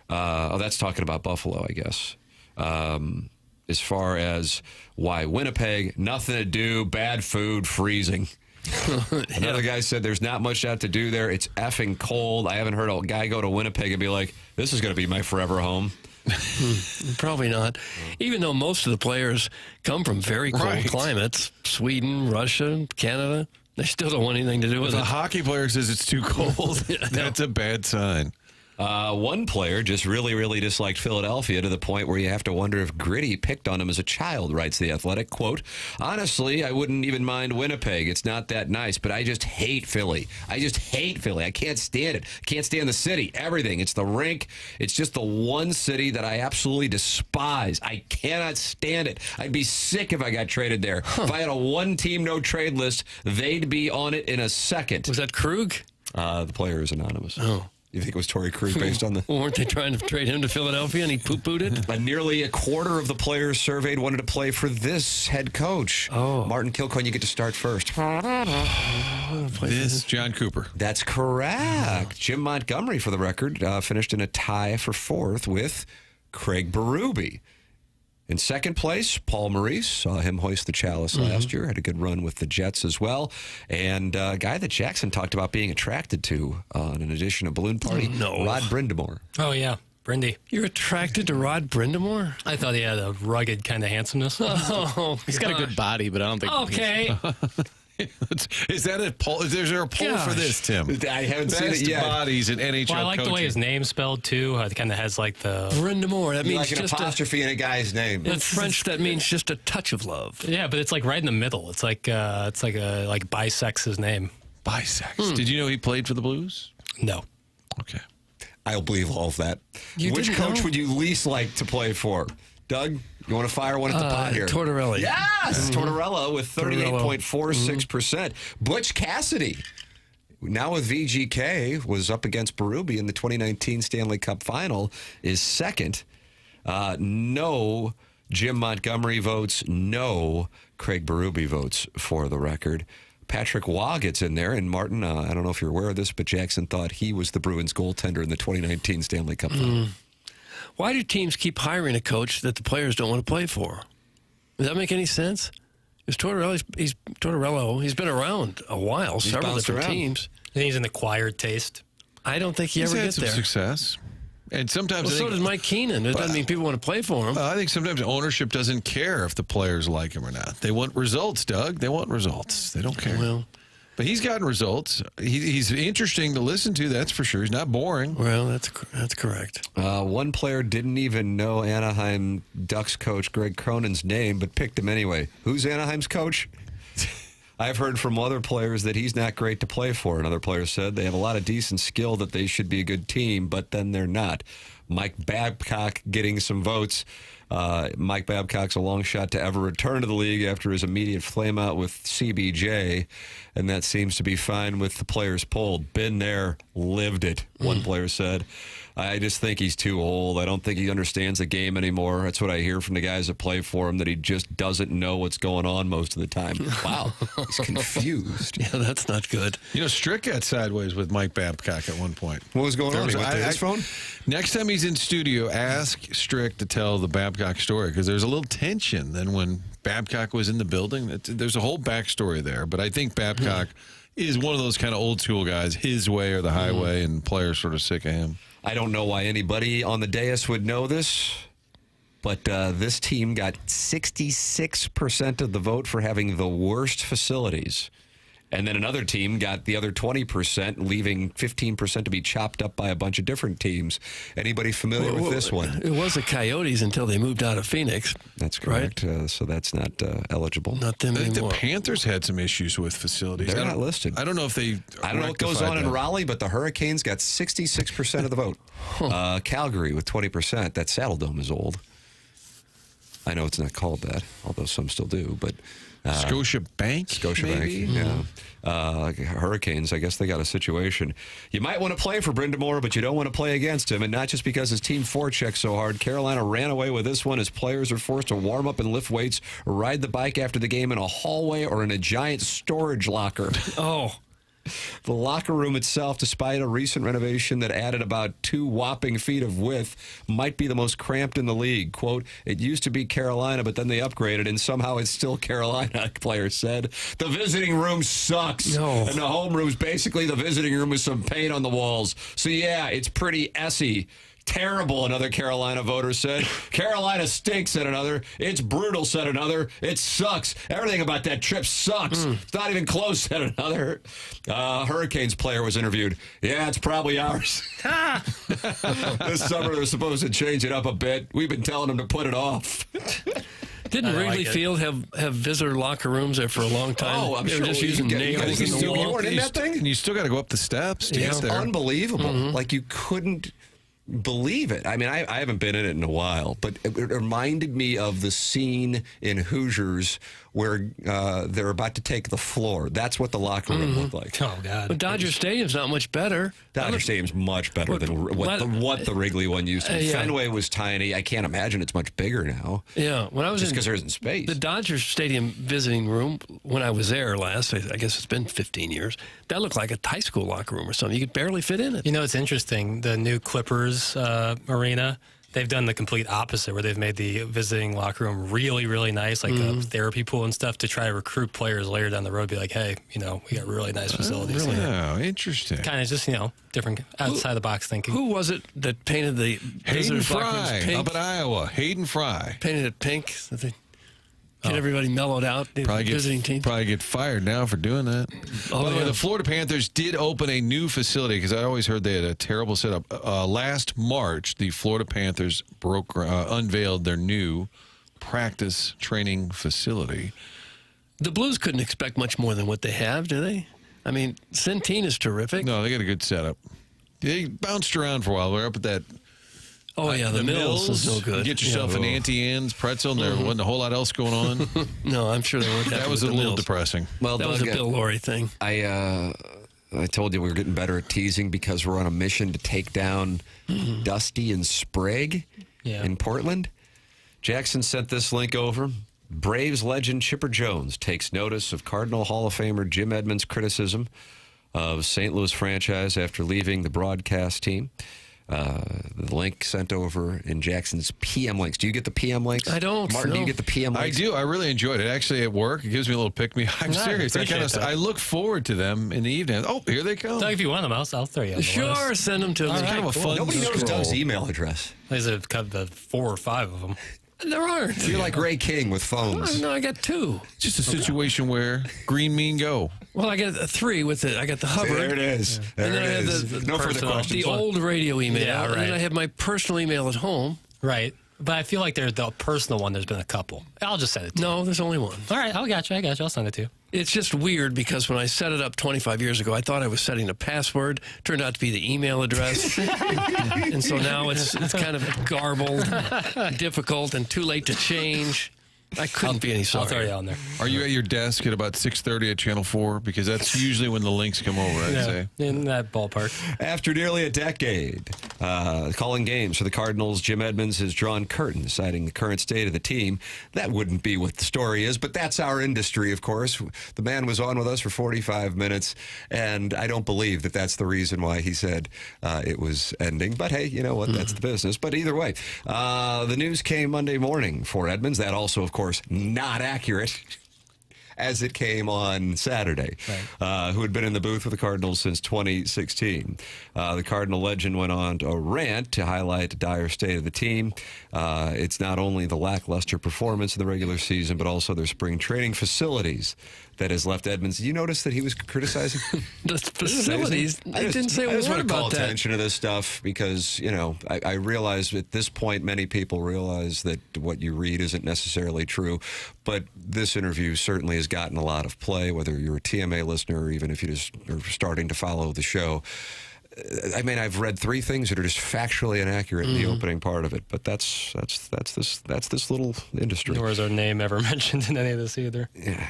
That's talking about Buffalo, I guess. As far as why Winnipeg, nothing to do, bad food, freezing. Another guy said there's not much out to do there. It's effing cold. I haven't heard a guy go to Winnipeg and be like, this is going to be my forever home. Probably not. Even though most of the players come from very cold climates, Sweden, Russia, Canada, they still don't want anything to do with it. The hockey player says it's too cold. That's a bad sign. One player just really, really disliked Philadelphia to the point where you have to wonder if Gritty picked on him as a child, writes The Athletic. Quote, honestly, I wouldn't even mind Winnipeg. It's not that nice, but I just hate Philly. I can't stand it. I can't stand the city, everything. It's the rink. It's just the one city that I absolutely despise. I cannot stand it. I'd be sick if I got traded there. If I had a one-team no-trade list, they'd be on it in a second. Was that Krug? The player is anonymous. Oh. You think it was Torrey Krug based on the... Well, weren't they trying to trade him to Philadelphia and he poo-pooed it? Nearly a quarter of the players surveyed wanted to play for this head coach. Oh. Martin Kilcoyne, you get to start first. This John Cooper. That's correct. Jim Montgomery, for the record, finished in a tie for fourth with Craig Berube. In second place, Paul Maurice, saw him hoist the chalice last year, had a good run with the Jets as well. And a guy that Jackson talked about being attracted to on an edition of Balloon Party, Rod Brindamore. Oh, yeah. Brindy. You're attracted to Rod Brindamore? I thought he had a rugged kind of handsomeness. Oh, he's got a good body, but I don't think... Okay. Is that a poll? Is there a poll for this, Tim? I haven't seen it yet. Bodies in NHL Well, I like coaching. the way his name's spelled, too. It kind of has like the... Brindamore. That You means like an just apostrophe in a guy's name. in French, that means just a touch of love. Yeah, but it's like right in the middle. It's like bisex his name. Bisex. Did you know he played for the Blues? No. Okay. I'll believe all of that. You Which didn't coach know? would you least like to play for? Doug, you want to fire one at the pot here? Tortorella. Yes! Tortorella with 38.46%. Butch Cassidy, now with VGK, was up against Berube in the 2019 Stanley Cup Final, is second. No Jim Montgomery votes. No Craig Berube votes, for the record. Patrick Waugh gets in there, and Martin, I don't know if you're aware of this, but Jackson thought he was the Bruins goaltender in the 2019 Stanley Cup Final. Why do teams keep hiring a coach that the players don't want to play for? Does that make any sense? Because Tortorella, he's been around a while, several different teams. And he's an acquired taste. I don't think he He's ever had gets some there. success. And sometimes Well, so does Mike Keenan. It doesn't mean people want to play for him. I think sometimes ownership doesn't care if the players like him or not. They want results, Doug. They want results. They don't care. Well, but he's gotten results. He's interesting to listen to, that's for sure. He's not boring. well, that's correct. One player didn't even know Anaheim Ducks coach Greg Cronin's name, but picked him anyway. Who's Anaheim's coach? I've heard from other players that he's not great to play for. Another player said they have a lot of decent skill, that they should be a good team, but then they're not. Mike Babcock getting some votes. Mike Babcock's a long shot to ever return to the league after his immediate flameout with CBJ, and that seems to be fine with the players polled. Been there, lived it, one player said. I just think he's too old. I don't think he understands the game anymore. That's what I hear from the guys that play for him, that he just doesn't know what's going on most of the time. Wow, he's confused. Yeah, that's not good. You know, Strick got sideways with Mike Babcock at one point. What was going on? He went to his phone? Next time he's in studio, ask Strick to tell the Babcock story, because there's a little tension then when Babcock was in the building. There's a whole backstory there, but I think Babcock is one of those kind of old school guys, his way or the highway, and players sort of sick of him. I don't know why anybody on the dais would know this, but this team got 66% of the vote for having the worst facilities. And then another team got the other 20%, leaving 15% to be chopped up by a bunch of different teams. Anybody familiar with this one? It was the Coyotes until they moved out of Phoenix. That's correct. Right? So that's not eligible. Not them I think anymore. the Panthers had some issues with facilities. They're not listed. I don't know if they. I don't know what goes on in Raleigh, but the Hurricanes got 66% of the vote. Calgary with 20%. That Saddle Dome is old. I know it's not called that, although some still do, but. Scotiabank, maybe? Yeah. Hurricanes, I guess they got a situation. You might want to play for Brindamore, but you don't want to play against him, and not just because his team forechecks so hard. Carolina ran away with this one as players are forced to warm up and lift weights or ride the bike after the game in a hallway or in a giant storage locker. Oh. The locker room itself, despite a recent renovation that added about 2 whopping feet of width, might be the most cramped in the league. Quote, it used to be Carolina, but then they upgraded, and somehow it's still Carolina, players said. The visiting room sucks. No. And the home room's basically the visiting room with some paint on the walls. So, yeah, it's pretty essy. Terrible, another Carolina voter said. Carolina stinks, said another. It's brutal, said another. It sucks. Everything about that trip sucks. It's not even close, said another. Hurricanes player was interviewed. Yeah, it's probably ours. This summer they're supposed to change it up a bit. We've been telling them to put it off. Didn't Wrigley Field have visitor locker rooms there for a long time? Oh, I'm they sure. were just using nails in the You wall. weren't in that thing? And you still got to go up the steps to get It's there. unbelievable. Like, you couldn't believe it. I mean, I haven't been in it in a while, but it reminded me of the scene in Hoosiers where they're about to take the floor. That's what the locker room looked like. Oh, God. But Dodger Stadium's not much better. Dodger Stadium's much better than what the Wrigley one used to be. Yeah. Fenway was tiny. I can't imagine it's much bigger now. Yeah, when I was Just in because there isn't space. the Dodger Stadium visiting room, when I was there last, I guess it's been 15 years, that looked like a high school locker room or something. You could barely fit in it. You know, it's interesting. The new Clippers arena, they've done the complete opposite, where they've made the visiting locker room really, really nice, like a therapy pool and stuff, to try to recruit players later down the road. Be like, hey, we got really nice facilities. Oh, interesting. Kind of just, different outside the box thinking. Who was it that painted the Hayden visitors' locker rooms Fry pink? up in Iowa. Hayden Fry. Painted it pink so they get everybody mellowed out. The visiting team. Probably get fired now for doing that. Oh, By the way, yeah. the Florida Panthers did open a new facility, because I always heard they had a terrible setup. Last March, the Florida Panthers unveiled their new practice training facility. The Blues couldn't expect much more than what they have, do they? I mean, Centene is terrific. No, they got a good setup. They bounced around for a while. We're up at that. Oh, yeah, the Mills is no good. Get yourself an Auntie Anne's pretzel, and there wasn't a whole lot else going on. No, I'm sure they weren't happy That was a with the little Mills. depressing. Well, That was a Bill Laurie thing. I told you we were getting better at teasing because we're on a mission to take down Dusty and Sprague in Portland. Jackson sent this link over. Braves legend Chipper Jones takes notice of Cardinal Hall of Famer Jim Edmonds' criticism of St. Louis franchise after leaving the broadcast team. The link sent over in Jackson's PM links. Do you get the PM links? I don't. Martin, do you get the PM links? I do. I really enjoyed it. Actually, at work, it gives me a little pick-me. I'm serious. I look forward to them in the evening. Oh, here they come. Doug, if you want them, I'll throw you on the Sure, list. send them to them. It's kind of a fun Nobody knows scroll. Doug's email address. There's a couple of 4 or 5 of them. There aren't. You're like Ray King with phones. No, I got 2. It's just a situation where green mean go. Well, I got 3 with it. I got the Hubbard. There it is. There And then it I have is. the No further personal- questions. The old radio email. Yeah, And then right. I have my personal email at home. Right. But I feel like there's the personal one. There's been a couple. I'll just send it to you. No, there's only one. All right. I got you. I'll send it to you. It's just weird because when I set it up 25 years ago, I thought I was setting a password. Turned out to be the email address. And so now it's kind of garbled, difficult, and too late to change. I couldn't be any I'll sorrier. throw you on there. Are you at your desk at about 6:30 at Channel 4? Because that's usually when the links come over, I'd say. In that ballpark. After nearly a decade calling games for the Cardinals, Jim Edmonds has drawn curtains, citing the current state of the team. That wouldn't be what the story is, but that's our industry, of course. The man was on with us for 45 minutes, and I don't believe that that's the reason why he said it was ending. But hey, you know what? That's the business. But either way, the news came Monday morning for Edmonds. That also, of course, not accurate. As it came on Saturday, who had been in the booth with the Cardinals since 2016. The Cardinal legend went on a rant to highlight the dire state of the team. It's not only the lackluster performance in the regular season, but also their spring training facilities that has left Edmonds. Did you notice that he was criticizing The facilities, they didn't say I a just word want to call about that. attention to this stuff because, I realize at this point many people realize that what you read isn't necessarily true. But this interview certainly has gotten a lot of play, whether you're a TMA listener or even if you just are starting to follow the show. I mean, I've read 3 things that are just factually inaccurate in the opening part of it, but that's this little industry. Nor is our name ever mentioned in any of this either. Yeah.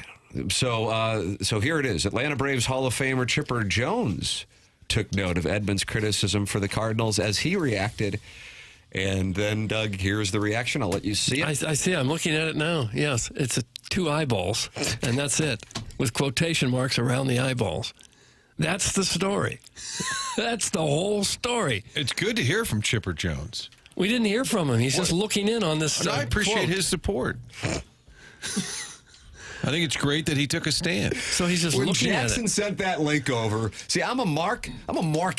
So here it is. Atlanta Braves Hall of Famer Chipper Jones took note of Edmonds' criticism for the Cardinals as he reacted. And then, Doug, here's the reaction. I'll let you see it. I see. I'm looking at it now. Yes, it's 2 eyeballs, and that's it, with quotation marks around the eyeballs. That's the story. That's the whole story. It's good to hear from Chipper Jones. We didn't hear from him. He's just looking in on this. I appreciate quote. his support. I think it's great that he took a stand. So he's just when looking Jackson at it. sent that link over, see, I'm a mark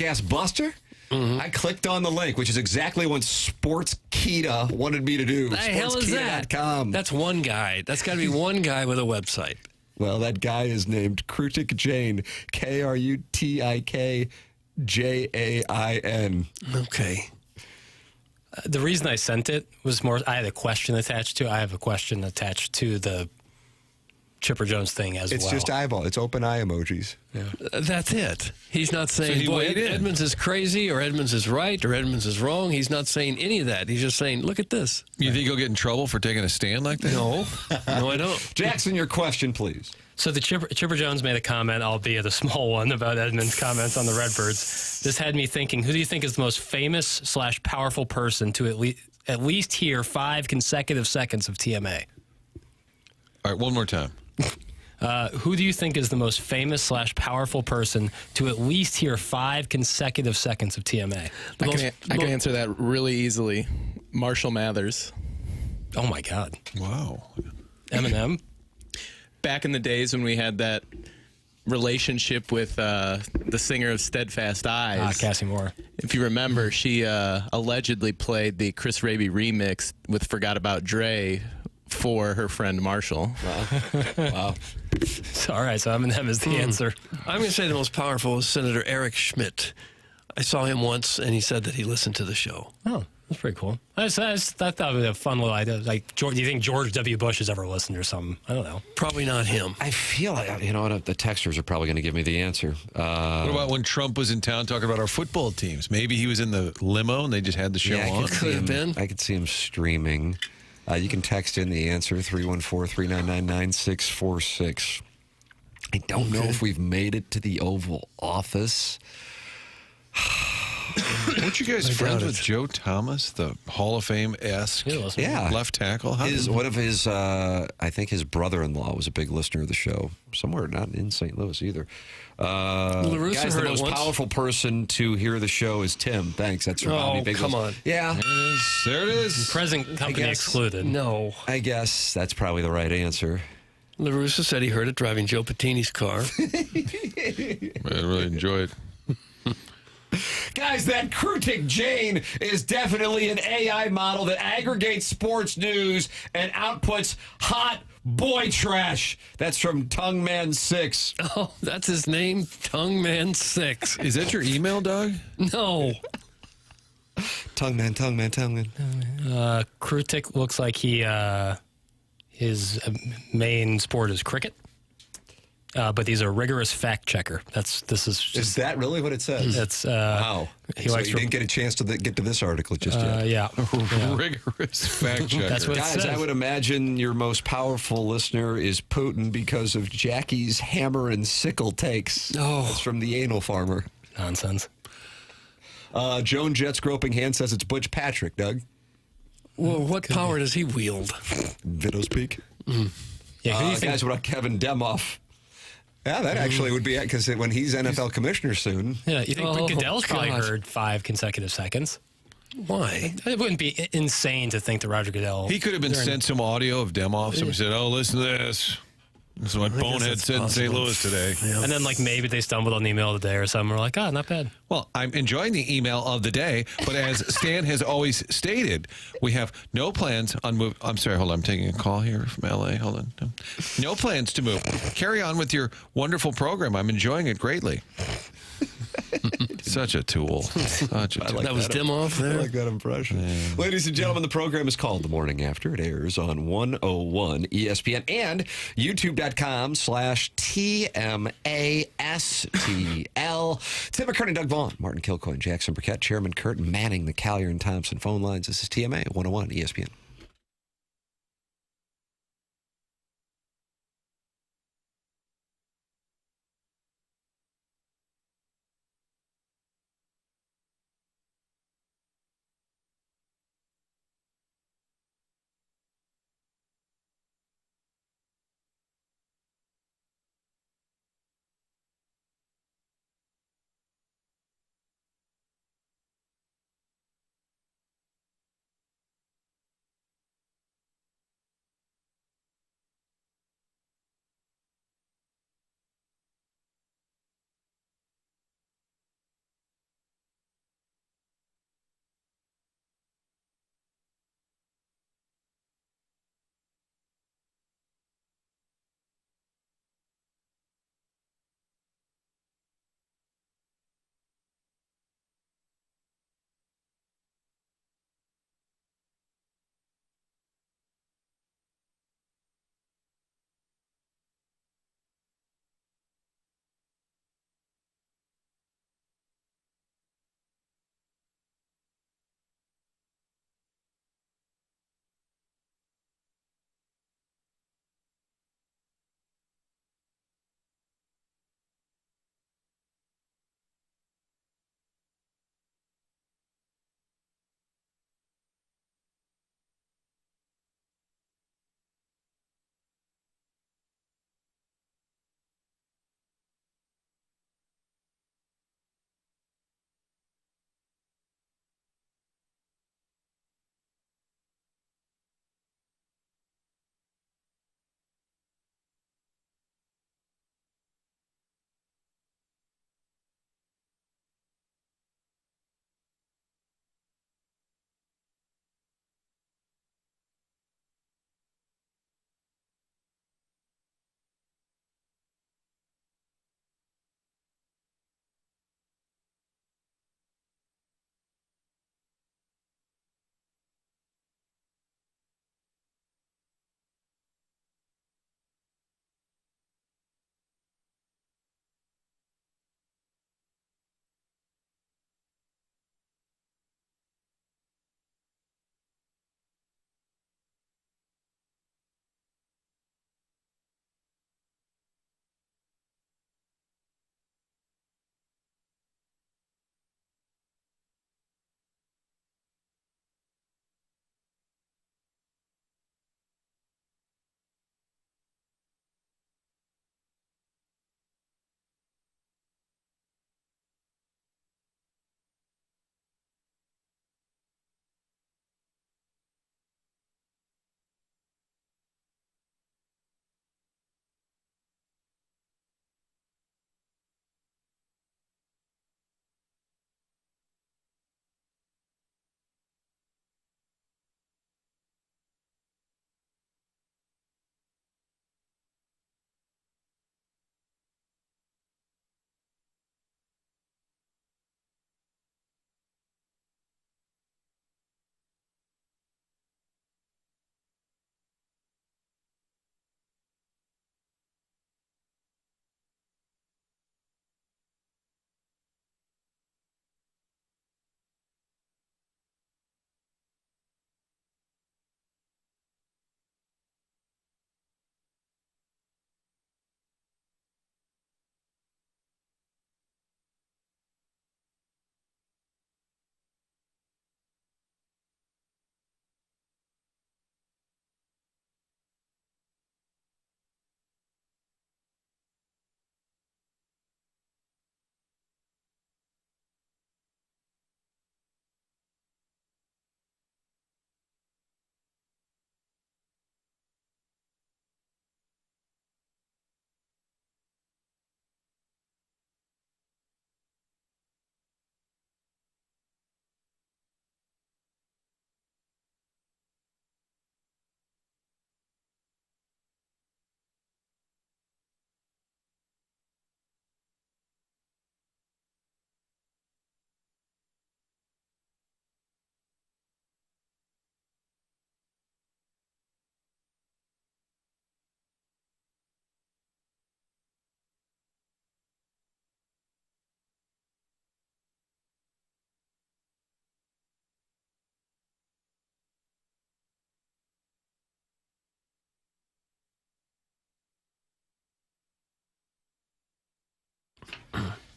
ass buster. I clicked on the link, which is exactly what Sportskita wanted me to do. The hell is that? Sportskita.com. That's one guy. That's got to be one guy with a website. Well, that guy is named Krutik Jain, KRUTIKJAIN. Okay. The reason I sent it was more, I had a question attached to it. I have a question attached to the Chipper Jones thing as well. It's just eyeball. It's open eye emojis. Yeah. That's it. He's not saying, he boy, weighed in. Edmonds is crazy or Edmonds is right or Edmonds is wrong. He's not saying any of that. He's just saying, look at this. You think he'll get in trouble for taking a stand like that? No. No, I don't. Jackson, your question, please. So the Chipper Jones made a comment, albeit a small one, about Edmonds' comments on the Redbirds. This had me thinking, who do you think is the most famous / powerful person to at least hear 5 consecutive seconds of TMA? All right, one more time. Who do you think is the most famous / powerful person to at least hear 5 consecutive seconds of TMA? I can answer that really easily. Marshall Mathers. Oh, my God. Wow. Eminem? Back in the days when we had that relationship with the singer of Steadfast Eyes. Cassie Moore. If you remember, she allegedly played the Chris Raby remix with Forgot About Dre for her friend Marshall. Wow. So, all right, so Eminem is the answer. I'm going to say the most powerful is Senator Eric Schmidt. I saw him once, and he said that he listened to the show. Oh, that's pretty cool. I thought it was a fun little idea. Like, do you think George W. Bush has ever listened or something? I don't know. Probably not him. I feel like, you know what, the texters are probably going to give me the answer. What about when Trump was in town talking about our football teams? Maybe he was in the limo and they just had the show on. Could have been. I could see him streaming. You can text in the answer, 314-399-9646. I don't know if we've made it to the Oval Office. Weren't you guys friends with Joe Thomas, the Hall of Fame-esque left tackle? One of his, I think his brother-in-law was a big listener of the show. Somewhere not in St. Louis either. Guys, the most powerful person to hear the show is Tim. Thanks. That's from Bobby Big. Come on. Yeah. There it is. Present company excluded. No. I guess that's probably the right answer. LaRussa said he heard it driving Joe Patini's car. I really enjoy it. Guys, that Krutik Jain is definitely an AI model that aggregates sports news and outputs hot boy trash. That's from Tongue Man 6. Oh, that's his name? Tongue Man 6. Is that your email, Doug? No. Tongue Man. Krutik looks like his main sport is cricket. But he's a rigorous fact checker. Is that really what it says? That's wow. You didn't get a chance to get to this article just yet. Yeah. Rigorous fact checker. That's what it Guys, says. I would imagine your most powerful listener is Putin because of Jackie's hammer and sickle takes. Oh. That's from the Anal Farmer. Nonsense. Joan Jet's groping hand says it's Butch Patrick, Doug. Well, what power does he wield? Vidow's Peak. Yeah, who do you think? Guys, what about Kevin Demoff? Yeah, that actually would be it, because when he's NFL commissioner soon. Yeah, you think Goodell's probably gosh. heard 5 consecutive seconds? Why? It wouldn't be insane to think that Roger Goodell. He could have been sent some audio of Demoff. Somebody said, "Oh, listen to this. This is what Bonehead said in St. Louis today." And then, maybe they stumbled on the email of the day or something. We're like, oh, not bad. Well, I'm enjoying the email of the day, but as Stan has always stated, we have no plans on move. I'm sorry, hold on. I'm taking a call here from L.A. Hold on. No plans to move. Carry on with your wonderful program. I'm enjoying it greatly. Such a tool. Such a tool. That was Demoff there. I like that impression. Yeah. Ladies and gentlemen, the program is called The Morning After. It airs on 101 ESPN and YouTube.com/TMASTL. Tim McKernan, Doug Vaughn, Martin Kilcoyne, Jackson Burkett, Chairman Kurt, manning the Collier and Thompson phone lines. This is TMA 101 ESPN.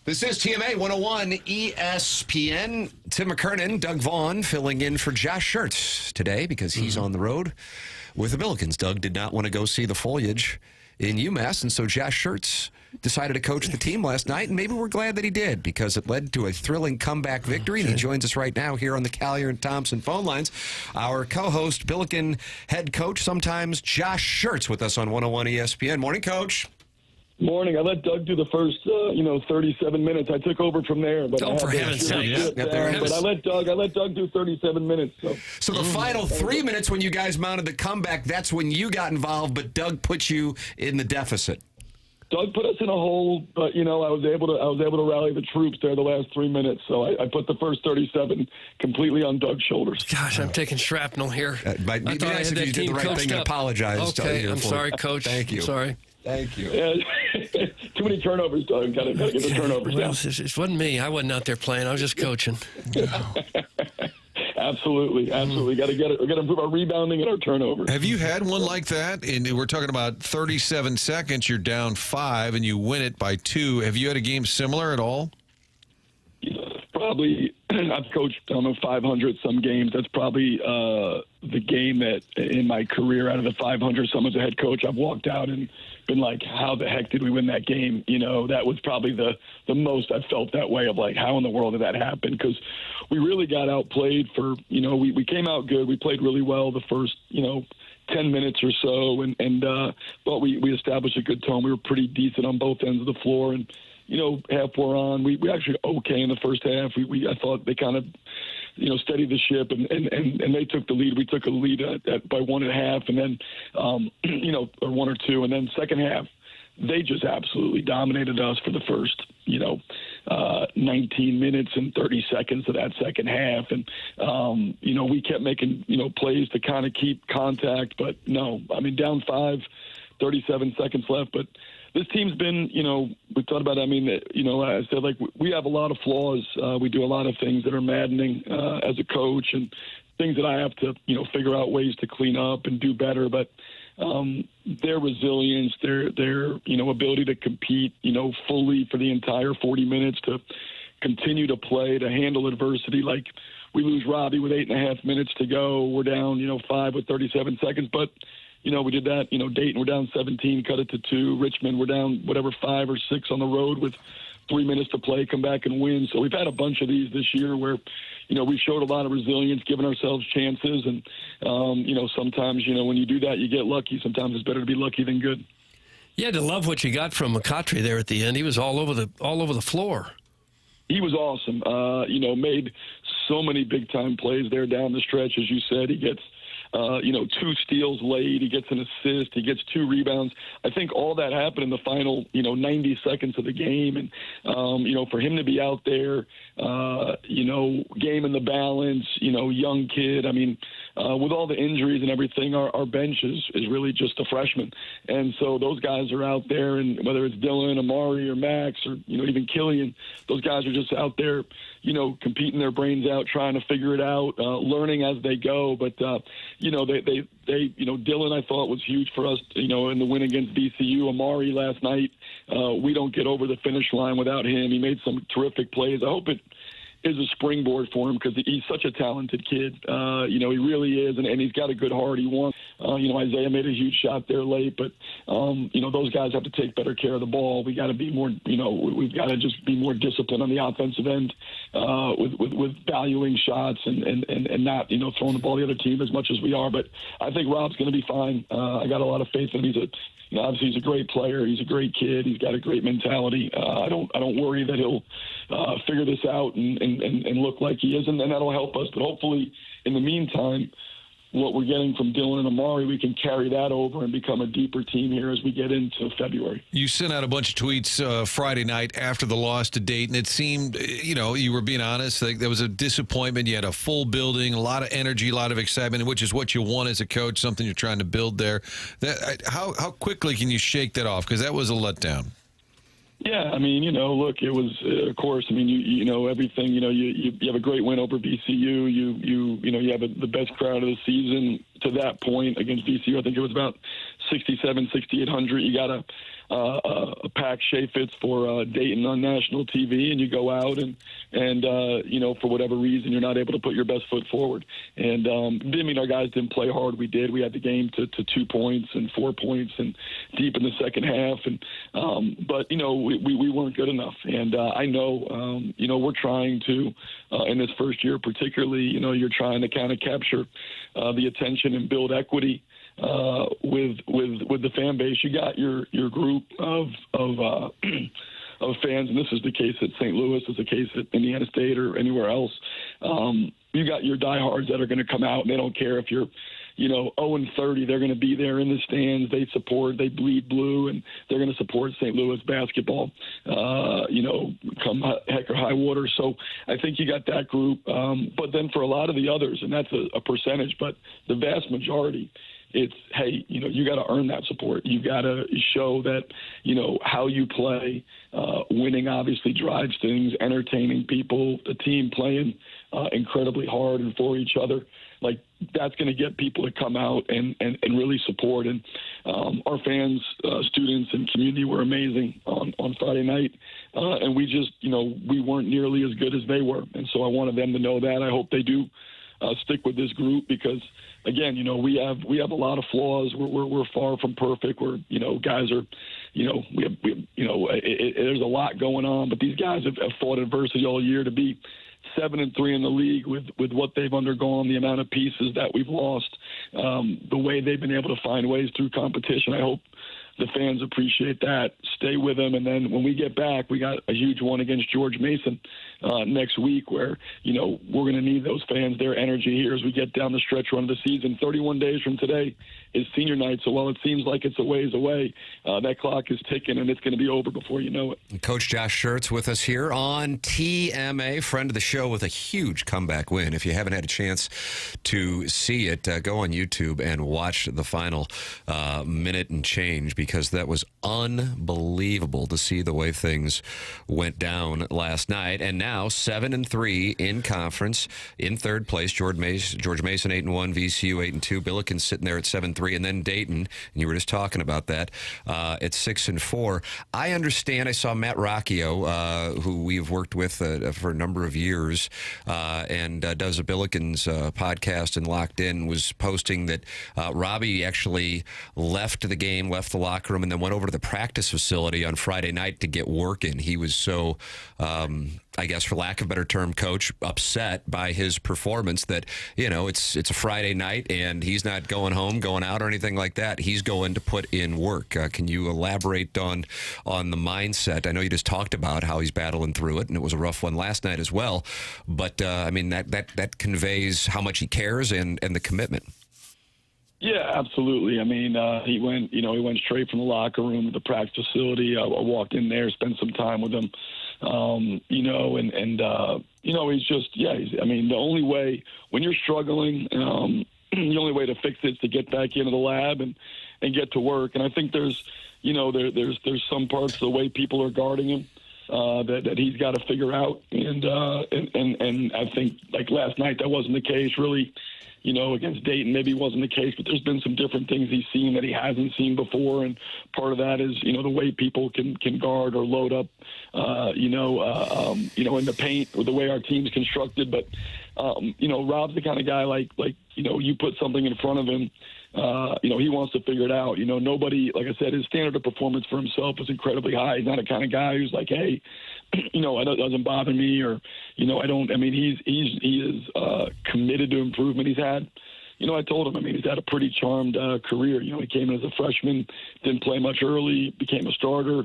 This is TMA 101 ESPN. Tim McKernan, Doug Vaughn filling in for Josh Schertz today because he's on the road with the Billikens. Doug did not want to go see the foliage in UMass, and so Josh Schertz decided to coach the team last night, and maybe we're glad that he did because it led to a thrilling comeback victory. And he joins us right now here on the Collier and Thompson phone lines. Our co-host, Billiken head coach, sometimes Josh Schertz, with us on 101 ESPN. Morning, Coach. Morning. I let Doug do the first, 37 minutes. I took over from there. But for heaven's sake. But I let Doug do 37 minutes. So the final 3 minutes when you guys mounted the comeback, that's when you got involved, but Doug put you in the deficit. Doug put us in a hole, but I was able to rally the troops there the last 3 minutes. So I put the first 37 completely on Doug's shoulders. Gosh, I'm taking shrapnel here. Might be nice if you did the right thing and apologize. Okay, I'm sorry, Coach. Thank you. I'm sorry. Thank you. Too many turnovers, Doug. Got to get the turnovers down. It wasn't me. I wasn't out there playing. I was just coaching. Absolutely. Got to improve our rebounding and our turnovers. Have you had one like that? And we're talking about 37 seconds. You're down 5, and you win it by 2. Have you had a game similar at all? Probably. I've coached 500 some games. That's probably the game that in my career out of the 500 some as a head coach I've walked out and been like, how the heck did we win that game? That was probably the most I felt that way of like, how in the world did that happen? Because we really got outplayed for, we came out good. We played really well the first, 10 minutes or so. But we established a good tone. We were pretty decent on both ends of the floor. And, half wore on. We actually okay in the first half. I thought they kind of, steadied the ship and they took the lead. We took a lead by 1.5 and then, or 1 or 2. And then second half, they just absolutely dominated us for the first, 19 minutes and 30 seconds of that second half. And, we kept making, plays to kind of keep contact. But no, down 5, 37 seconds left. But this team's been, we thought about it. I said, like, we have a lot of flaws. We do a lot of things that are maddening as a coach and things that I have to, figure out ways to clean up and do better. But their resilience, their ability to compete, fully for the entire 40 minutes, to continue to play, to handle adversity. Like, we lose Robbie with 8.5 minutes to go. We're down, 5 with 37 seconds. But we did that. Dayton, we're down 17, cut it to 2. Richmond, we're down 5 or 6 on the road with 3 minutes to play, come back and win. So we've had a bunch of these this year where, we've showed a lot of resilience, giving ourselves chances. And, sometimes, when you do that, you get lucky. Sometimes it's better to be lucky than good. You had to love what you got from McCautry there at the end. He was all over the floor. He was awesome. Made so many big-time plays there down the stretch. As you said, he gets 2 steals late. He gets an assist. He gets 2 rebounds. I think all that happened in the final, 90 seconds of the game. And, for him to be out there, game in the balance, young kid. With all the injuries and everything, our bench is really just a freshman. And so those guys are out there, and whether it's Dylan, Amari, or Max, or, even Killian, those guys are just out there, competing their brains out, trying to figure it out, learning as they go. But, Dylan, I thought, was huge for us, in the win against VCU. Amari last night, we don't get over the finish line without him. He made some terrific plays. I hope it is a springboard for him because he's such a talented kid. He really is, and he's got a good heart. He won. Isaiah made a huge shot there late, but, those guys have to take better care of the ball. We got to be more, we've got to just be more disciplined on the offensive end with valuing shots and not, throwing the ball the other team as much as we are. But I think Rob's going to be fine. I got a lot of faith in him. Obviously he's a great player. He's a great kid. He's got a great mentality. I don't worry that he'll figure this out and look like he is, and that'll help us. But hopefully, in the meantime, what we're getting from Dylan and Amari, we can carry that over and become a deeper team here as we get into February. You sent out a bunch of tweets Friday night after the loss to Dayton. It seemed, you were being honest. Like there was a disappointment. You had a full building, a lot of energy, a lot of excitement, which is what you want as a coach, something you're trying to build there. How quickly can you shake that off? Because that was a letdown. Yeah, look, it was, of course, everything, you have a great win over VCU. You have the best crowd of the season to that point against VCU. I think it was about 6,800. You got pack Shea Fitz for Dayton on national TV, and you go out and for whatever reason you're not able to put your best foot forward. And didn't mean our guys didn't play hard. We did. We had the game to 2 points and 4 points and deep in the second half. And but we weren't good enough. And I know we're trying to in this first year particularly. You're trying to kind of capture the attention and build equity with the fan base. You got your group of fans, and this is the case at St. Louis, is the case at Indiana State or anywhere else. You got your diehards that are going to come out, and they don't care if you're 0-30. They're going to be there in the stands. They support. They bleed blue, and they're going to support St. Louis basketball. Come heck or high water. So I think you got that group. But then for a lot of the others, and that's a percentage, but the vast majority, it's, hey, you got to earn that support. You got to show that, how you play. Winning obviously drives things, entertaining people, the team playing incredibly hard and for each other. Like, that's going to get people to come out and really support. And our fans, students, and community were amazing on Friday night. And we just, we weren't nearly as good as they were. And so I wanted them to know that. I hope they do stick with this group because, again, we have a lot of flaws. We're far from perfect. We're, guys are, there's a lot going on. But these guys have fought adversity all year to be 7-3 in the league with what they've undergone, the amount of pieces that we've lost, the way they've been able to find ways through competition. I hope the fans appreciate that. Stay with them. And then when we get back, we got a huge one against George Mason next week where, we're going to need those fans, their energy here as we get down the stretch run of the season. 31 days from today is senior night. So while it seems like it's a ways away, that clock is ticking and it's going to be over before you know it. Coach Josh Schertz with us here on TMA, friend of the show with a huge comeback win. If you haven't had a chance to see it, go on YouTube and watch the final minute and change because that was unbelievable to see the way things went down last night. And now 7-3 in conference, in third place. George Mason 8-1, VCU 8-2, Billiken sitting there at 7-3, and then Dayton. And you were just talking about that at 6-4. I understand. I saw Matt Rocchio, who we've worked with for a number of years, and does a Billiken's podcast and Locked In, was posting that Robbie actually left the game, left the locker room, and then went over to the practice facility on Friday night to get work in. He was so, I guess, for lack of a better term, Coach, upset by his performance that, it's a Friday night and he's not going home, going out or anything like that. He's going to put in work. Can you elaborate on the mindset? I know you just talked about how he's battling through it, and it was a rough one last night as well. But, that conveys how much he cares and the commitment. Yeah, absolutely. I mean, he went straight from the locker room to the practice facility. I walked in there, spent some time with him, he's just, the only way when you're struggling, the only way to fix it is to get back into the lab and get to work. And I think there's some parts of the way people are guarding him that he's got to figure out. And I think like last night, that wasn't the case really. Against Dayton, maybe wasn't the case, but there's been some different things he's seen that he hasn't seen before, and part of that is, the way people can guard or load up, in the paint or the way our team's constructed. But, Rob's the kind of guy like you put something in front of him, he wants to figure it out. Nobody, like I said, his standard of performance for himself is incredibly high. He's not a kind of guy who's like, hey, it doesn't bother me, or, he is committed to improvement. He's had, I told him, he's had a pretty charmed career. He came in as a freshman, didn't play much early, became a starter,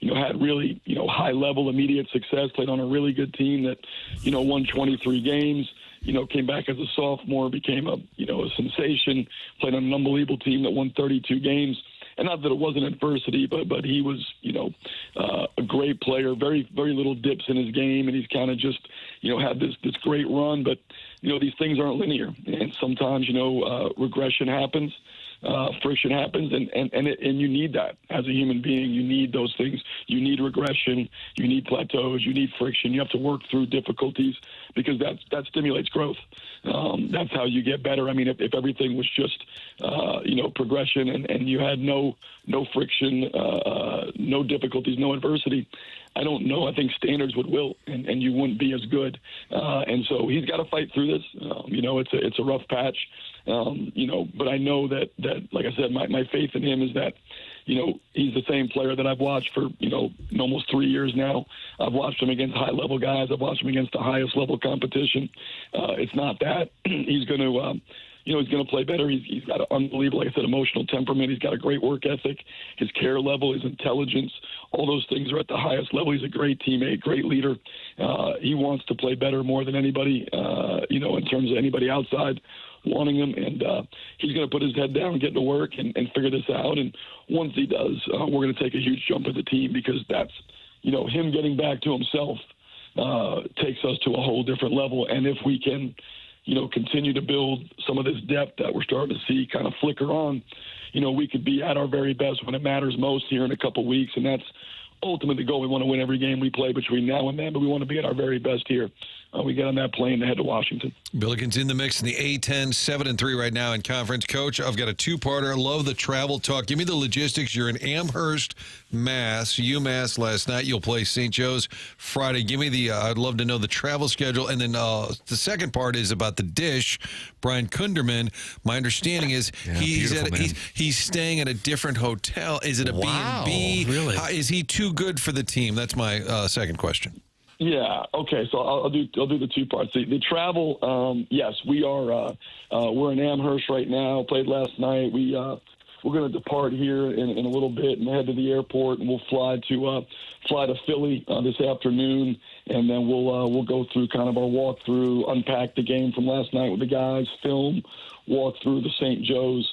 had really, high level immediate success, played on a really good team that, won 23 games. Came back as a sophomore, became a sensation, played on an unbelievable team that won 32 games. And not that it wasn't adversity, but he was, a great player, very, very little dips in his game. And he's kind of just, had this great run. But, these things aren't linear. And sometimes, regression happens. friction happens, and you need that as a human being. You need those things. You need regression. You need plateaus. You need friction. You have to work through difficulties because that stimulates growth. That's how you get better. I mean, if everything was just progression and you had no friction, no difficulties, no adversity, I don't know. I think standards would wilt, and you wouldn't be as good. And so he's got to fight through this. It's a rough patch. But I know that like I said, my faith in him is that, he's the same player that I've watched for, almost 3 years now. I've watched him against high-level guys. I've watched him against the highest-level competition. It's not that. He's going to he's going to play better. He's got an unbelievable, like I said, emotional temperament. He's got a great work ethic. His care level, his intelligence, all those things are at the highest level. He's a great teammate, great leader. He wants to play better more than anybody, in terms of anybody outside wanting him. And he's going to put his head down and get to work and figure this out. And once he does, we're going to take a huge jump as a team because that's, him getting back to himself takes us to a whole different level. And if we can, continue to build some of this depth that we're starting to see kind of flicker on, we could be at our very best when it matters most here in a couple of weeks. And that's ultimately the goal. We want to win every game we play between now and then, but we want to be at our very best here. We get on that plane to head to Washington. Billiken's in the mix in the A-10, 7-3 right now in conference. Coach, I've got a two-parter. I love the travel talk. Give me the logistics. You're in Amherst, Mass, UMass last night. You'll play St. Joe's Friday. Give me I'd love to know the travel schedule. And then the second part is about the dish. Brian Kunderman, my understanding is he's staying at a different hotel. Is it a B&B? Really? Is he too good for the team? That's my second question. Yeah. Okay. So I'll do the two parts. The travel. Yes, we are. We're in Amherst right now. Played last night. We're going to depart here in a little bit and head to the airport, and we'll fly to Philly this afternoon, and then we'll go through kind of our walkthrough, unpack the game from last night with the guys, film, walk through the St. Joe's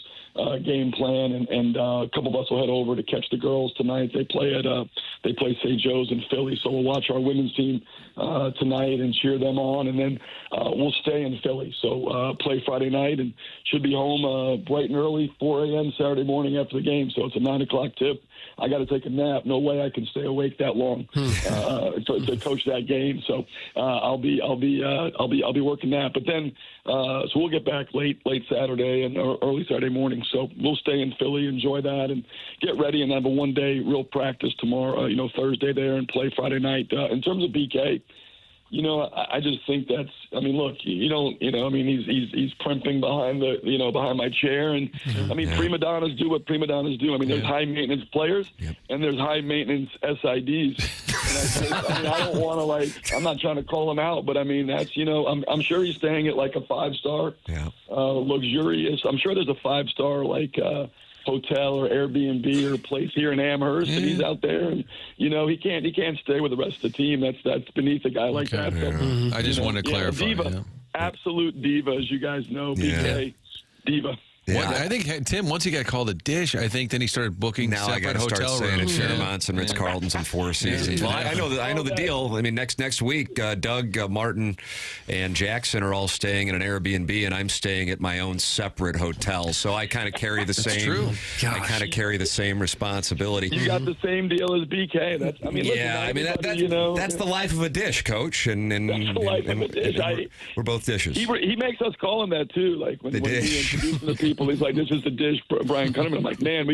game plan, and a couple of us will head over to catch the girls tonight. They play St. Joe's in Philly, so we'll watch our women's team tonight and cheer them on, and then we'll stay in Philly. So play Friday night and should be home bright and early, 4 a.m. Saturday morning after the game. So it's a 9 o'clock tip. I got to take a nap. No way I can stay awake that long to coach that game. So I'll be working that. But then so we'll get back late Saturday and early Saturday morning. So we'll stay in Philly, enjoy that, and get ready, and have a one-day real practice tomorrow. Thursday there, and play Friday night. In terms of BK. I just think that's. I mean, look, he's primping behind behind my chair, and prima donnas do what prima donnas do. I mean, there's high maintenance players, and there's high maintenance SIDs. And I don't want to I'm not trying to call him out, but I mean that's I'm sure he's staying at like a 5-star, luxurious. I'm sure there's a 5-star hotel or Airbnb or place here in Amherst, and he's out there, and he can't stay with the rest of the team. That's beneath a guy like that. So, I just want to clarify. Diva, absolute diva, as you guys know. BK, diva. Yeah. I think, Tim, once he got called a dish, I think then he started booking separate hotel start rooms. Fairmonts and Ritz-Carltons and Four Seasons. Well, I know the deal. I mean, next week, Doug, Martin, and Jackson are all staying in an Airbnb, and I'm staying at my own separate hotel. So I kind of carry the same. True. I kind of carry the same responsibility. You got the same deal as BK. That's the life of a dish, Coach, and that's the life of a dish. We're both dishes. He makes us call him that too. Like when we introduce him to people. He's like, this is the dish, Brian Kunderman. I'm like, man,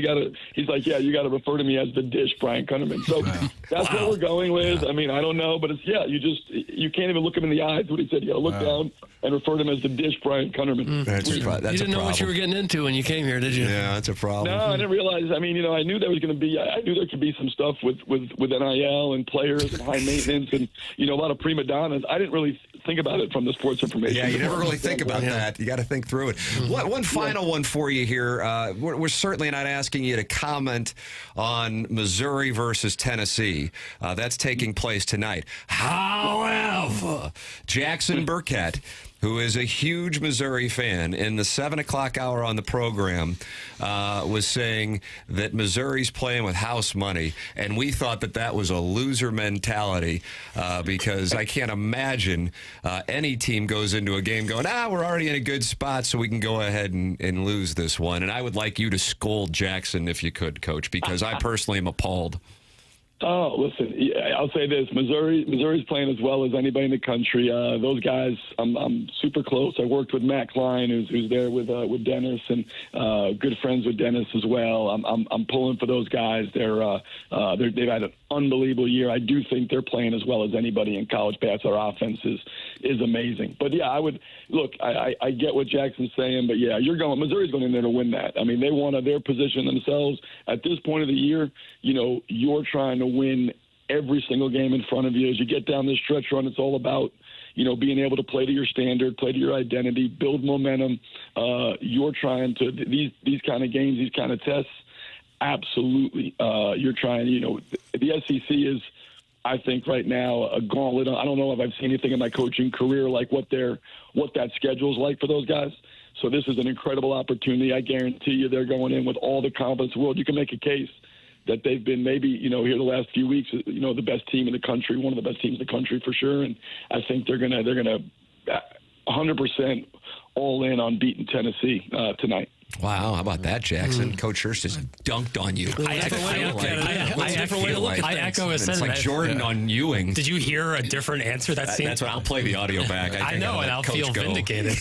he's like, yeah, you got to refer to me as the dish, Brian Kunderman. So that's what we're going with. I mean, I don't know, but it's, you can't even look him in the eyes. What he said, you got to look down and refer to him as the dish, Brian Kunderman. That's you didn't know what you were getting into when you came here, did you? Yeah, that's a problem. No, I didn't realize. I mean, I knew there was going to be, I knew there could be some stuff with NIL and players and high maintenance and, a lot of prima donnas. I didn't really think about it from the sports information. Yeah, you never really think about that. You got to think through it. One final one for you here. We're certainly not asking you to comment on Missouri versus Tennessee. That's taking place tonight. However, Jackson Burkett who is a huge Missouri fan, in the 7 o'clock hour on the program, was saying that Missouri's playing with house money, and we thought that was a loser mentality because I can't imagine any team goes into a game going, we're already in a good spot, so we can go ahead and lose this one. And I would like you to scold Jackson if you could, Coach, because I personally am appalled. Oh, listen, I'll say this. Missouri's playing as well as anybody in the country. Those guys, I'm super close. I worked with Matt Klein, who's there with Dennis, and good friends with Dennis as well. I'm pulling for those guys. They've had an unbelievable year. I do think they're playing as well as anybody in college basketball. Our offense is amazing. But, yeah, I get what Jackson's saying, but, yeah, Missouri's going in there to win that. I mean, they want their position themselves. At this point of the year, you're trying to win every single game in front of you. As you get down this stretch run, it's all about, being able to play to your standard, play to your identity, build momentum. You're trying to these kind of games, these kind of tests. Absolutely. You're trying, the SEC is, I think right now, a gauntlet. I don't know if I've seen anything in my coaching career like what that schedule is like for those guys. So this is an incredible opportunity. I guarantee you they're going in with all the confidence in the world. You can make a case that they've been maybe, here the last few weeks, the best team in the country, one of the best teams in the country for sure. And I think they're gonna 100% all in on beating Tennessee tonight. Wow, how about that, Jackson? Coach Schertz just dunked on you. I echo his sentiment. It's like Jordan on Ewing. Did you hear a different answer? That's what I'll play the audio back. I know, and I'll feel vindicated.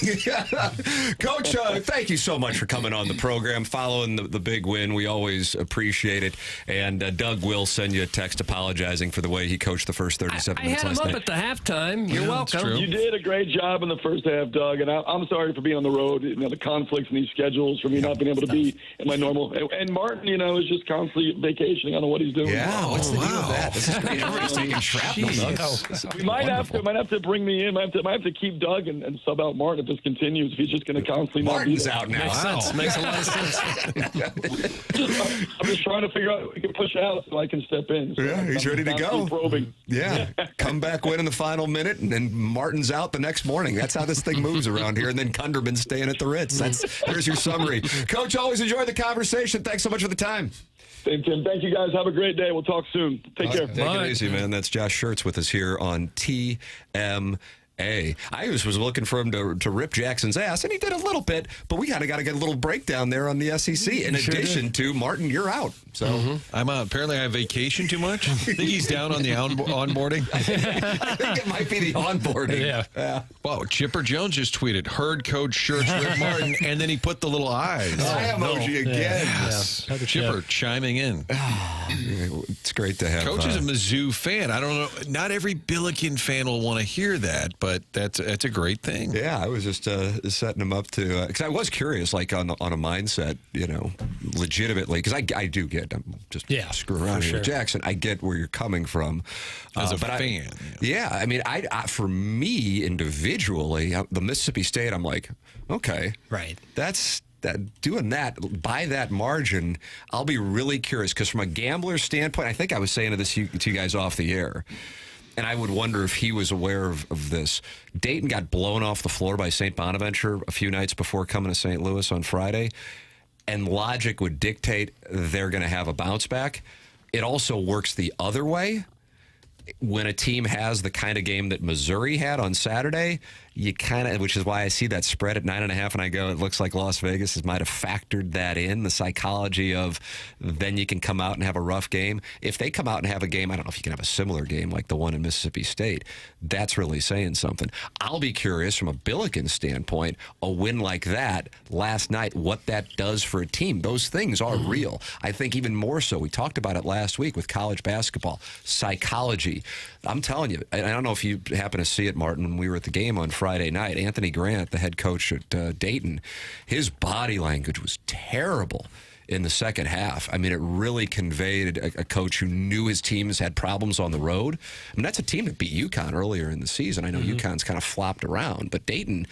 Coach, thank you so much for coming on the program, following the big win. We always appreciate it. And Doug will send you a text apologizing for the way he coached the first 37 minutes last night. I had him up at the halftime. You're welcome. You did a great job in the first half, Doug, and I'm sorry for being on the road. The conflicts in these schedules, for me not being able to be in my normal. And Martin, is just constantly vacationing. I don't know what he's doing. Yeah, what's the deal with that? This is great. Everybody's taking shrapnel. We might have to bring me in. Might have to keep Doug and sub out Martin if this continues. If he's just going to constantly Martin's not be there. out now. Makes sense. Makes a lot of sense. I'm just trying to figure out if we can push out so I can step in. So yeah, he's ready to go. Probing. Yeah. Come back, win in the final minute, and then Martin's out the next morning. That's how this thing moves around here. And then Kunderman's staying at the Ritz. There's your summary. Coach, always enjoy the conversation. Thanks so much for the time. Same, Tim. Thank you, guys. Have a great day. We'll talk soon. Take care. Take it easy, man. That's Josh Schertz with us here on TMA. I was looking for him to rip Jackson's ass, and he did a little bit, but we kind of got to get a little breakdown there on the SEC. In addition to, Martin, you're out. So I'm out. Apparently, I vacation too much. I think he's down on the onboarding. I think it might be the onboarding. Yeah. Wow, Chipper Jones just tweeted, heard Coach Schertz rip Martin, and then he put the little eyes. Eye emoji again. Yes. Yeah. Chipper chiming in. It's great to have. Coach is a Mizzou fan. I don't know. Not every Billiken fan will want to hear that, but that's a great thing. Yeah, I was just setting him up to because I was curious, like on a mindset, legitimately, because I do get. I'm just screw around here, Jackson. I get where you're coming from as a fan. I mean, I for me individually, the Mississippi State, I'm like, okay, right, that's. Doing that by that margin, I'll be really curious because from a gambler standpoint, I think I was saying this to you guys off the air, and I would wonder if he was aware of this. Dayton got blown off the floor by St. Bonaventure a few nights before coming to St. Louis on Friday, and logic would dictate they're going to have a bounce back. It also works the other way. When a team has the kind of game that Missouri had on Saturday, you kind of, which is why I see that spread at 9.5, and I go, it looks like Las Vegas might have factored that in, the psychology of then you can come out and have a rough game. If they come out and have a game, I don't know if you can have a similar game like the one in Mississippi State. That's really saying something. I'll be curious from a Billiken standpoint, a win like that last night, what that does for a team. Those things are real. I think even more so. We talked about it last week with college basketball. Psychology. I'm telling you, I don't know if you happen to see it, Martin, when we were at the game on Friday night. Anthony Grant, the head coach at Dayton, his body language was terrible in the second half. I mean, it really conveyed a coach who knew his teams had problems on the road. I mean, that's a team that beat UConn earlier in the season. I know UConn's kind of flopped around, but Dayton,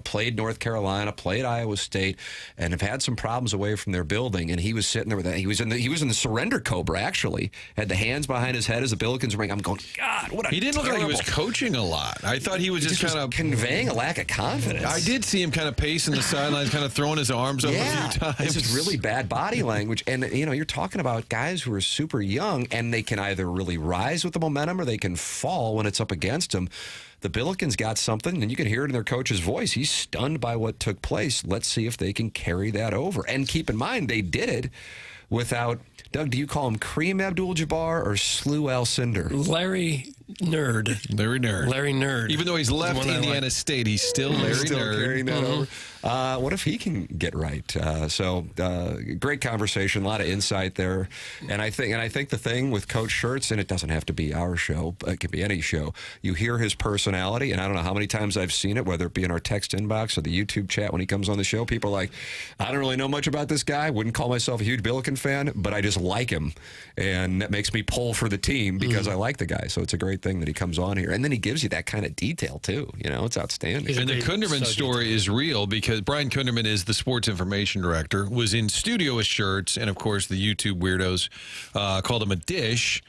played North Carolina, played Iowa State, and have had some problems away from their building. And he was sitting there with that. He was in the surrender cobra, actually. Had the hands behind his head as the Billikens ring. I'm going, God, what a He didn't look like he was coaching a lot. I thought he was just kind of conveying a lack of confidence. I did see him kind of pacing the sidelines, kind of throwing his arms up a few times. This is really bad body language. And, you're talking about guys who are super young, and they can either really rise with the momentum or they can fall when it's up against them. The Billikens got something, and you can hear it in their coach's voice. He's stunned by what took place. Let's see if they can carry that over. And keep in mind, they did it without, Doug, do you call him Kareem Abdul-Jabbar or Slew Alcindor? Larry Nerd. Even though he's left Indiana State, he's still Larry Nerd. Carrying that over. What if he can get right? Great conversation, a lot of insight there, and I think the thing with Coach Schertz, and it doesn't have to be our show, it could be any show. You hear his personality, and I don't know how many times I've seen it, whether it be in our text inbox or the YouTube chat when he comes on the show. People are like, I don't really know much about this guy. Wouldn't call myself a huge Billiken fan, but I just like him, and that makes me pull for the team because I like the guy. So it's a great thing that he comes on here, and then he gives you that kind of detail too. It's outstanding. And the Kunderman story is real because Brian Kunderman is the sports information director, was in studio with Schertz, and of course the YouTube weirdos called him a dish.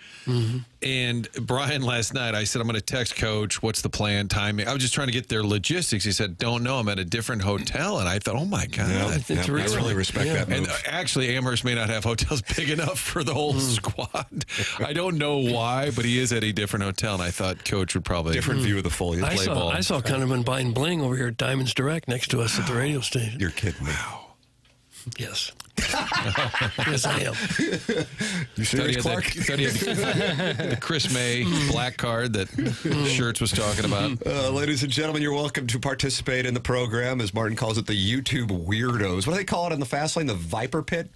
And Brian, last night, I said, I'm going to text Coach, what's the plan, timing? I was just trying to get their logistics. He said, don't know, I'm at a different hotel. And I thought, oh my God. I really respect that move. And actually, Amherst may not have hotels big enough for the whole squad. I don't know why, but he is at a different hotel, and I thought Coach would probably different view of the full play ball. I saw Kunderman buying bling over here at Diamonds Direct next to us at the radio station. You're kidding me. Wow. Yes. Yes, I am. You serious, Clark? Thought he had the Chris May black card that Schertz was talking about. Ladies and gentlemen, you're welcome to participate in the program, as Martin calls it, the YouTube weirdos. What do they call it in the fast lane? The Viper Pit?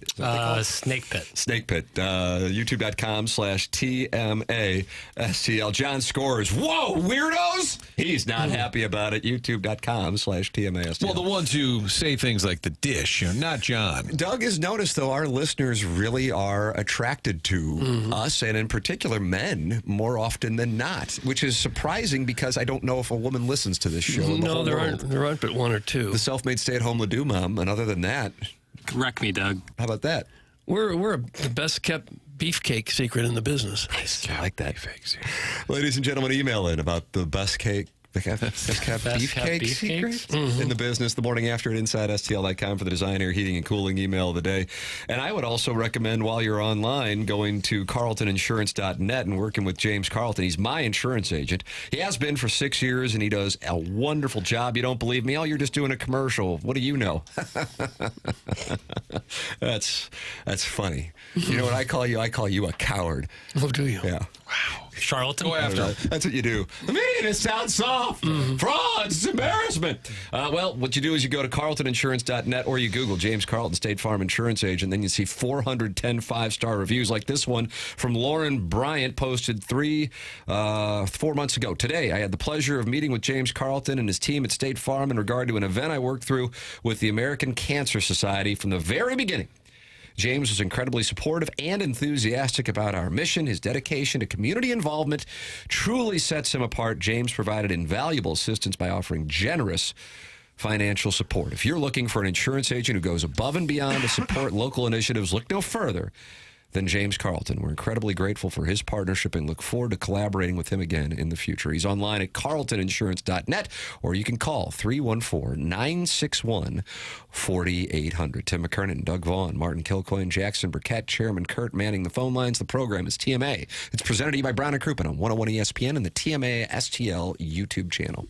Snake Pit. Snake Pit. YouTube.com/TMASTL. John Scores. Whoa, weirdos! He's not happy about it. YouTube.com/TMASTL. Well, the ones who say things like the dish, not John. Doug has noticed, though, our listeners really are attracted to us, and in particular men, more often than not, which is surprising because I don't know if a woman listens to this show. No, there aren't but one or two. The self-made stay-at-home Ledoux mom, and other than that... Correct me, Doug. How about that? We're the best-kept beefcake secret in the business. I like that. Ladies and gentlemen, email in about the best kept beefcake secret in the business. The morning after at InsideSTL.com for the design, air, heating, and cooling email of the day. And I would also recommend, while you're online, going to CarltonInsurance.net and working with James Carlton. He's my insurance agent. He has been for 6 years, and he does a wonderful job. You don't believe me? Oh, you're just doing a commercial. What do you know? That's funny. You know what I call you? I call you a coward. Oh, do you? Yeah. Wow. Charlatan? Go after. That's what you do. I mean, it sounds soft. Frauds. It's embarrassment. Well, what you do is you go to CarltonInsurance.net or you Google James Carlton, State Farm Insurance Agent. Then you see 410 5-star reviews like this one from Lauren Bryant, posted 4 months ago. Today, I had the pleasure of meeting with James Carlton and his team at State Farm in regard to an event I worked through with the American Cancer Society from the very beginning. James was incredibly supportive and enthusiastic about our mission. His dedication to community involvement truly sets him apart. James provided invaluable assistance by offering generous financial support. If you're looking for an insurance agent who goes above and beyond to support local initiatives, look no further than James Carlton. We're incredibly grateful for his partnership and look forward to collaborating with him again in the future. He's online at CarltonInsurance.net, or you can call 314-961-4800. Tim McKernan, Doug Vaughn, Martin Kilcoyne, Jackson Burkett, Chairman Kurt manning the phone lines. The program is TMA. It's presented to you by Brown and Crouppen on 101 ESPN and the TMA STL YouTube channel.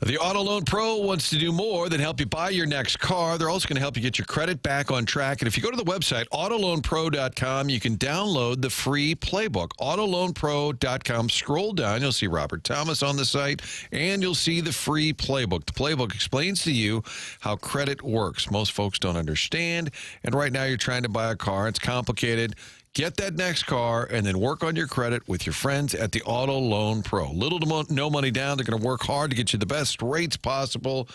The Auto Loan Pro wants to do more than help you buy your next car. They're also going to help you get your credit back on track. And if you go to the website, autoloanpro.com, you can download the free playbook. Autoloanpro.com. Scroll down. You'll see Robert Thomas on the site, and you'll see the free playbook. The playbook explains to you how credit works. Most folks don't understand. And right now you're trying to buy a car. It's complicated. Get that next car and then work on your credit with your friends at the Auto Loan Pro. Little to no money down. They're going to work hard to get you the best rates possible.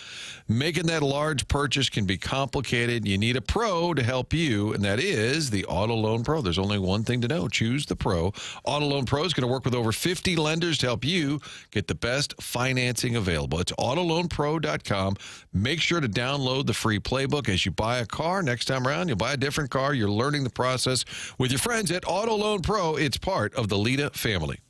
Making that large purchase can be complicated. You need a pro to help you, and that is the Auto Loan Pro. There's only one thing to know. Choose the pro. Auto Loan Pro is going to work with over 50 lenders to help you get the best financing available. It's autoloanpro.com. Make sure to download the free playbook as you buy a car. Next time around, you'll buy a different car. You're learning the process with your friends at Auto Loan Pro. It's part of the Lita family.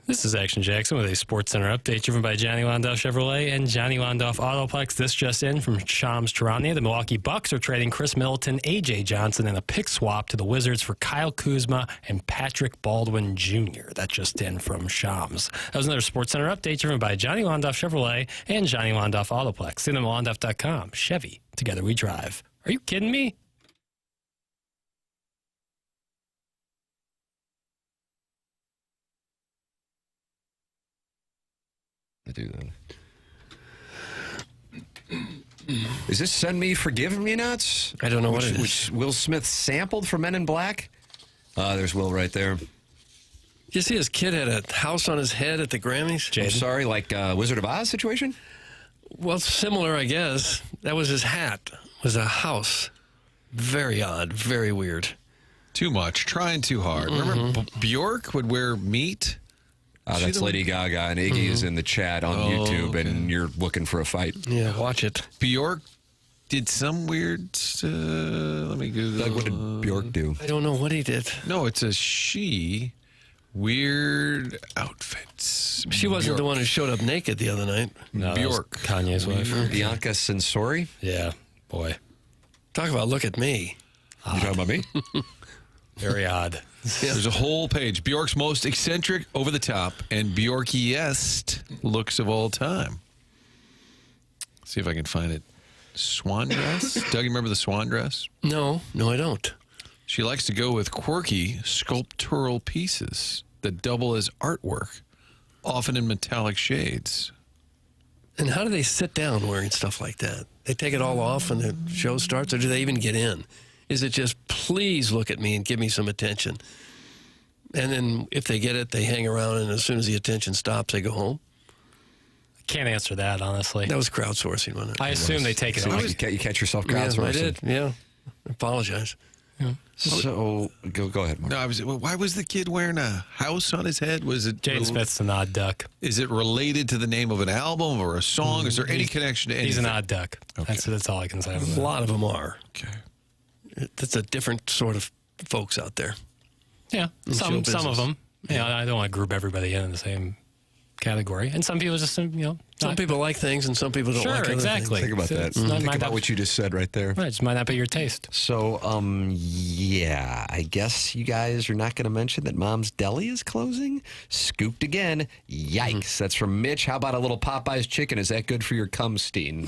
This is Action Jackson with a Sports Center update driven by Johnny Londoff Chevrolet and Johnny Londoff Autoplex. This just in from Shams Charania. The Milwaukee Bucks are trading Chris Middleton, A.J. Johnson, and a pick swap to the Wizards for Kyle Kuzma and Patrick Baldwin Jr. That just in from Shams. That was another Sports Center update driven by Johnny Londoff Chevrolet and Johnny Londoff Autoplex. See them at Londoff.com. Chevy, together we drive. Are you kidding me? I do that. Is this Send Me Forgive Me Nuts? I don't know what it is. Which Will Smith sampled for Men in Black? There's Will right there. You see his kid had a house on his head at the Grammys? I'm sorry, like Wizard of Oz situation? Well, similar, I guess. That was his hat. Was a house. Very odd. Very weird. Too much. Trying too hard. Remember Bjork would wear meat? That's Lady Gaga, and Iggy is in the chat on YouTube, and you're looking for a fight. Yeah, watch it. Bjork did some weird... let me Google. Doug, what did Bjork do? I don't know what he did. No, it's a she. Weird outfits. She wasn't the one who showed up naked the other night. No, Bjork. Kanye's wife. Bianca Censori? Yeah, boy. Talk about look at me. You talking about me? Very odd. There's a whole page. Bjork's most eccentric, over the top, and Bjorkiest looks of all time. See if I can find it. Swan dress? Doug, you remember the swan dress? No, I don't. She likes to go with quirky sculptural pieces that double as artwork, often in metallic shades. And how do they sit down wearing stuff like that? They take it all off when the show starts, or do they even get in? Is it just, please look at me and give me some attention? And then if they get it, they hang around, and as soon as the attention stops, they go home? I can't answer that, honestly. That was crowdsourcing, wasn't it? I assume they take it off. You catch yourself crowdsourcing. Yeah, I did, yeah. I apologize. Yeah. So, go ahead, Mark. No, why was the kid wearing a house on his head? Was it Jaden Smith's an odd duck. Is it related to the name of an album or a song? Is there any connection to anything? He's an odd duck. Okay. That's all I can say. A lot of them are. Okay. That's a different sort of folks out there. Yeah, some of them. Yeah, I don't want to group everybody in the same category. And some people just, some people like things and some people don't like other exactly. Think about that. Think about what you just said right there. Right, it just might not be your taste. So, yeah, I guess you guys are not going to mention that Mom's Deli is closing? Scooped again. Yikes. That's from Mitch. How about a little Popeye's chicken? Is that good for your cumstein?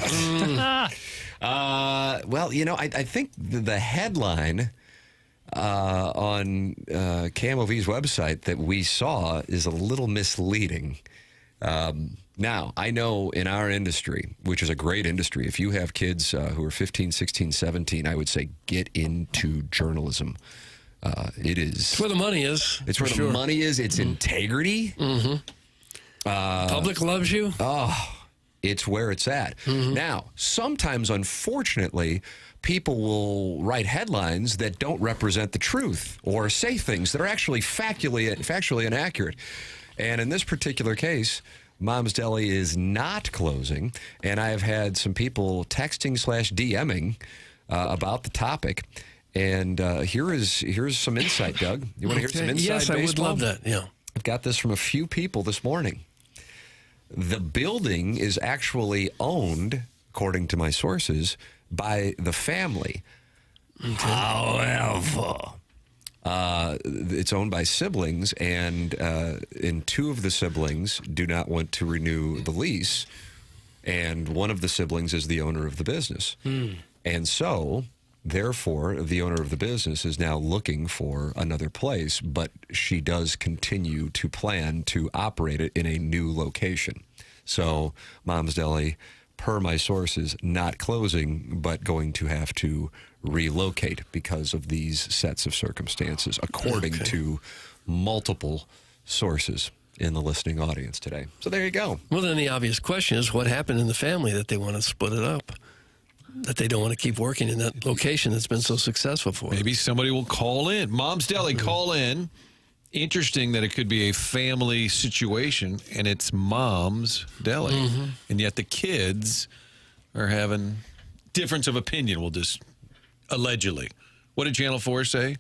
Well, I think the headline on KMOV's website that we saw is a little misleading. Now, I know in our industry, which is a great industry, if you have kids who are 15, 16, 17, I would say get into journalism. It is. It's where the money is. It's where the money is. It's integrity. Public loves you. It's where it's at. Now, sometimes, unfortunately, people will write headlines that don't represent the truth or say things that are actually factually inaccurate. And in this particular case, Mom's Deli is not closing, and I have had some people texting/DMing about the topic. And here's some insight, Doug. You want to hear some insight? Yes, I would love that. Yeah, I've got this from a few people this morning. The building is actually owned, according to my sources, by the family. Okay. However, it's owned by siblings, and two of the siblings do not want to renew the lease, and one of the siblings is the owner of the business. And so, therefore, the owner of the business is now looking for another place, but she does continue to plan to operate it in a new location. So, Mom's Deli, per my sources, not closing, but going to have to relocate because of these sets of circumstances, according to multiple sources in the listening audience today. So there you go. Well, then the obvious question is what happened in the family that they want to split it up? That they don't want to keep working in that location that's been so successful for them. Maybe somebody will call in. Mom's Deli, call in. Interesting that it could be a family situation, and it's Mom's Deli. And yet the kids are having difference of opinion, we'll just allegedly. What did Channel 4 say?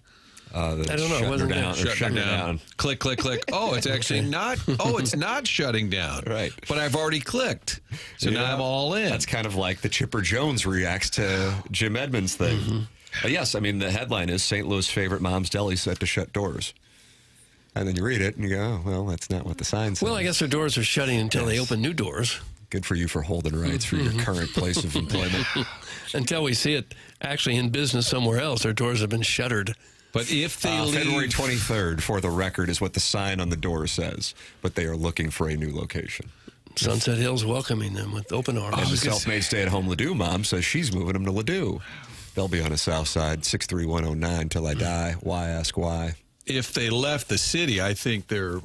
I don't know. Wasn't down. Shutting down. Click, click, click. Oh, it's actually not. Oh, it's not shutting down. Right. But I've already clicked. So now I'm all in. That's kind of like the Chipper Jones reacts to Jim Edmonds thing. But yes, I mean, the headline is St. Louis' favorite mom's deli set to shut doors. And then you read it and you go, oh, well, that's not what the sign says. Well, I guess their doors are shutting until they open new doors. Good for you for holding rights for your current place of employment. Until we see it actually in business somewhere else, their doors have been shuttered. But if they leave... February 23rd, for the record, is what the sign on the door says. But they are looking for a new location. Sunset Hill's welcoming them with open arms. And the self-made stay-at-home Ladue mom says she's moving them to Ladue. They'll be on the south side, 63109 till I die. Why, ask why? If they left the city, I think their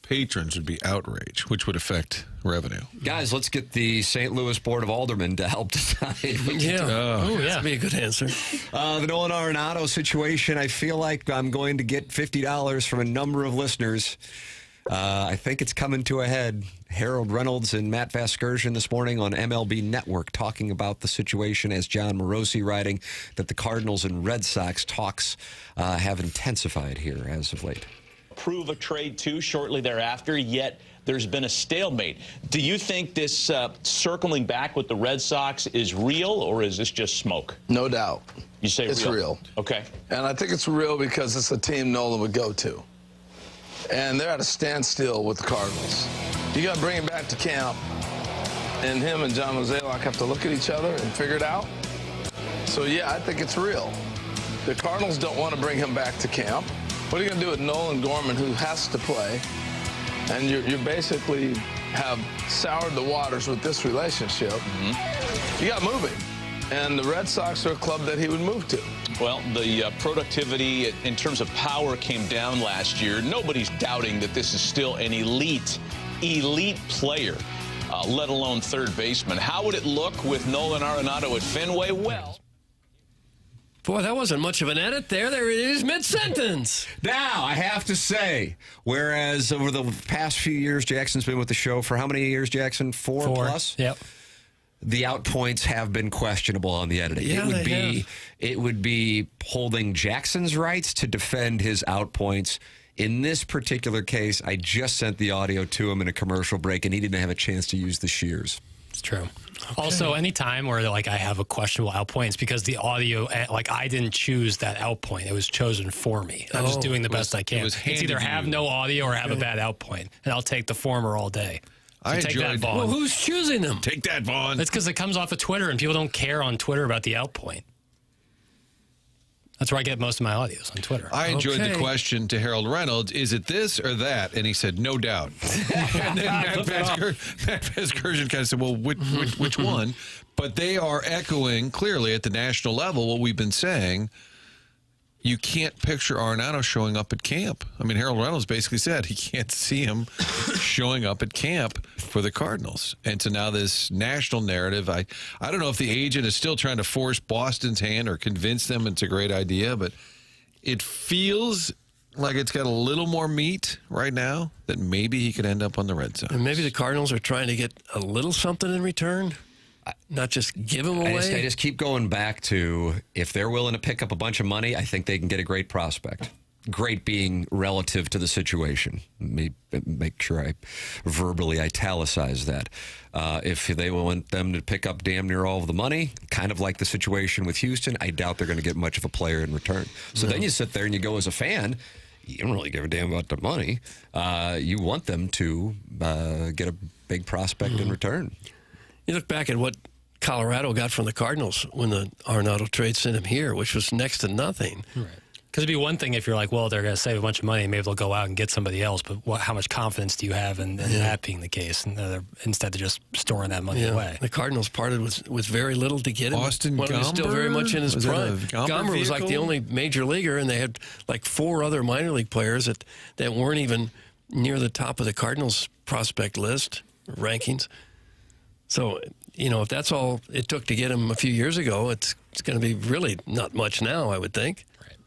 patrons would be outraged, which would affect revenue. Guys, let's get the St. Louis Board of Aldermen to help decide. That'd be a good answer. The Nolan Arenado situation, I feel like I'm going to get $50 from a number of listeners. I think it's coming to a head. Harold Reynolds and Matt Vasgersian this morning on MLB Network talking about the situation, as John Morosi writing that the Cardinals and Red Sox talks have intensified here as of late. Approve a trade too shortly thereafter, yet there's been a stalemate. Do you think this circling back with the Red Sox is real, or is this just smoke? No doubt. You say it's real. Okay. And I think it's real because it's a team Nolan would go to. And they're at a standstill with the Cardinals. You got to bring him back to camp, and him and John Mozeliak have to look at each other and figure it out. So, yeah, I think it's real. The Cardinals don't want to bring him back to camp. What are you going to do with Nolan Gorman, who has to play? And you basically have soured the waters with this relationship. You got to move him. And the Red Sox are a club that he would move to. Well, the productivity in terms of power came down last year. Nobody's doubting that this is still an elite player, let alone third baseman. How would it look with Nolan Arenado at Fenway? Well, boy, that wasn't much of an edit there. There it is, mid-sentence. Now, I have to say, whereas over the past few years, Jackson's been with the show for how many years, Jackson? Four plus? Yep. The outpoints have been questionable on the editing. Yeah, it would be holding Jackson's rights to defend his outpoints. In this particular case, I just sent the audio to him in a commercial break, and he didn't have a chance to use the shears. It's true. Okay. Also, any time where like I have a questionable outpoint, it's because the audio, like I didn't choose that outpoint. It was chosen for me. I'm just doing the best I can. It's either have no audio or have a bad outpoint, and I'll take the former all day. So I take enjoyed that, Vaughn. Well, who's choosing them? Take that, Vaughn. That's because it comes off of Twitter, and people don't care on Twitter about the outpoint. That's where I get most of my audios, on Twitter. I enjoyed the question to Harold Reynolds, is it this or that? And he said, no doubt. And then Matt Vasgersian kind of said, well, which one? But they are echoing clearly at the national level what we've been saying. You can't picture Arenado showing up at camp. I mean, Harold Reynolds basically said he can't see him showing up at camp for the Cardinals. And so now this national narrative, I don't know if the agent is still trying to force Boston's hand or convince them it's a great idea, but it feels like it's got a little more meat right now that maybe he could end up on the Red Sox. And maybe the Cardinals are trying to get a little something in return. Not just give them away. I just keep going back to, if they're willing to pick up a bunch of money, I think they can get a great prospect. Great being relative to the situation. Make sure I verbally italicize that. If they want them to pick up damn near all of the money, kind of like the situation with Houston, I doubt they're going to get much of a player in return. So then you sit there and you go as a fan, you don't really give a damn about the money. You want them to get a big prospect in return. You look back at what Colorado got from the Cardinals when the Arenado trade sent him here, which was next to nothing. Right. Because it'd be one thing if you're like, well, they're going to save a bunch of money, maybe they'll go out and get somebody else. But how much confidence do you have in that being the case, instead of just storing that money away? The Cardinals parted with very little to get him. Austin when he was still very much in his prime. Gomber was like the only major leaguer, and they had like 4 other minor league players that weren't even near the top of the Cardinals prospect list rankings. So, if that's all it took to get him a few years ago, it's going to be really not much now, I would think. Right.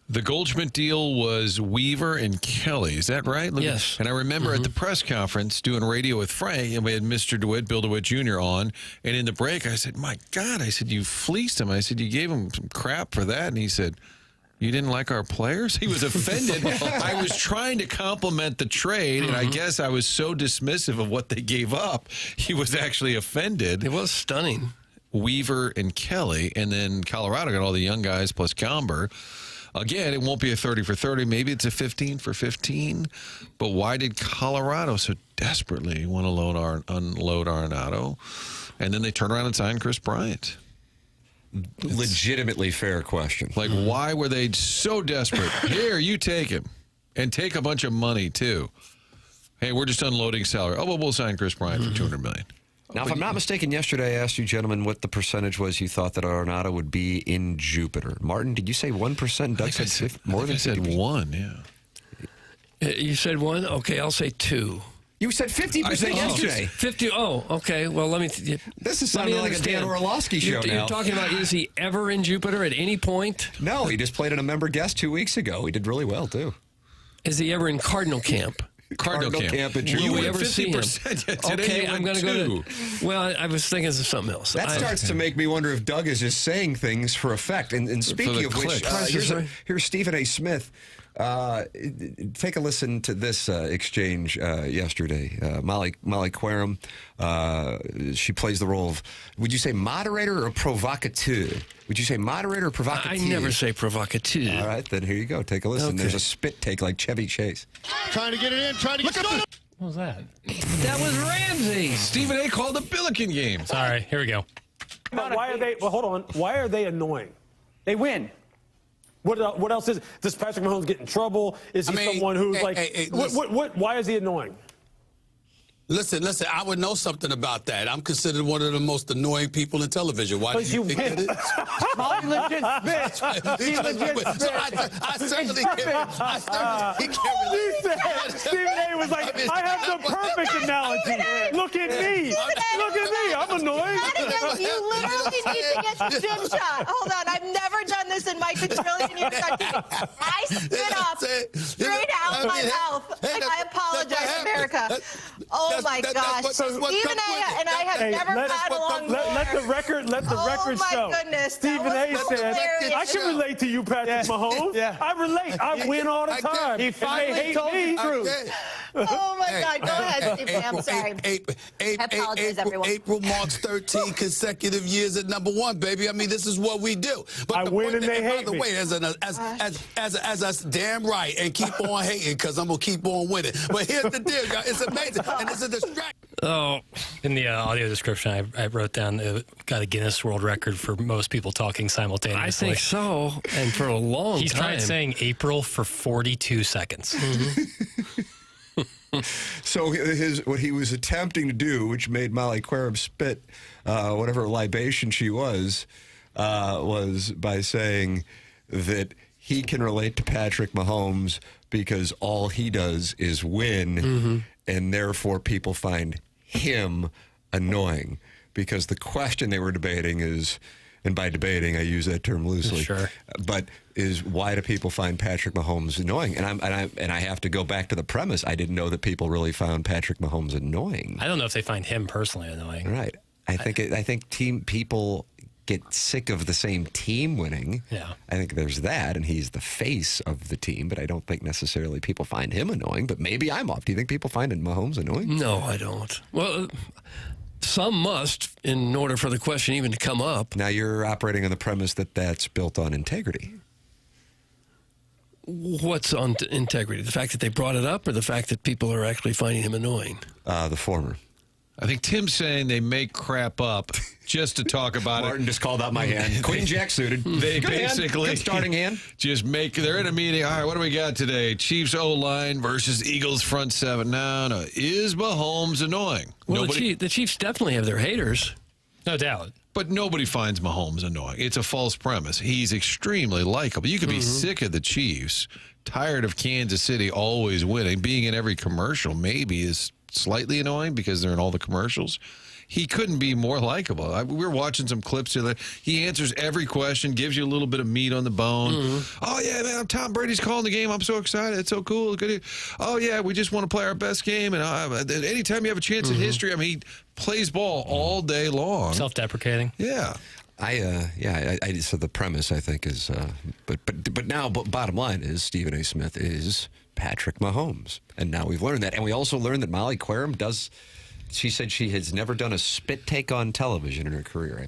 The Goldschmidt deal was Weaver and Kelly. Is that right? Yes. And I remember at the press conference doing radio with Frank, and we had Mr. DeWitt, Bill DeWitt Jr. on. And in the break, I said, my God, I said, you fleeced him. I said, you gave him some crap for that. And he said, You didn't like our players? He was offended. I was trying to compliment the trade, and I guess I was so dismissive of what they gave up, he was actually offended. It was stunning. Weaver and Kelly, and then Colorado got all the young guys plus Comber. Again, it won't be a 30 for 30. Maybe it's a 15 for 15. But why did Colorado so desperately want to unload Arenado? And then they turn around and sign Chris Bryant. Legitimately fair question. Like, why were they so desperate? Here, you take him. And take a bunch of money, too. Hey, we're just unloading salary. Oh, well, we'll sign Chris Bryant for $200 million. Now, if I'm not mistaken, yesterday I asked you gentlemen what the percentage was you thought that Arenado would be in Jupiter. Martin, did you say 1%? Doug said more than 1, yeah. You said 1? Okay, I'll say 2. You said 50% yesterday. 50. Oh, okay. Well, let me. This is sounding like a Dan Orlovsky show now. You're talking about, is he ever in Jupiter at any point? No, he just played in a member guest 2 weeks ago. He did really well, too. Is he ever in Cardinal camp? Cardinal camp at Will we ever see him? Today Okay, I'm going to go to. Well, I was thinking of something else. That starts to make me wonder if Doug is just saying things for effect. And speaking of which, here's Stephen A. Smith. Take a listen to this exchange yesterday. Molly Querim, she plays the role of, would you say moderator or provocateur? Would you say moderator or provocateur? I never say provocateur. All right, then here you go. Take a listen. Okay. There's a spit take like Chevy Chase. Trying to get it in, trying to get it in. What was that? That was Ramsey. Stephen A. called the Billiken game. Sorry, here we go. But why are they, well, hold on. Why are they annoying? They win. What else is it? Does Patrick Mahomes get in trouble? Is he someone who's why is he annoying? Listen, I would know something about that. I'm considered one of the most annoying people in television. Why do you think that is? Molly legit bitch. He legit bitch. So I certainly can't relate. Stephen A. was like, I have the perfect analogy. Look at me. Look at me. I'm annoying. You literally need to get the gym shot. Hold on. I've never done this in my quadrillion years. I spit up straight out my mouth. Like, I apologize, America. Oh my gosh. Stephen A. and I have never had a long let the record show. Oh my goodness. Stephen A. said, I can relate to you, Patrick Mahomes. Yeah. I relate. I win all the time. He finally told me the truth. Oh my God. Go ahead, Stephen A. I'm sorry. I apologize, everyone. April marks 13 consecutive years at #1, baby. I mean, this is what we do. But I win and they hate me. By the way, as a damn right, and keep on hating because I'm going to keep on winning. But here's the deal, y'all. It's amazing. And it's a distraction. Oh, in the audio description, I wrote down got a Guinness World Record for most people talking simultaneously. I think so, and for a long time. He's tried saying April for 42 seconds. So what he was attempting to do, which made Molly Querim spit whatever libation she was by saying that he can relate to Patrick Mahomes because all he does is win, and therefore people find him annoying. Because the question they were debating is, and by debating I use that term loosely, sure, but is why do people find Patrick Mahomes annoying? And I have to go back to the premise. I didn't know that people really found Patrick Mahomes annoying. I don't know if they find him personally annoying. Right. I think people get sick of the same team winning. Yeah. I think there's that, and he's the face of the team, but I don't think necessarily people find him annoying, but maybe I'm off. Do you think people find Mahomes annoying? No, I don't. Well, some must in order for the question even to come up. Now you're operating on the premise that that's built on integrity. What's on integrity? The fact that they brought it up or the fact that people are actually finding him annoying? The former. I think Tim's saying they make crap up just to talk about Martin just called out my hand. Queen Jack suited. They Good basically hand. Good starting hand. Just they're in a meeting. All right, what do we got today? Chiefs O-line versus Eagles front seven. No. Is Mahomes annoying? Well, the Chiefs definitely have their haters. No doubt. But nobody finds Mahomes annoying. It's a false premise. He's extremely likable. You could be sick of the Chiefs, tired of Kansas City always winning, being in every commercial maybe is slightly annoying because they're in all the commercials. He couldn't be more likable. We were watching some clips here. He answers every question, gives you a little bit of meat on the bone. Oh, yeah, man, Tom Brady's calling the game. I'm so excited. It's so cool. Good. Oh, yeah, we just want to play our best game. And anytime you have a chance in history, I mean, he plays ball all day long. Self-deprecating. Yeah. So the premise, I think, is, but now, bottom line is Stephen A. Smith is Patrick Mahomes, and now we've learned that, and we also learned that Molly Querim does. She said she has never done a spit take on television in her career.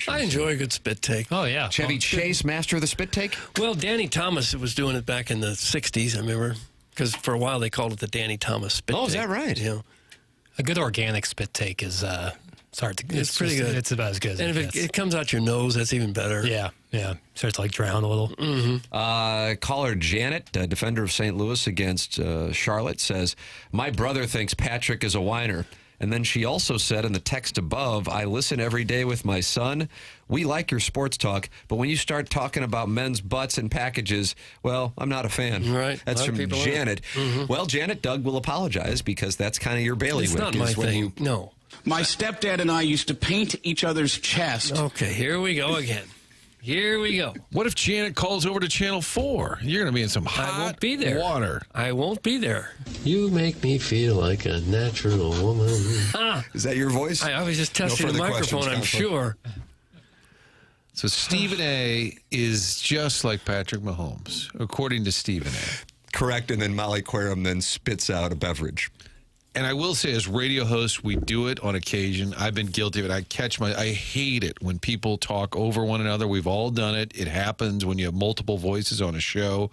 I enjoy a good spit take. Oh yeah, Chevy Chase, master of the spit take. Well, Danny Thomas was doing it back in the '60s. I remember because for a while they called it the Danny Thomas spit take. Oh, is that right? Yeah. A good organic spit take is. It's hard to. It's pretty good. It's about as good as and if it comes out your nose, that's even better. Yeah. Starts to like drown a little. Mm-hmm. Caller Janet, defender of St. Louis against Charlotte, says, "My brother thinks Patrick is a whiner." And then she also said in the text above, "I listen every day with my son. We like your sports talk, but when you start talking about men's butts and packages, well, I'm not a fan." Right. That's from Janet. Well, Janet, Doug will apologize because that's kind of your bailiwick. It's not my thing. No. My stepdad and I used to paint each other's chest. Okay, here we go again. Here we go. What if Janet calls over to Channel 4? You're going to be in some hot I won't be there. water. I won't be there. You make me feel like a natural woman. Is that your voice? I was just testing the microphone, I'm sure. So Stephen A. is just like Patrick Mahomes, according to Stephen A. Correct, and then Molly Querim then spits out a beverage. And I will say, as radio hosts, we do it on occasion. I've been guilty of it. I hate it when people talk over one another. We've all done it. It happens when you have multiple voices on a show.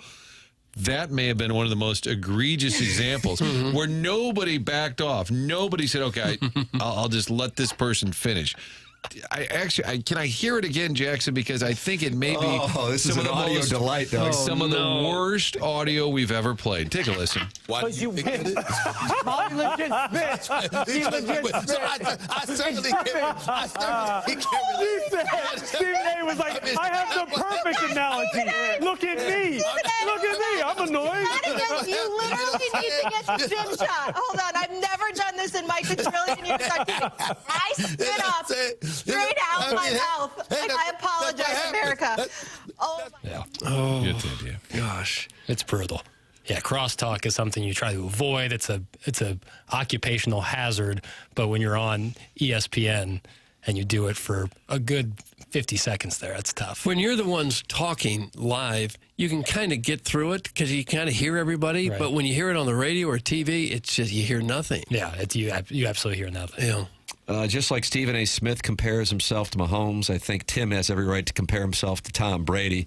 That may have been one of the most egregious examples where nobody backed off. Nobody said, okay, I'll just let this person finish. Can I hear it again, Jackson? Because I think it may be this is an audio delight, though. Some of the worst audio we've ever played. Take a listen. Because you win. Molly legit bitch. He legit bitch. I certainly can't. Stephen A. was like, I have the perfect analogy. Look at me. Look at me. I'm annoyed. You literally need to get the gym shot. Hold on. I've never done this in my quadrillion years on TV. I spit up straight out my mouth. Like, I apologize, America. Oh, yeah. Oh, good idea. Gosh. It's brutal. Yeah, crosstalk is something you try to avoid. It's a occupational hazard. But when you're on ESPN and you do it for a good 50 seconds there, it's tough. When you're the ones talking live, you can kind of get through it because you kind of hear everybody. Right. But when you hear it on the radio or TV, it's just you hear nothing. Yeah, you absolutely hear nothing. Yeah. Just like Stephen A. Smith compares himself to Mahomes, I think Tim has every right to compare himself to Tom Brady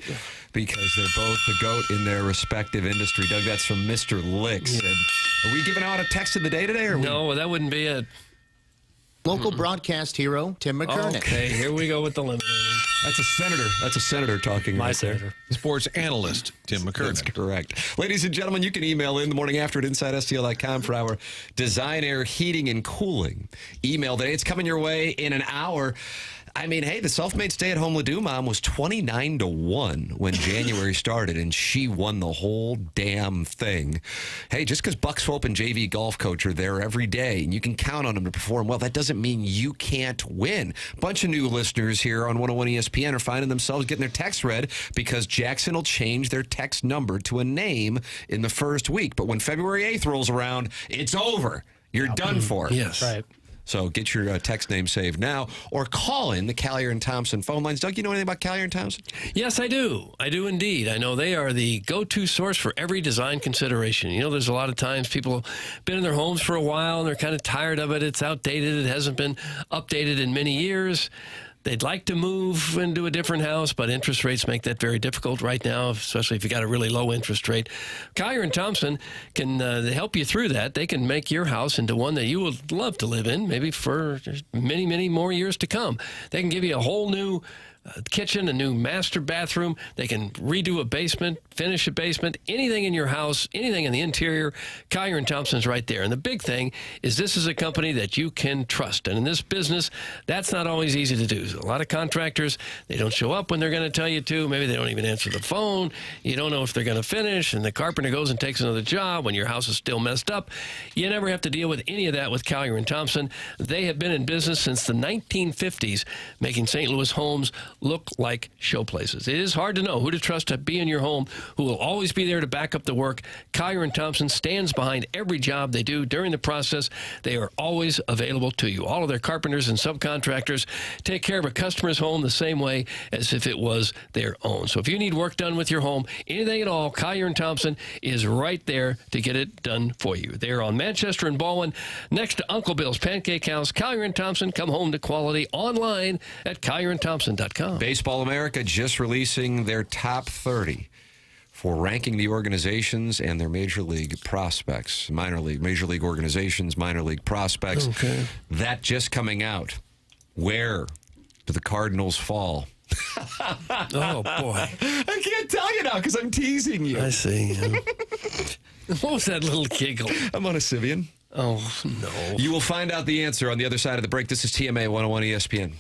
because they're both the GOAT in their respective industry. Doug, that's from Mr. Licks. Yeah. Are we giving out a text of the day today? Or no, that wouldn't be it. Local broadcast hero, Tim McKernan. Okay, here we go with the eliminating. That's a senator. That's a senator talking My right senator. there. Sports analyst, Tim McKernan. That's correct. Ladies and gentlemen, you can email in the morning after at InsideSTL.com for our Design Air Heating and Cooling email day. It's coming your way in an hour. I mean, hey, the self-made stay-at-home Ladue mom was 29-1 when January started, and she won the whole damn thing. Hey, just because Buck Swope and JV golf coach are there every day, and you can count on them to perform well, that doesn't mean you can't win. A bunch of new listeners here on 101 ESPN are finding themselves getting their text read because Jackson will change their text number to a name in the first week. But when February 8th rolls around, it's over. You're done for. Yes. Right. So get your text name saved now or call in the Callier and Thompson phone lines. Doug, you know anything about Callier and Thompson? Yes, I do. I do indeed. I know they are the go-to source for every design consideration. You know, there's a lot of times people have been in their homes for a while and they're kind of tired of it. It's outdated. It hasn't been updated in many years. They'd like to move into a different house, but interest rates make that very difficult right now, especially if you got a really low interest rate. Collier and Thompson can help you through that. They can make your house into one that you would love to live in, maybe for many, many more years to come. They can give you a whole new kitchen, a new master bathroom. They can redo a basement, finish a basement, anything in your house, anything in the interior. Collier and Thompson's right there. And the big thing is this is a company that you can trust. And in this business, that's not always easy to do. So a lot of contractors, they don't show up when they're going to tell you to. Maybe they don't even answer the phone. You don't know if they're going to finish. And the carpenter goes and takes another job when your house is still messed up. You never have to deal with any of that with Collier and Thompson. They have been in business since the 1950s, making St. Louis homes look like showplaces. It is hard to know who to trust to be in your home, who will always be there to back up the work. Collier & Thompson stands behind every job they do. During the process, they are always available to you. All of their carpenters and subcontractors take care of a customer's home the same way as if it was their own. So if you need work done with your home, anything at all, Collier & Thompson is right there to get it done for you. They're on Manchester and Baldwin, next to Uncle Bill's Pancake House. Collier & Thompson, come home to quality online at collierandthompson.com. Baseball America just releasing their top 30 for ranking the organizations and their major league prospects. Major league organizations, minor league prospects. Okay. That just coming out. Where do the Cardinals fall? Oh, boy. I can't tell you now because I'm teasing you. I see. What was that little giggle? I'm on a Sibian. Oh, no. You will find out the answer on the other side of the break. This is TMA 101 ESPN.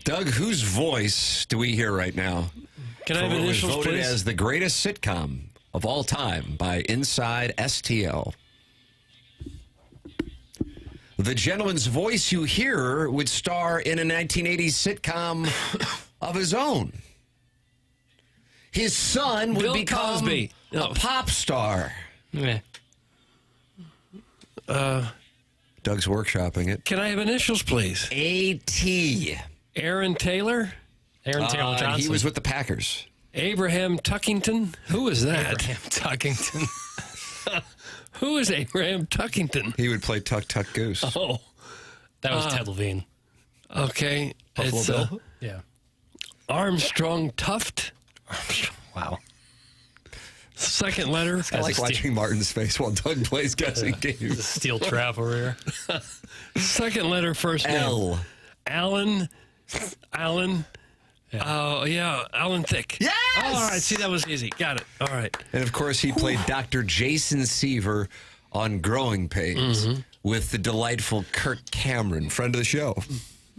Doug, whose voice do we hear right now? Can I have initials, voted please? as the greatest sitcom of all time by Inside STL. The gentleman's voice you hear would star in a 1980s sitcom of his own. His son would Bill become Cosby. a pop star. Yeah. Doug's workshopping it. Can I have initials, please? A.T. Aaron Taylor? Aaron Taylor Johnson. He was with the Packers. Abraham Tuckington? Who is that? Abraham Tuckington. Who is Abraham Tuckington? He would play Tuck Tuck Goose. Oh. That was Ted Levine. Okay. Buffalo It's Bill? Yeah. Armstrong Tuft. Wow. Second letter. I like watching Martin's face while Doug plays guessing games. Steel trap over here. Second letter, first L. name. Alan. Oh, yeah. Alan Thicke. Yes! All right. See, that was easy. Got it. All right. And, of course, he played Dr. Jason Seaver on Growing Pains with the delightful Kirk Cameron, friend of the show.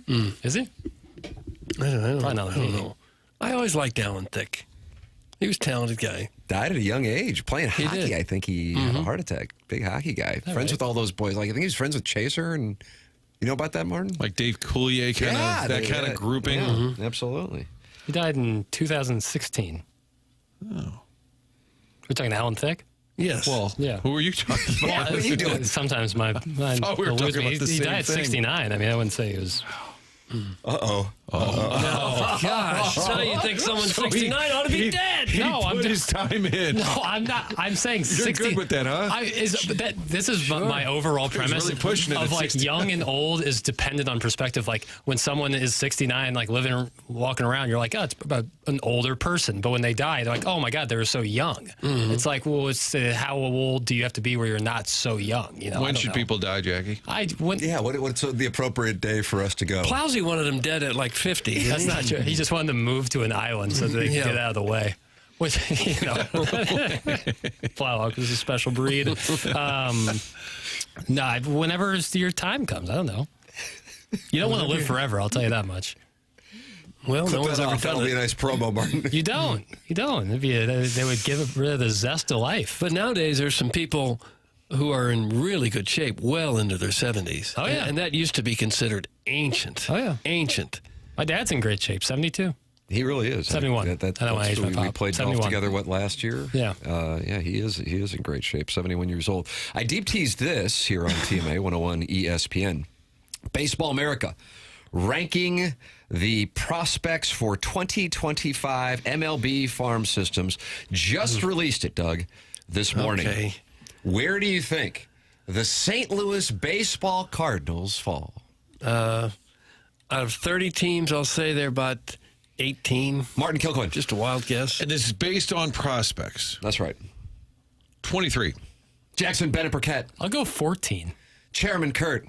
Is he? I don't know. I always liked Alan Thicke. He was a talented guy. Died at a young age. Playing hockey, did. I think he had a heart attack. Big hockey guy. Friends with all those boys. Like I think he was friends with Chaser. And you know about that, Martin? Like Dave Coulier, that kind of grouping. Yeah, absolutely. He died in 2016. Oh. We're talking Alan Thicke? Yes. Well, Yeah. who are you talking about? Yeah, what are you doing? Sometimes my mind thought we were eludes talking me. about the He same died at thing. 69. I mean, I wouldn't say he was... Uh-oh. Oh, gosh. So you think someone 69 ought to be dead? No, I'm put his time in. No, I'm not. I'm saying 60. You're good with that, huh? This is my overall premise really pushing it of at like 69. young and old is dependent on perspective. Like when someone is 69, like walking around, you're like, oh, it's about an older person. But when they die, they're like, oh my God, they were so young. It's like, well, it's how old do you have to be where you're not so young? You know. When should people die, Jackie? What's the appropriate day for us to go? Plowsy wanted him dead at like 50. That's not true. He just wanted to move to an island so they could get out of the way. Which, you know, Plowhawk is a special breed. Whenever your time comes, I don't know. You don't want to live forever, I'll tell you that much. Well, Clip no one's that ever off. done That'll be it. a nice promo, Martin. You don't. They would give rid of the zest of life. But nowadays, there's some people who are in really good shape, well into their 70s. Oh, yeah. And that used to be considered ancient. Oh, yeah. Ancient. My dad's in great shape, 72. He really is. 71. I don't know my age, my we pop. played 71. golf together, last year? Yeah. He is in great shape, 71 years old. I deep teased this here on TMA 101 ESPN. Baseball America ranking the prospects for 2025 MLB farm systems. Just released it, Doug, this morning. Okay. Where do you think the St. Louis Baseball Cardinals fall? Out of 30 teams, I'll say they're about 18. Martin Kilcoyne. Just a wild guess. And this is based on prospects. That's right. 23. Jackson Burkett. I'll go 14. Chairman Kurt.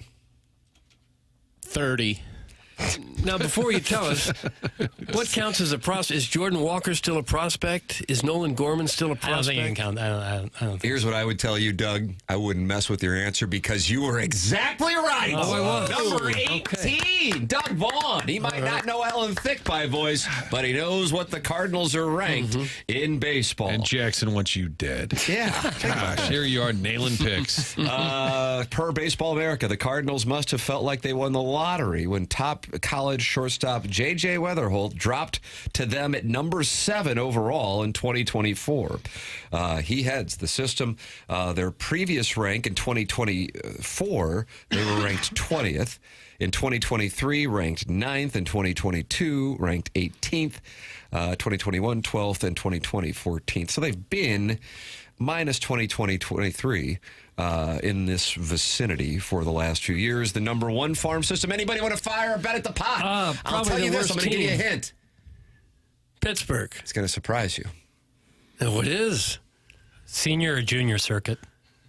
30. Now, before you tell us, what counts as a prospect? Is Jordan Walker still a prospect? Is Nolan Gorman still a prospect? I don't think you can count. I don't think. Here's what I would tell you, Doug. I wouldn't mess with your answer because you were exactly right. Oh, I was. Number 18, Okay. Doug Vaughn. He might not know Alan Thicke by voice, but he knows what the Cardinals are ranked in baseball. And Jackson wants you dead. Yeah. Gosh, here you are nailing picks. Per Baseball America, the Cardinals must have felt like they won the lottery when top college shortstop J.J. Weatherholt dropped to them at number 7 overall in 2024. He heads the system. Their previous rank in 2024, they were ranked 20th. In 2023, ranked 9th. In 2022, ranked 18th. 2021, 12th. And 2020, 14th. So they've been minus 2023 in this vicinity for the last few years. The number 1 farm system. Anybody want to fire a bet at the pot? I'll tell you this. I'm going to give you a hint. Pittsburgh. It's going to surprise you. Oh, it is. Senior or junior circuit?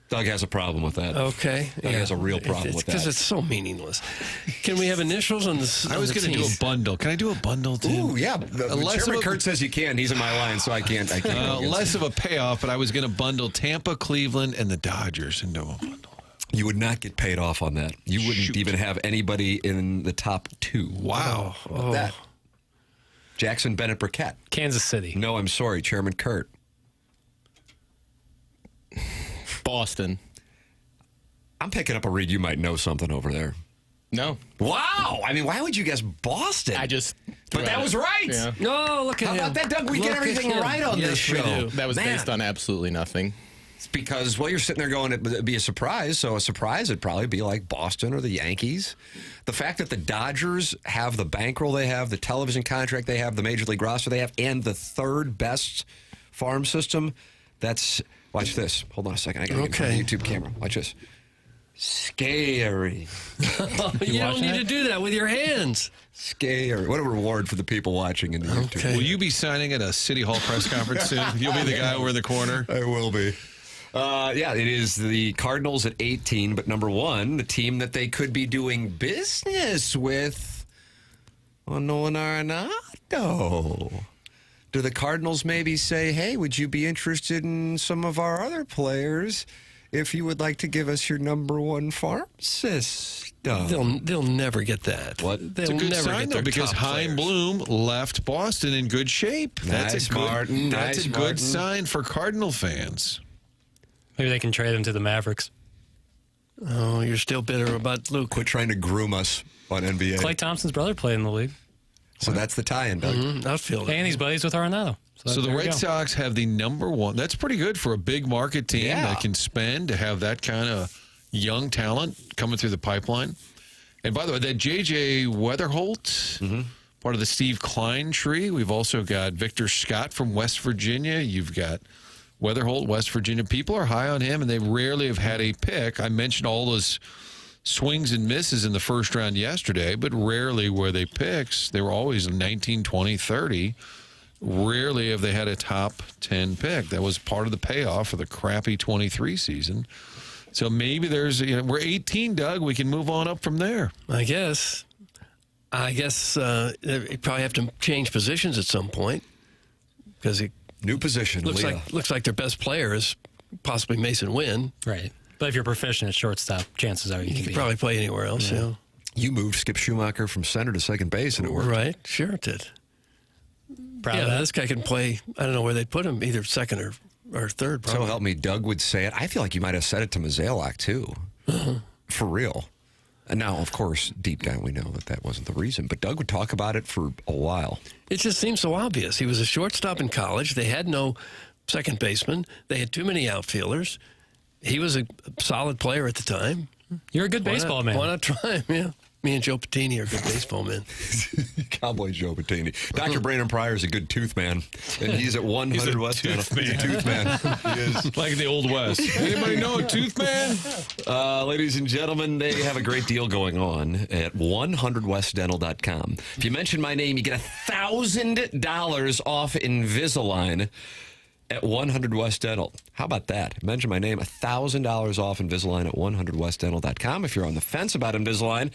Doug has a problem with that. Okay. Doug has a real problem with that. Because it's so meaningless. Can we have initials on this? I was going to do a bundle. Can I do a bundle, too? Ooh, yeah. Chairman Kurt says you can. He's in my line, so I can't. Less of a payoff, but I was going to bundle Tampa, Cleveland, and the Dodgers into a bundle. You would not get paid off on that. You wouldn't even have anybody in the top 2. Wow. That. Jackson Burkett. Kansas City. No, I'm sorry, Chairman Kurt. Boston. I'm picking up a read. You might know something over there. No. Wow. I mean, why would you guess Boston? But that was right. Yeah. No, look at How him. about that, Doug? We get everything right on this show. That was based on absolutely nothing. It's because, well, you're sitting there going, it'd be a surprise. So a surprise would probably be like Boston or the Yankees. The fact that the Dodgers have the bankroll they have, the television contract they have, the Major League roster they have, and the third best farm system, that's, watch this. Hold on a second. I got to get the YouTube camera. Watch this. Scary. You don't need to do that with your hands. Scary. What a reward for the people watching in the YouTube. Will you be signing at a City Hall press conference soon? You'll be the guy over in the corner? I will be. Yeah, it is the Cardinals at 18, but number 1, the team that they could be doing business with, Nolan Arenado. Do the Cardinals maybe say, hey, would you be interested in some of our other players if you would like to give us your number 1 farm system? They'll never get that. What? They'll It's a good never sign, get though, their because top Chaim players. Bloom left Boston in good shape. That's a good sign for Cardinal fans. Maybe they can trade him to the Mavericks. Oh, you're still bitter about Luke. Quit trying to groom us on NBA. Klay Thompson's brother played in the league. So that's the tie-in, Doug. Outfield. And he's buddies with Arenado. So the there you Red go. Sox have the number 1. That's pretty good for a big market team that can spend to have that kind of young talent coming through the pipeline. And by the way, that J.J. Weatherholt, part of the Steve Klein tree. We've also got Victor Scott from West Virginia. You've got Weatherholt, West Virginia. People are high on him, and they rarely have had a pick. I mentioned all those swings and misses in the first round yesterday, but rarely were they picks. They were always 19, 20, 30. Rarely have they had a top 10 pick. That was part of the payoff for the crappy 23 season. So maybe there's, we're 18, Doug. We can move on up from there. I guess they probably have to change positions at some point because it new position looks like their best player is possibly Mason Wynn. Right. But if you're proficient at shortstop, chances are you can probably play anywhere else. Yeah. You moved Skip Schumacher from center to second base, and it worked. Right. Sure it did. Proud of that. This guy can play. I don't know where they'd put him, either second or third. Probably. So help me, Doug would say it. I feel like you might have said it to Mozeliak, too. For real. And now, of course, deep down we know that wasn't the reason. But Doug would talk about it for a while. It just seems so obvious. He was a shortstop in college. They had no second baseman. They had too many outfielders. He was a solid player at the time. You're a good baseball man. Why not try him? Yeah. Me and Joe Patini are good baseball men. Cowboy Joe Patini. Dr. Brandon Pryor is a good tooth man, and he's at 100 West Dental. He's a tooth man. He is. Like the Old West. Anybody know a tooth man? Ladies and gentlemen, they have a great deal going on at 100westdental.com. If you mention my name, you get $1,000 off Invisalign at 100 West Dental. How about that? Mention my name, $1,000 off Invisalign at 100westdental.com. If you're on the fence about Invisalign,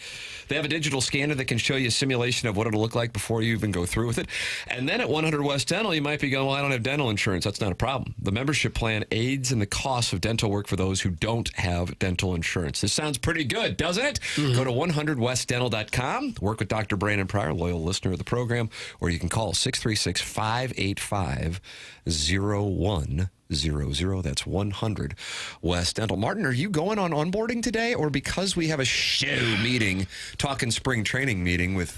they have a digital scanner that can show you a simulation of what it'll look like before you even go through with it. And then at 100 West Dental, you might be going, well, I don't have dental insurance. That's not a problem. The membership plan aids in the cost of dental work for those who don't have dental insurance. This sounds pretty good, doesn't it? Go to 100westdental.com. Work with Dr. Brandon Pryor, loyal listener of the program, or you can call 636-585-0100. That's 100 West Dental. Martin, are you going on onboarding today, or because we have a show meeting, talking spring training meeting with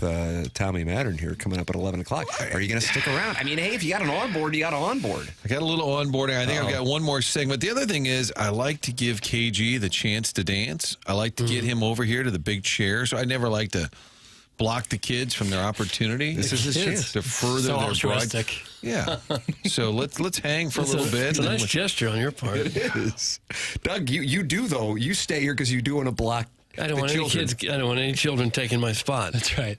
Tommy Mattern here coming up at 11 o'clock, are you going to stick around? I mean, hey, if you got an onboard, you got an onboard. I got a little onboarding. I think I've got one more segment. The other thing is I like to give KG the chance to dance. I like to get him over here to the big chair, so I never like to block the kids from their opportunity. This is his chance to further so their altruistic. Yeah. So let's hang for a little bit. It's a nice gesture on your part. It is. Doug, you do, though. You stay here because you do want to block I don't want any kids. I don't want any children taking my spot. That's right.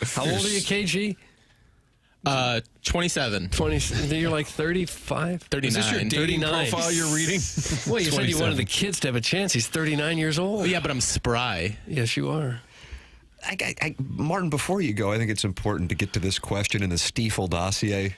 How old are you, KG? 27. 20. You're like 35? 39. Is this your dating profile you're reading? Well, you said you wanted the kids to have a chance. He's 39 years old. Oh, yeah, but I'm spry. Yes, you are. Martin, before you go, I think it's important to get to this question in the Stiefel dossier.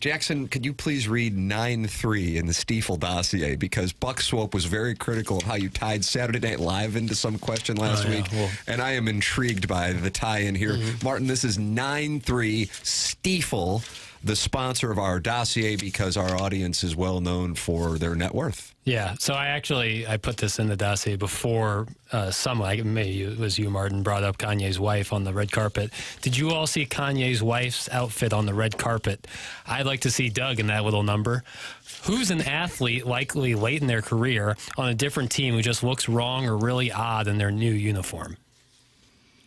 Jackson, could you please read 9-3 in the Stiefel dossier? Because Buck Swope was very critical of how you tied Saturday Night Live into some question last week. Well, and I am intrigued by the tie-in here. Martin, this is 9-3 Stiefel, the sponsor of our dossier, because our audience is well known for their net worth. Yeah, so I put this in the dossier before maybe it was you, Martin, brought up Kanye's wife on the red carpet. Did you all see Kanye's wife's outfit on the red carpet? I'd like to see Doug in that little number. Who's an athlete likely late in their career on a different team who just looks wrong or really odd in their new uniform?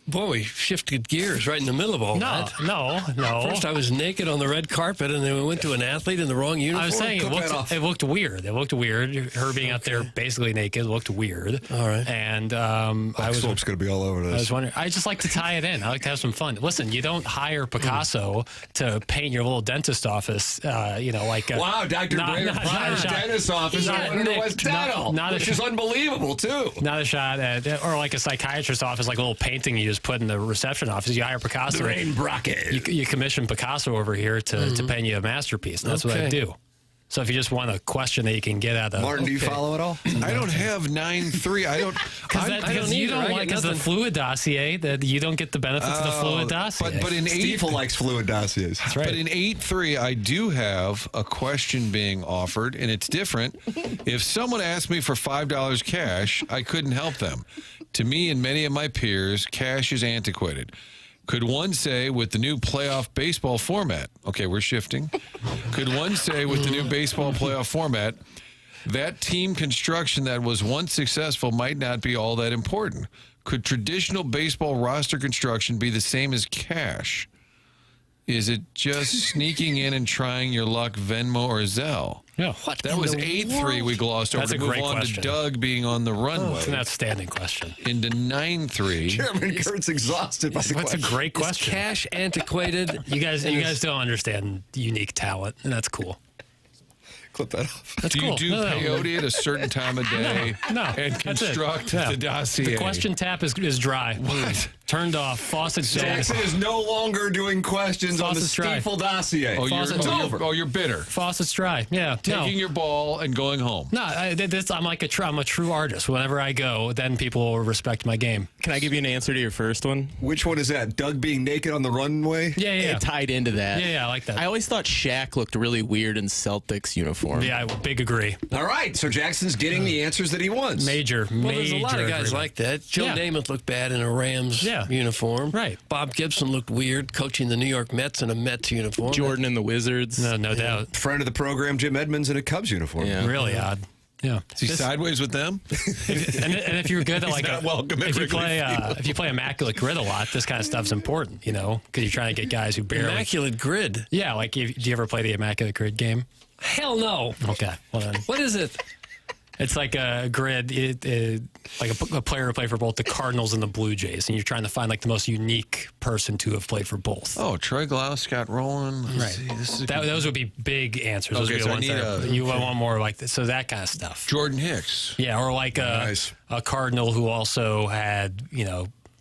Boy, we shifted gears right in the middle of all that. No. First, I was naked on the red carpet, and then we went to an athlete in the wrong uniform. I was saying it looked weird. It looked weird. Her being out there basically naked looked weird. All right. And I was going to be all over this. I was wondering. I just like to tie it in. I like to have some fun. Listen, you don't hire Picasso to paint your little dentist office. Wow, Dr. Brayer's dentist office. I wonder what's dental. Which is unbelievable too. Not a shot at, or like a psychiatrist's office, like a little painting you just put in the reception office. You hire Picasso. Lorraine Brockett. You commission Picasso over here to paint you a masterpiece. And that's what I do. So if you just want a question that you can get out of Martin, do you follow it all? I don't have 9-3. I don't. Because you don't like the fluid dossier. That you don't get the benefits of the fluid dossier. But in Stiefel likes fluid dossiers. That's right. But in 8-3, I do have a question being offered, and it's different. If someone asked me for $5 cash, I couldn't help them. To me and many of my peers, cash is antiquated. Could one say with the new playoff baseball format, okay, we're shifting. Could one say with the new baseball playoff format, that team construction that was once successful might not be all that important? Could traditional baseball roster construction be the same as cash? Is it just sneaking in and trying your luck, Venmo or Zelle? Yeah. That was 8-3 we glossed over. That's a great question. To Doug being on the runway. It's an outstanding question. Into 9-3. Chairman Kurt's exhausted by the question. That's a great question. Is cash antiquated? You guys don't understand unique talent, and that's cool. Clip that off. That's do cool. you do peyote at a certain time of day and construct the dossier? The question tap is dry. What? Turned off. Faucet dead. Jackson is no longer doing questions on the Stiefel dossier. You're bitter. Faucet's dry. Yeah. Taking your ball and going home. No, I'm a true artist. Whenever I go, then people will respect my game. Can I give you an answer to your first one? Which one is that? Doug being naked on the runway? Yeah. It tied into that. Yeah, I like that. I always thought Shaq looked really weird in Celtics uniform. Yeah, big agree. All right, so Jackson's getting the answers that he wants. Major. There's a lot of guys like that. Joe Namath looked bad in a Rams uniform. Right. Bob Gibson looked weird coaching the New York Mets in a Mets uniform. Jordan and the Wizards. No doubt. Friend of the program, Jim Edmonds in a Cubs uniform. Yeah. Really odd. Yeah. Is he sideways with them? and if you're good at if you play Immaculate Grid a lot, this kind of stuff's important, because you're trying to get guys who barely. Immaculate Grid? Yeah, do you ever play the Immaculate Grid game? Hell no. Okay. Well then. What is it? It's like a grid, like a player to play for both the Cardinals and the Blue Jays, and you're trying to find like the most unique person to have played for both. Oh, Troy Glaus, Scott Rowland. Right. Those would be big answers. Those would be the ones you want more like this. So that kind of stuff. Jordan Hicks. Yeah, or like a Cardinal who also had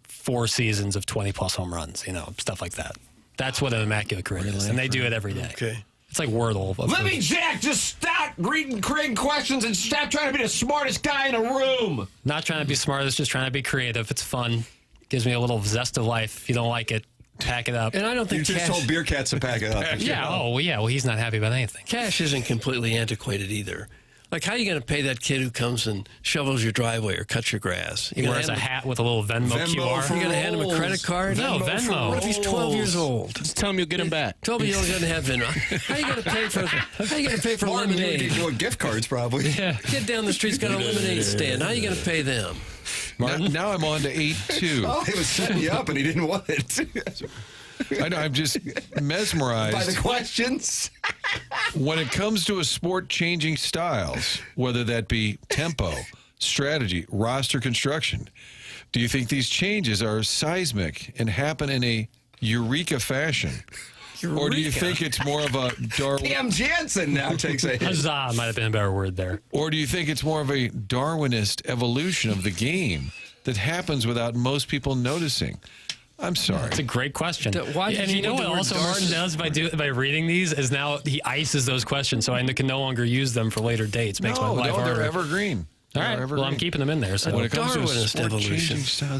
4 seasons of 20+ home runs. Stuff like that. That's what an Immaculate Grid is, and they do it every day. Okay. It's like Wordle. Let me, Jack, just stop reading questions and stop trying to be the smartest guy in a room. Not trying to be smart. It's just trying to be creative. It's fun. Gives me a little zest of life. If you don't like it, pack it up. And I don't think you just told Beer Cats to pack it up. Yeah. Oh, yeah. Well, he's not happy about anything. Cash isn't completely antiquated either. Like, how are you going to pay that kid who comes and shovels your driveway or cuts your grass? He wears a hat with a little Venmo QR. You're going to hand him a credit card? No, Venmo. What if he's 12 years old? Just tell him you'll get him back. 12 years old doesn't have Venmo. How are you going to pay for lemonade? You doing gift cards, probably. Yeah. Kid down the street's got a lemonade stand. How are you going to pay them? Now I'm on to 8-2. Oh, he was setting you up and he didn't want it. I know, I'm just mesmerized by the questions. When it comes to a sport changing styles, whether that be tempo, strategy, roster construction, do you think these changes are seismic and happen in a eureka fashion? Eureka. Or do you think it's more of a Cam Jansen now takes a hit. Huzzah might have been a better word there. Or do you think it's more of a Darwinist evolution of the game that happens without most people noticing? I'm sorry. It's a great question. Why did and you know what also Martin does by reading these is now he ices those questions so I can no longer use them for later dates. Makes my life harder. They're evergreen. All right. Well, I'm keeping them in there. So when it comes Darwinist to evolution,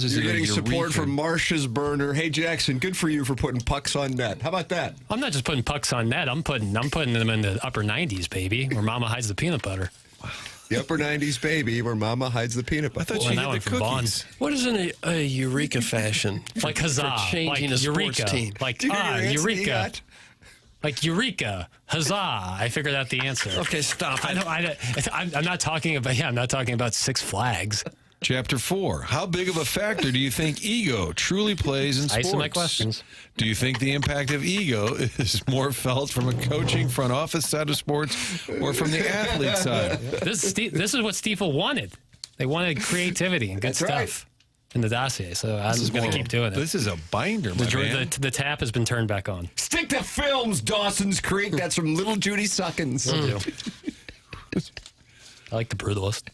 you're getting support from Marcia's burner. Hey Jackson, good for you for putting pucks on net. How about that? I'm not just putting pucks on net. I'm putting them in the upper 90s, baby, where Mama hides the peanut butter. The upper 90s, baby, where Mama hides the peanut butter. I thought you had the cookies. What is a eureka fashion? Like huzzah, for changing like a sports eureka, team. like Eureka. Like eureka, huzzah! I figured out the answer. Okay, stop it. I'm not talking about. Yeah, I'm not talking about Six Flags. Chapter 4. How big of a factor do you think ego truly plays in sports? Ice my questions. Do you think the impact of ego is more felt from a coaching front office side of sports or from the athlete side? This is what Stiefel wanted. They wanted creativity and good stuff in the dossier. So I'm just going to keep doing it. This is a binder, my man. The tap has been turned back on. Stick to films, Dawson's Creek. That's from Little Judy Suckins. I like the brutalist.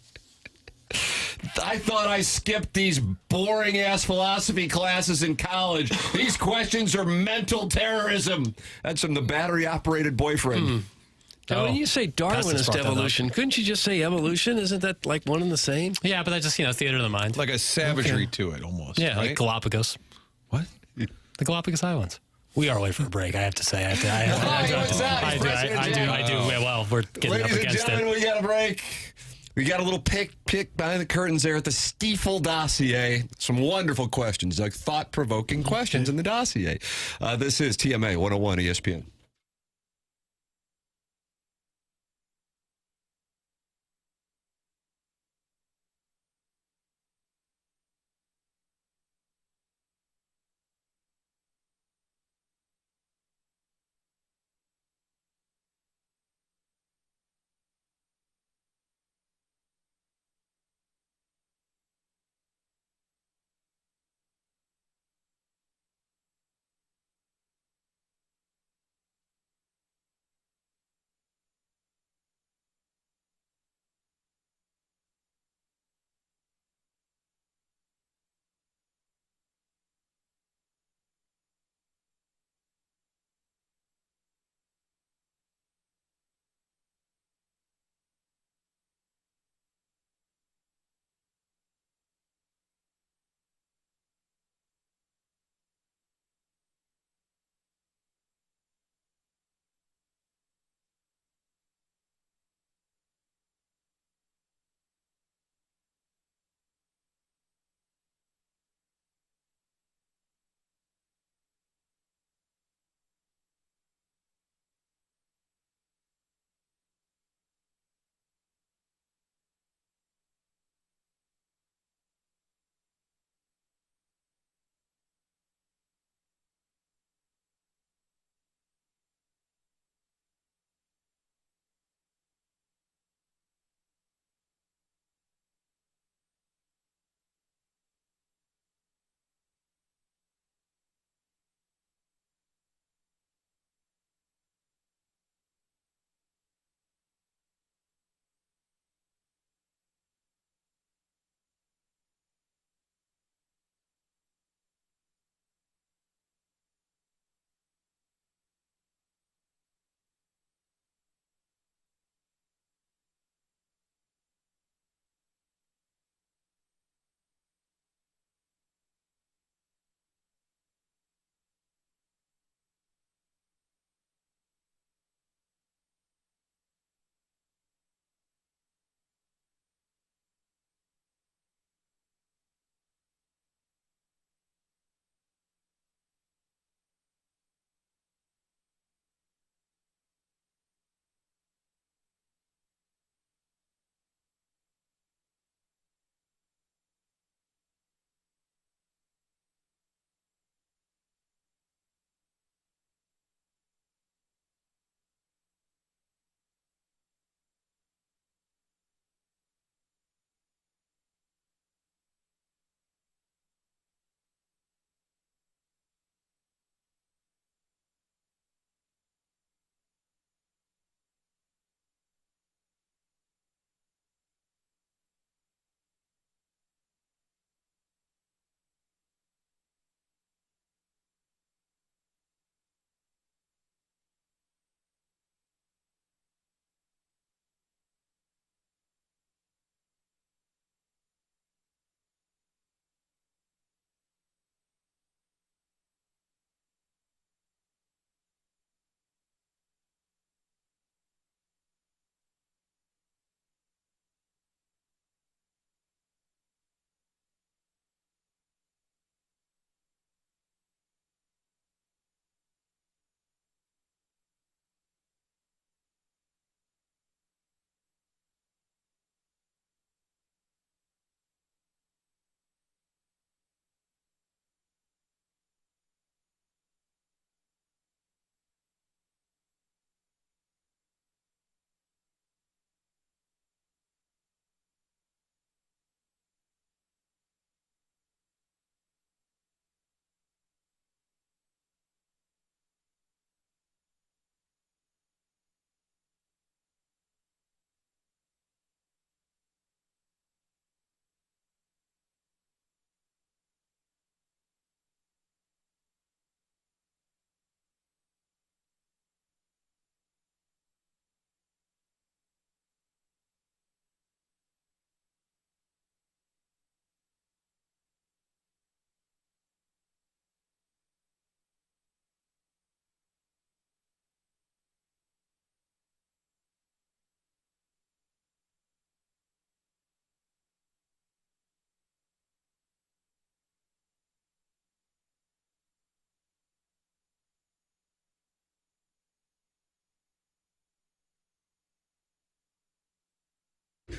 I thought I skipped these boring-ass philosophy classes in college. These questions are mental terrorism. That's from the battery-operated boyfriend. Now, when you say Darwinist evolution, couldn't you just say evolution? Isn't that like one and the same? Yeah, but that's just, theater of the mind. Like a savagery to it, almost. Yeah, right? like Galapagos. What? The Galapagos Islands. We are late for a break, I have to say. I do. Well, we're getting up against it. Ladies and gentlemen, we got a break. We got a little pick behind the curtains there at the Stiefel dossier. Some wonderful questions, like thought-provoking questions in the dossier. This is TMA 101 ESPN.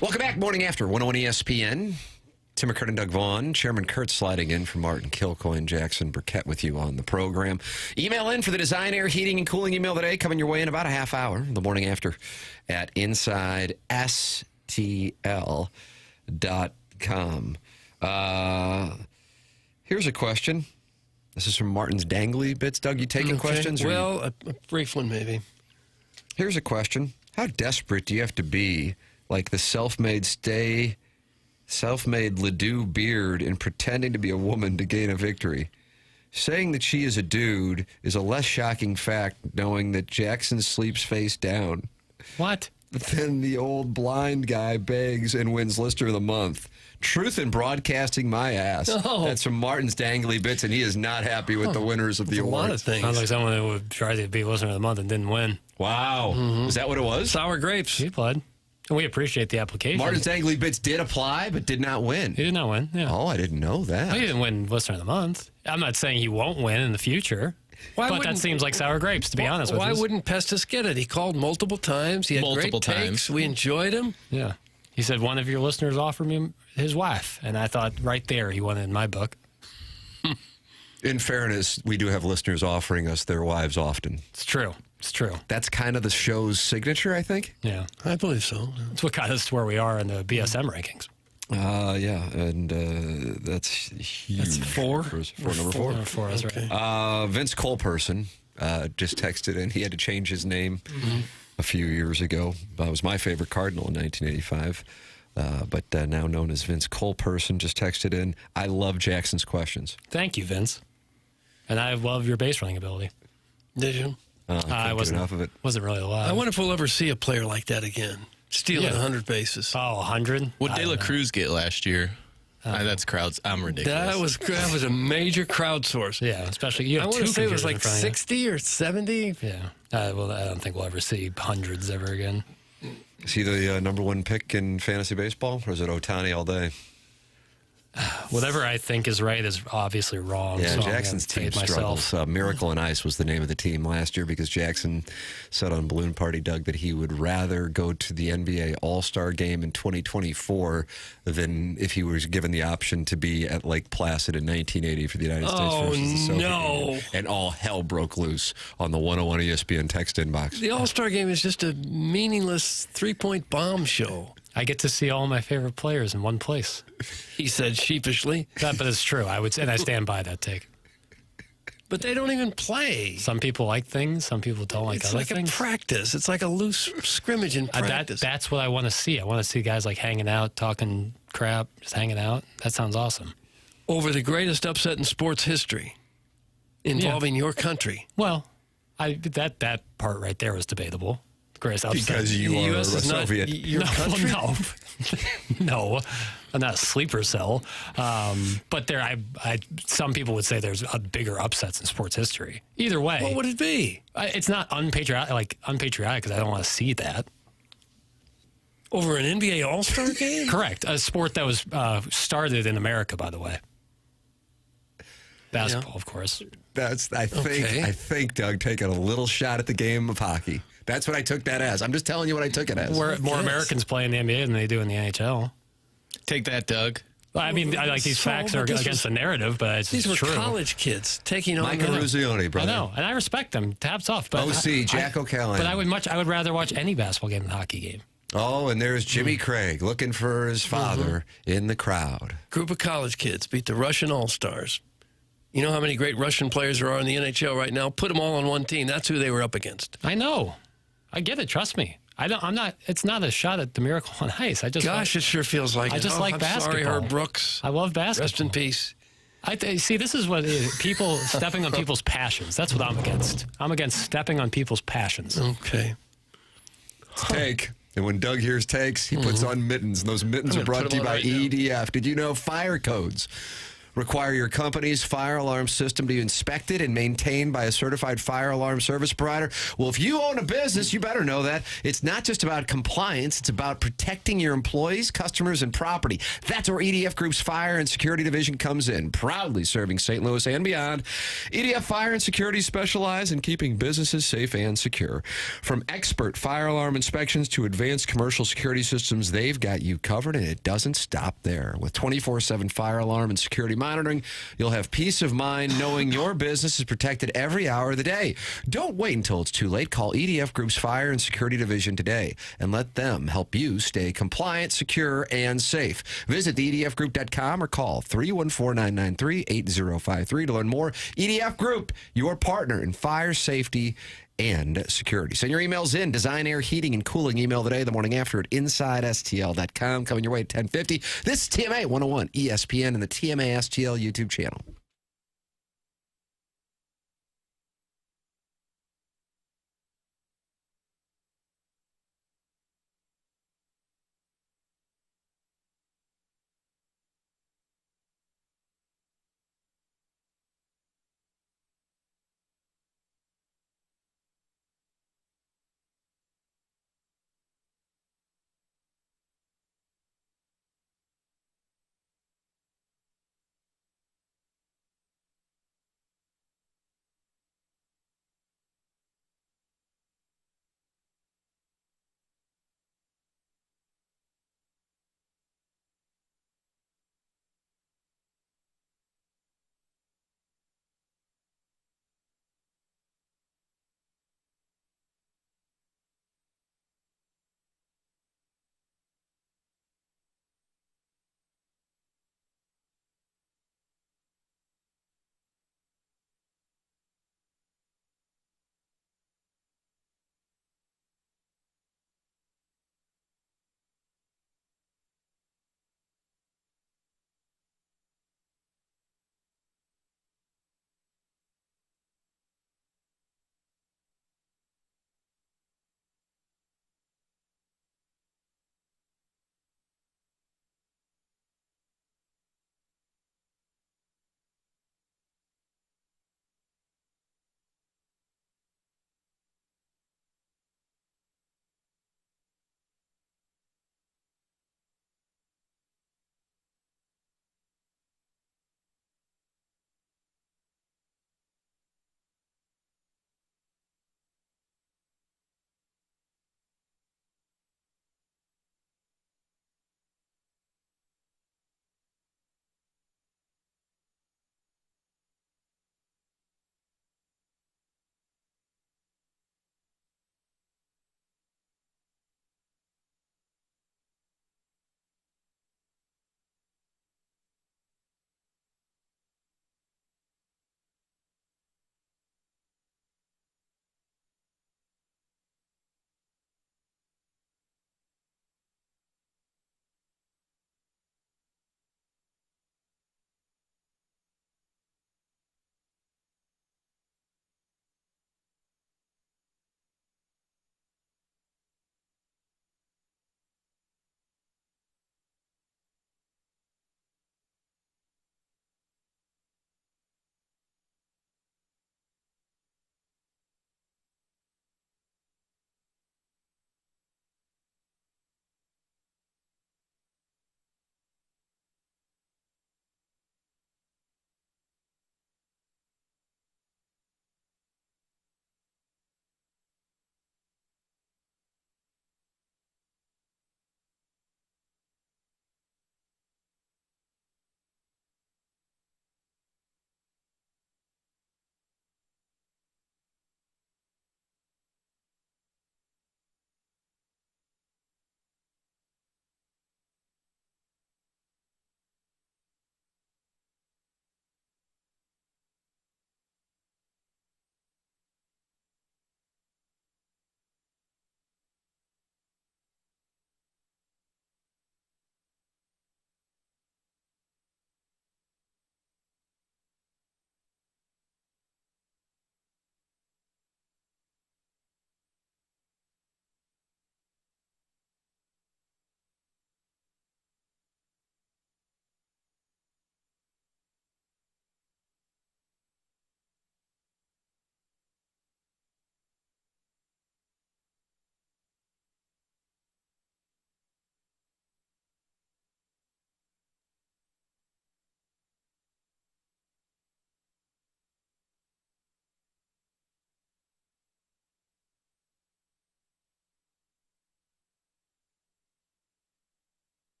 Welcome back. Morning After, 101 ESPN. Tim McKernan, Doug Vaughn, Chairman Curt sliding in for Martin Kilcoyne, Jackson Burkett with you on the program. Email in for the Design, Air, Heating, and Cooling email today, coming your way in about a half hour. The Morning After at InsideSTL.com. Here's a question. This is from Martin's Dangly Bits. Doug, you taking questions? Well, a brief one maybe. Here's a question. How desperate do you have to be, like the self-made Ledoux beard in pretending to be a woman to gain a victory? Saying that she is a dude is a less shocking fact, knowing that Jackson sleeps face down. What? Then the old blind guy begs and wins Lister of the Month. Truth in broadcasting my ass. Oh. That's from Martin's Dangly Bits, and he is not happy with the winners of the awards. A lot of things. Sounds like someone who would try to be Listener of the Month and didn't win. Wow. Is that what it was? Sour grapes. He applied. And we appreciate the application. Martin's Dangly Bits did apply, but did not win. He did not win, yeah. Oh, I didn't know that. He didn't win Listener of the Month. I'm not saying he won't win in the future. But that seems like sour grapes, to be honest with you. Why wouldn't Pestis get it? He called multiple times. He had great takes. We enjoyed him. Yeah. He said one of your listeners offered me his wife, and I thought right there he won in my book. In fairness, we do have listeners offering us their wives often. It's true. It's true. That's kind of the show's signature, I think. Yeah. I believe so. It's what got us where we are in the BSM rankings. Yeah, and that's huge. That's four? For number four. Number four, that's right. Vince Coleperson just texted in. He had to change his name a few years ago. Was my favorite Cardinal in 1985. But now known as Vince Coleperson just texted in. I love Jackson's questions. Thank you, Vince. And I love your base running ability. Did you? I wasn't enough of it. Wasn't really a lot. I wonder if we'll ever see a player like that again. Stealing 100 bases. Oh, 100? What did De La Cruz get last year? That's crowds. I'm ridiculous. That was a major crowd source. Yeah, especially you have I want to say it was like computers in front of 60 or 70. Yeah. Well, I don't think we'll ever see hundreds ever again. Is he the number one pick in fantasy baseball, or is it Ohtani all day? Whatever I think is right is obviously wrong. Yeah, so Jackson's team struggles. Miracle on Ice was the name of the team last year because Jackson said on Balloon Party, Doug, that he would rather go to the NBA All-Star Game in 2024 than if he was given the option to be at Lake Placid in 1980 for the United States versus the Soviet Union. And all hell broke loose on the 101 ESPN text inbox. The All-Star Game is just a meaningless three-point bomb show. I get to see all my favorite players in one place. He said sheepishly. But it's true. And I stand by that take. But they don't even play. Some people like things. Some people don't like other things. It's like a practice. It's like a loose scrimmage in practice. That's what I want to see. I want to see guys like hanging out, talking crap, just hanging out. That sounds awesome. Over the greatest upset in sports history involving your country. Well, that part right there was debatable. Greatest upset. Because you are a Soviet. Your country? No, I'm not a sleeper cell. But some people would say there's bigger upsets in sports history. Either way, what would it be? It's not unpatriotic because I don't want to see that. Over an NBA All-Star game? Correct. A sport that was started in America, by the way. Basketball, of course. I think, Doug, taking a little shot at the game of hockey. That's what I took that as. I'm just telling you what I took it as. Where more Americans play in the NBA than they do in the NHL. Take that, Doug. I mean, these facts are against the narrative, but it's these were true. College kids taking on Mike Ruzioni, brother. I know, and I respect them. Taps off. But OC, Jack O'Callaghan. But I would rather watch any basketball game than a hockey game. Oh, and there's Jimmy Craig looking for his father in the crowd. Group of college kids beat the Russian All-Stars. You know how many great Russian players there are in the NHL right now? Put them all on one team. That's who they were up against. I know. I get it. Trust me. I'm not. It's not a shot at the Miracle on Ice. It sure feels like it. I just like basketball. Sorry, Herb Brooks. I love basketball. Rest in peace. See, this is what it is. People stepping on people's passions. That's what I'm against. I'm against stepping on people's passions. Okay. Take. And when Doug hears takes, he puts on mittens. And those mittens are brought to you by EDF. Did you know fire codes Require your company's fire alarm system to be inspected and maintained by a certified fire alarm service provider? Well, if you own a business, you better know that. It's not just about compliance. It's about protecting your employees, customers, and property. That's where EDF Group's Fire and Security Division comes in, proudly serving St. Louis and beyond. EDF Fire and Security specialize in keeping businesses safe and secure. From expert fire alarm inspections to advanced commercial security systems, they've got you covered, and it doesn't stop there. With 24/7 fire alarm and security monitoring, you'll have peace of mind knowing your business is protected every hour of the day. Don't wait until it's too late. Call EDF Group's Fire and Security Division today and let them help you stay compliant, secure, and safe. Visit theedfgroup.com or call 314-993-8053 to learn more. EDF Group, your partner in fire safety and security. Send your emails in. Design Air Heating and Cooling email today, the morning after at InsideSTL.com. Coming your way at 10:50. This is TMA 101 ESPN and the TMA STL YouTube channel.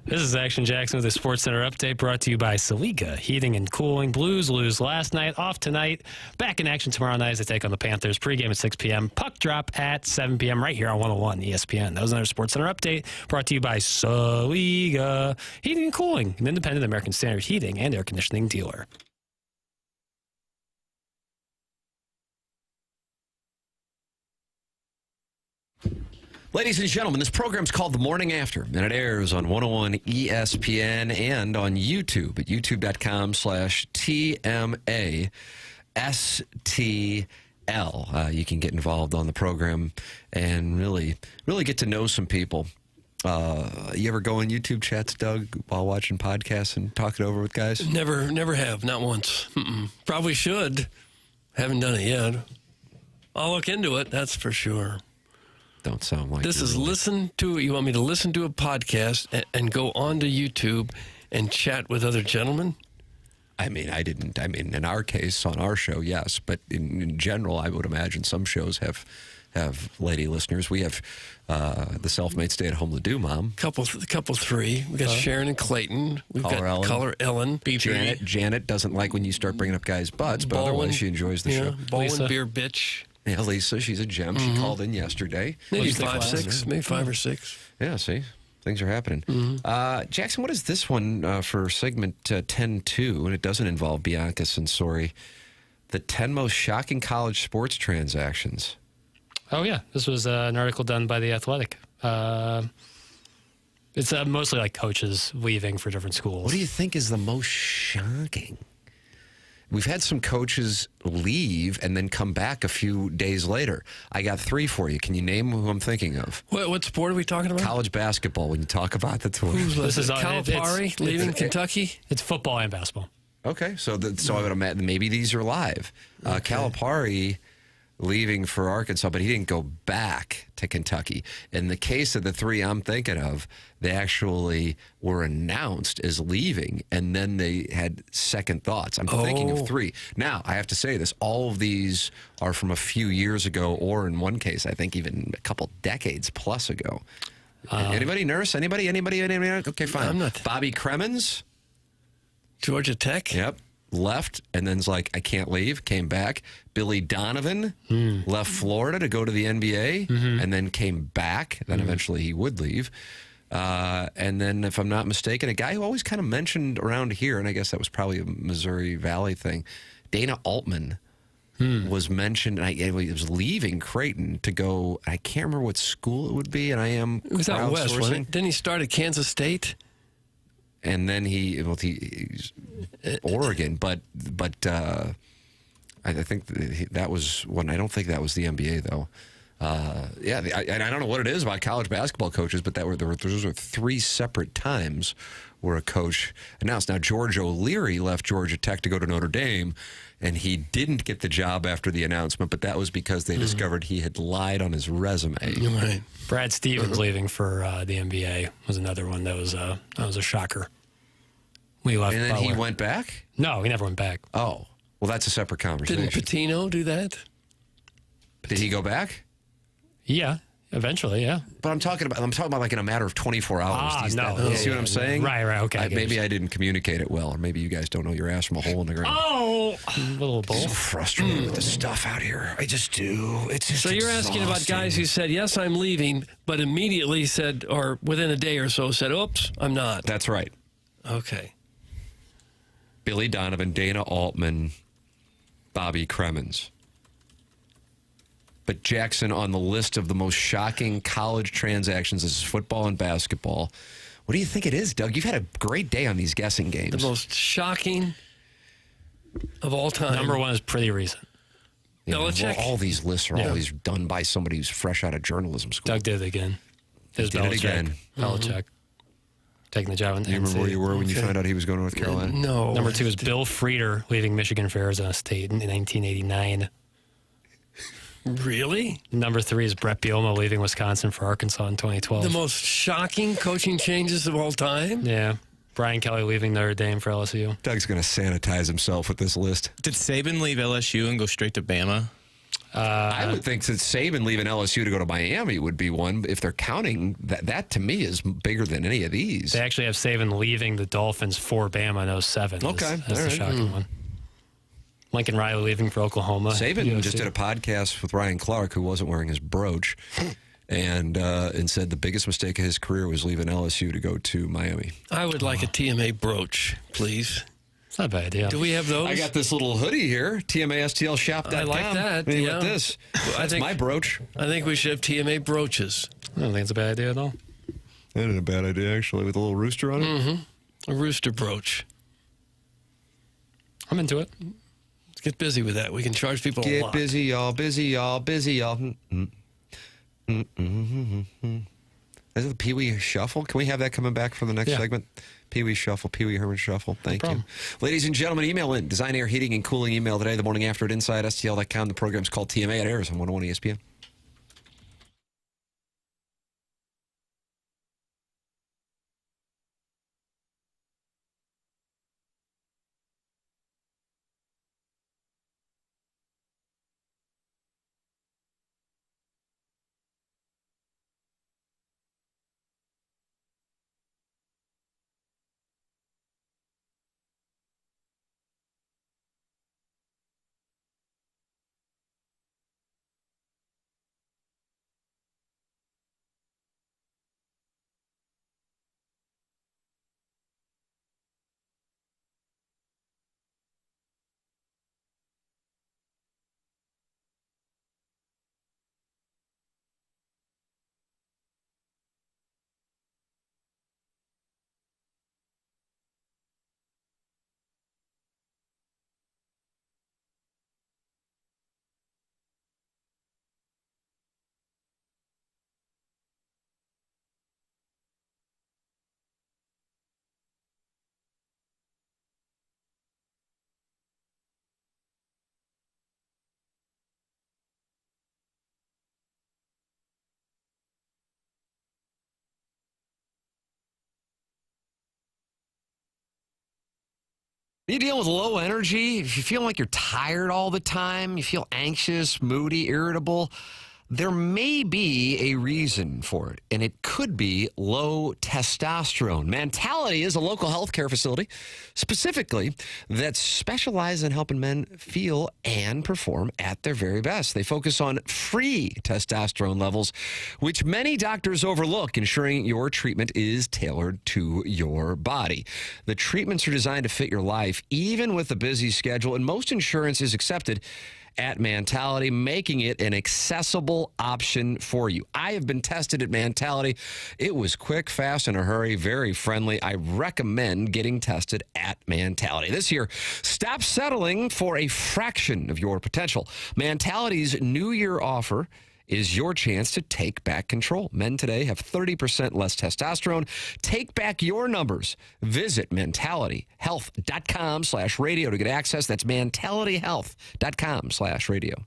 This is Action Jackson with a Sports Center update brought to you by Saliga Heating and Cooling. Blues lose last night, off tonight. Back in action tomorrow night as they take on the Panthers. Pregame at 6 p.m. Puck drop at 7 p.m. right here on 101 ESPN. That was another Sports Center update brought to you by Saliga Heating and Cooling, an independent American Standard heating and air conditioning dealer. Ladies and gentlemen, this program's called The Morning After, and it airs on 101 ESPN and on YouTube at youtube.com/TMASTL. You can get involved on the program and really get to know some people. You ever go on YouTube chats, Doug, while watching podcasts and talk it over with guys? Never have, not once. Probably should. Haven't done it yet. I'll look into it, that's for sure. Don't sound like this is listen to. You want me to listen to a podcast and go onto YouTube and chat with other gentlemen? I mean, I didn't. I mean, in our case, on our show, yes. But in general, I would imagine some shows have lady listeners. We have the self-made stay-at-home Ledoux mom. Couple three. We got Sharon and Clayton. We've got Caller Ellen. Janet doesn't like when you start bringing up guys' butts, but otherwise she enjoys the show. Bowen, beer bitch. Yeah, Lisa, she's a gem. She called in yesterday. Maybe 5 or 6. Yeah, see, things are happening. Jackson, what is this one for segment 10-2? And it doesn't involve Bianca Sensori. The 10 most shocking college sports transactions. Oh, yeah. This was an article done by The Athletic. It's mostly like coaches leaving for different schools. What do you think is the most shocking? We've had some coaches leave and then come back a few days later. I got 3 for you. Can you name who I'm thinking of? What sport are we talking about? College basketball. When you talk about the tour, this is Calipari leaving Kentucky. It's football and basketball. Okay, so I would imagine maybe these are live. Calipari leaving for Arkansas, but he didn't go back to Kentucky. In the case of the 3 I'm thinking of, they actually were announced as leaving, and then they had second thoughts. I'm thinking of 3. Now, I have to say this. All of these are from a few years ago, or in one case, I think even a couple decades plus ago. Anybody, nurse? Anybody? Okay, fine. I'm not. Bobby Cremins? Georgia Tech? Yep. Left and then's like, I can't leave, came back. Billy Donovan left Florida to go to the NBA and then came back. Then eventually he would leave. And then, if I'm not mistaken, a guy who always kind of mentioned around here, and I guess that was probably a Missouri Valley thing, Dana Altman was mentioned. He was leaving Creighton to go, I can't remember what school it would be, and I am It was out west, wasn't it? Didn't he start at Kansas State? And then he's Oregon, but I think that was one. I don't think that was the NBA though. And I don't know what it is about college basketball coaches, but those were 3 separate times where a coach announced. Now George O'Leary left Georgia Tech to go to Notre Dame, and he didn't get the job after the announcement, but that was because they discovered he had lied on his resume. Right. Brad Stevens leaving for the NBA was another one that was a shocker. We left. And then he went back? No, he never went back. Oh, well, that's a separate conversation. Didn't Pitino do that? Did he go back? Yeah, eventually, yeah. But I'm talking about like in a matter of 24 hours. You see what I'm saying? Right, okay. Maybe I didn't communicate it well, or maybe you guys don't know your ass from a hole in the ground. Oh, a little both. So frustrated with the stuff out here. I just do. It's just so you're asking about guys who said, yes, I'm leaving, but immediately said, or within a day or so said, oops, I'm not. That's right. Okay. Billy Donovan, Dana Altman, Bobby Cremins. But Jackson, on the list of the most shocking college transactions, this is football and basketball. What do you think it is, Doug? You've had a great day on these guessing games. The most shocking of all time. Number 1 is pretty recent. Belichick. All these lists are always done by somebody who's fresh out of journalism school. Doug did it again. Did it again. Belichick. Taking the job in the You remember where you were when you found out he was going to North Carolina? No. Number 2 is Bill Frieder leaving Michigan for Arizona State in 1989. Really? Number 3 is Brett Bielema leaving Wisconsin for Arkansas in 2012. The most shocking coaching changes of all time? Yeah. Brian Kelly leaving Notre Dame for LSU. Doug's going to sanitize himself with this list. Did Saban leave LSU and go straight to Bama? I would think that Saban leaving LSU to go to Miami would be one. If they're counting, that to me is bigger than any of these. They actually have Saban leaving the Dolphins for Bama in 07. Okay. That's the shocking one. Lincoln Riley leaving for Oklahoma. Saban just did a podcast with Ryan Clark, who wasn't wearing his brooch, and said the biggest mistake of his career was leaving LSU to go to Miami. I would like a TMA brooch, please. It's not a bad idea. Do we have those? I got this little hoodie here, TMASTLshop.com. I like that. What do you yeah. with this? That's my brooch. I think we should have TMA brooches. I don't think it's a bad idea at all. That isn't a bad idea, actually, with a little rooster on it. Mm-hmm. A rooster brooch. I'm into it. Let's get busy with that. We can charge people a lot. Get busy, y'all. Busy, y'all. Busy, y'all. Is it the Pee Wee Shuffle? Can we have that coming back for the next segment? Pee Wee Shuffle, Pee Wee Herman Shuffle. Thank you. Ladies and gentlemen, email in. Design, Air, Heating, and Cooling email today, the morning after at InsideSTL.com. The program's called TMA. It airs on 101 ESPN. You deal with low energy, if you feel like you're tired all the time, you feel anxious, moody, irritable, there may be a reason for it, and it could be low testosterone. Mentality is a local healthcare facility, specifically, that specializes in helping men feel and perform at their very best. They focus on free testosterone levels, which many doctors overlook, ensuring your treatment is tailored to your body. The treatments are designed to fit your life, even with a busy schedule, and most insurance is accepted at Mentality, making it an accessible option for you. I have been tested at Mentality. It was quick, fast, in a hurry, very friendly. I recommend getting tested at Mentality. This year, stop settling for a fraction of your potential. Mentality's New Year offer is your chance to take back control. Men today have 30% less testosterone. Take back your numbers. Visit mentalityhealth.com/radio to get access. That's mentalityhealth.com/radio.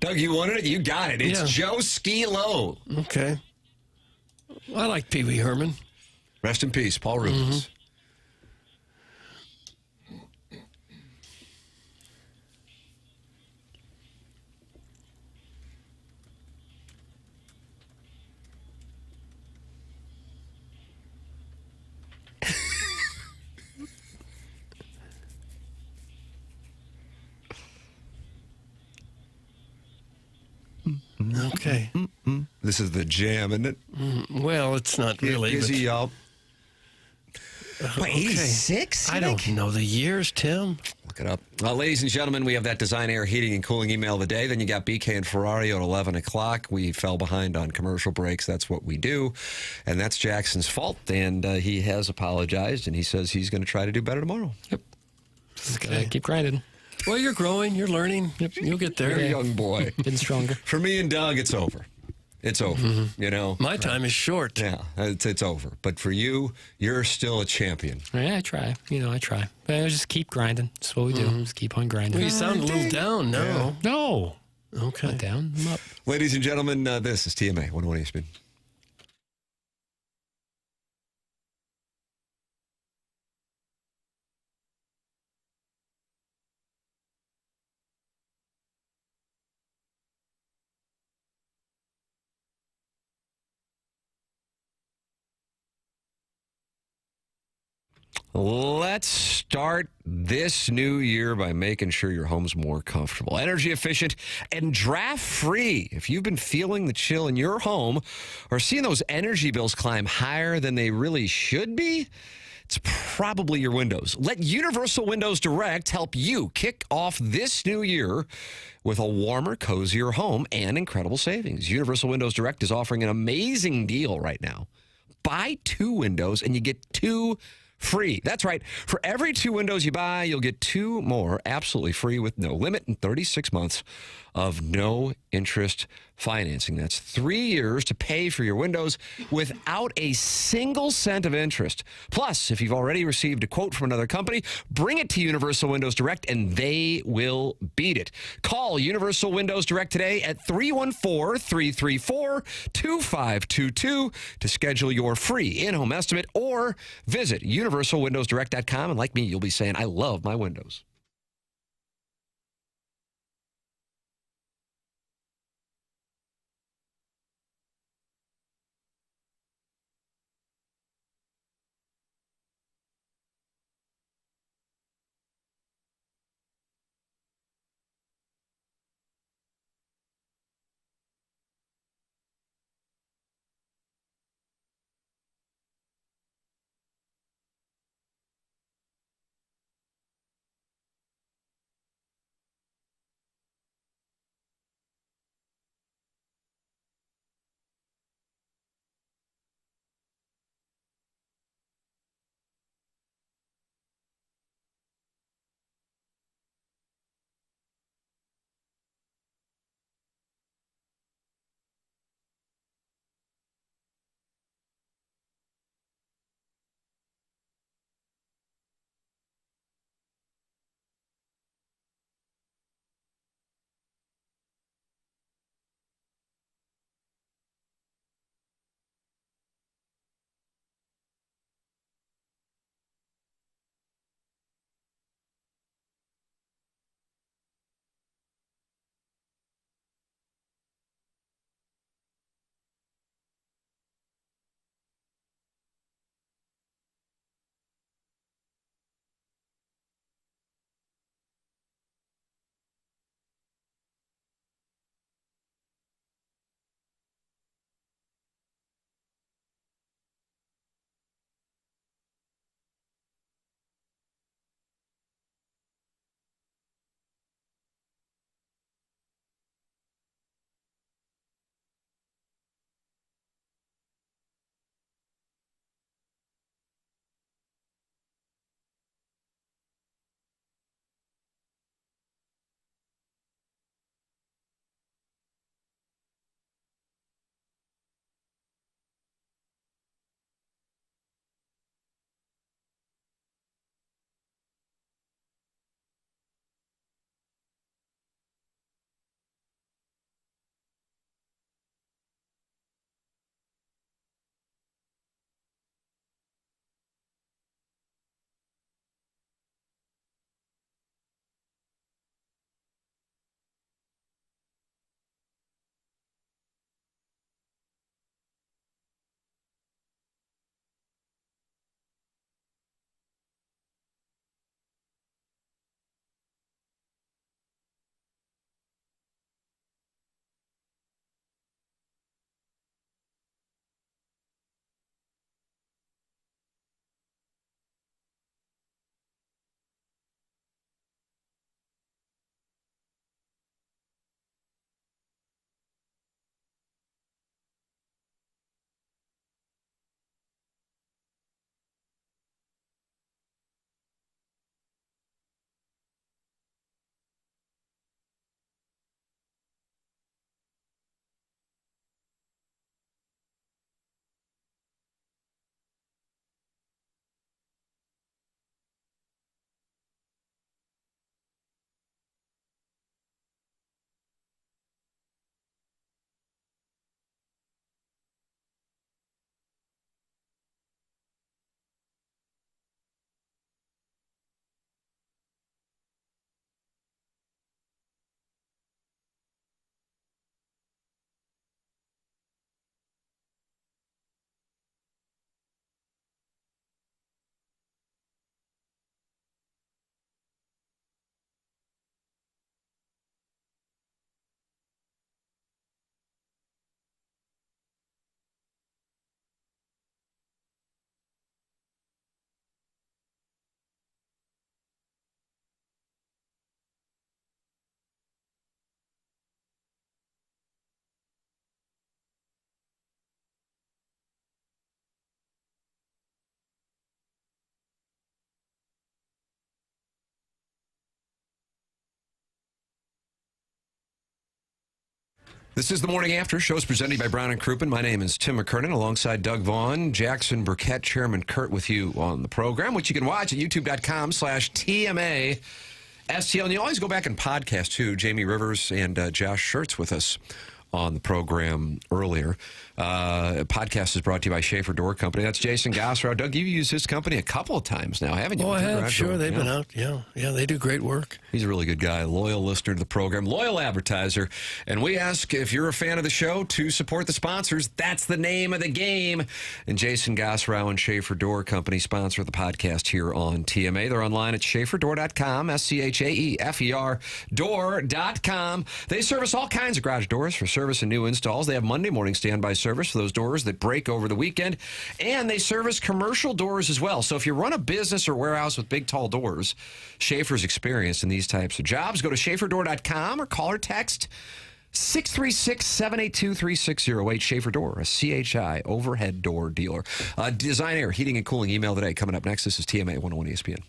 Doug, you wanted it? You got it. It's Yeah. Joe Skee-Low. Okay. I like Pee Wee Herman. Rest in peace, Paul Rubens. Okay. This is the jam, isn't it? Well, it's not really. Is but- he up? Okay. 86? I don't know the years, Tim. Look it up. Ladies and gentlemen, we have that Design Air Heating and Cooling email of the day. Then you got BK and Ferrario at 11 o'clock. We fell behind on commercial breaks. That's what we do. And that's Jackson's fault. And he has apologized, and he says he's going to try to do better tomorrow. Yep. Just gotta keep grinding. Well, you're growing. You're learning. You'll get there. You're a young boy. Getting stronger. For me and Doug, it's over. It's over. You know? My time is short. Yeah, it's over. But for you, you're still a champion. Yeah, I try. I try. But I just keep grinding. That's what we do. Just keep on grinding. Well, you sound a little down now. No. Okay. Not down. I'm up. Ladies and gentlemen, this is TMA 101 ESPN. Let's start this new year by making sure your home's more comfortable, energy efficient, and draft free. If you've been feeling the chill in your home or seeing those energy bills climb higher than they really should be, it's probably your windows. Let Universal Windows Direct help you kick off this new year with a warmer, cozier home and incredible savings. Universal Windows Direct is offering an amazing deal right now. Buy 2 windows and you get 2 free. That's right. For every 2 windows you buy, you'll get 2 more absolutely free with no limit and 36 months of no interest financing. That's 3 years to pay for your windows without a single cent of interest. Plus, if you've already received a quote from another company, bring it to Universal Windows Direct and they will beat it. Call Universal Windows Direct today at 314-334-2522 to schedule your free in-home estimate or visit universalwindowsdirect.com. And like me, you'll be saying, I love my windows. This is the Morning After. Shows presented by Brown and Crouppen. My name is Tim McKernan, alongside Doug Vaughn, Jackson Burkett, Chairman Kurt with you on the program, which you can watch at youtube.com/TMA. STL. And you always go back and podcast, too. Jamie Rivers and Josh Schertz with us on the program earlier. Podcast is brought to you by Schaefer Door Company. That's Jason Gossrow. Doug, you've used this company a couple of times now, haven't you? Oh, I have. Sure, they've been out. Yeah, they do great work. He's a really good guy, loyal listener to the program, loyal advertiser. And we ask if you're a fan of the show to support the sponsors. That's the name of the game. And Jason Gossrow and Schaefer Door Company sponsor the podcast here on TMA. They're online at schaeferdoor.com, SCHAEFER door.com. They service all kinds of garage doors for service and new installs. They have Monday morning standby service for those doors that break over the weekend. And they service commercial doors as well. So if you run a business or warehouse with big, tall doors, Schaefer's experienced in these types of jobs. Go to schaeferdoor.com or call or text 636-782-3608. Schaefer Door, a CHI overhead door dealer. Design Air, heating and cooling. Email today. Coming up next, this is TMA 101 ESPN.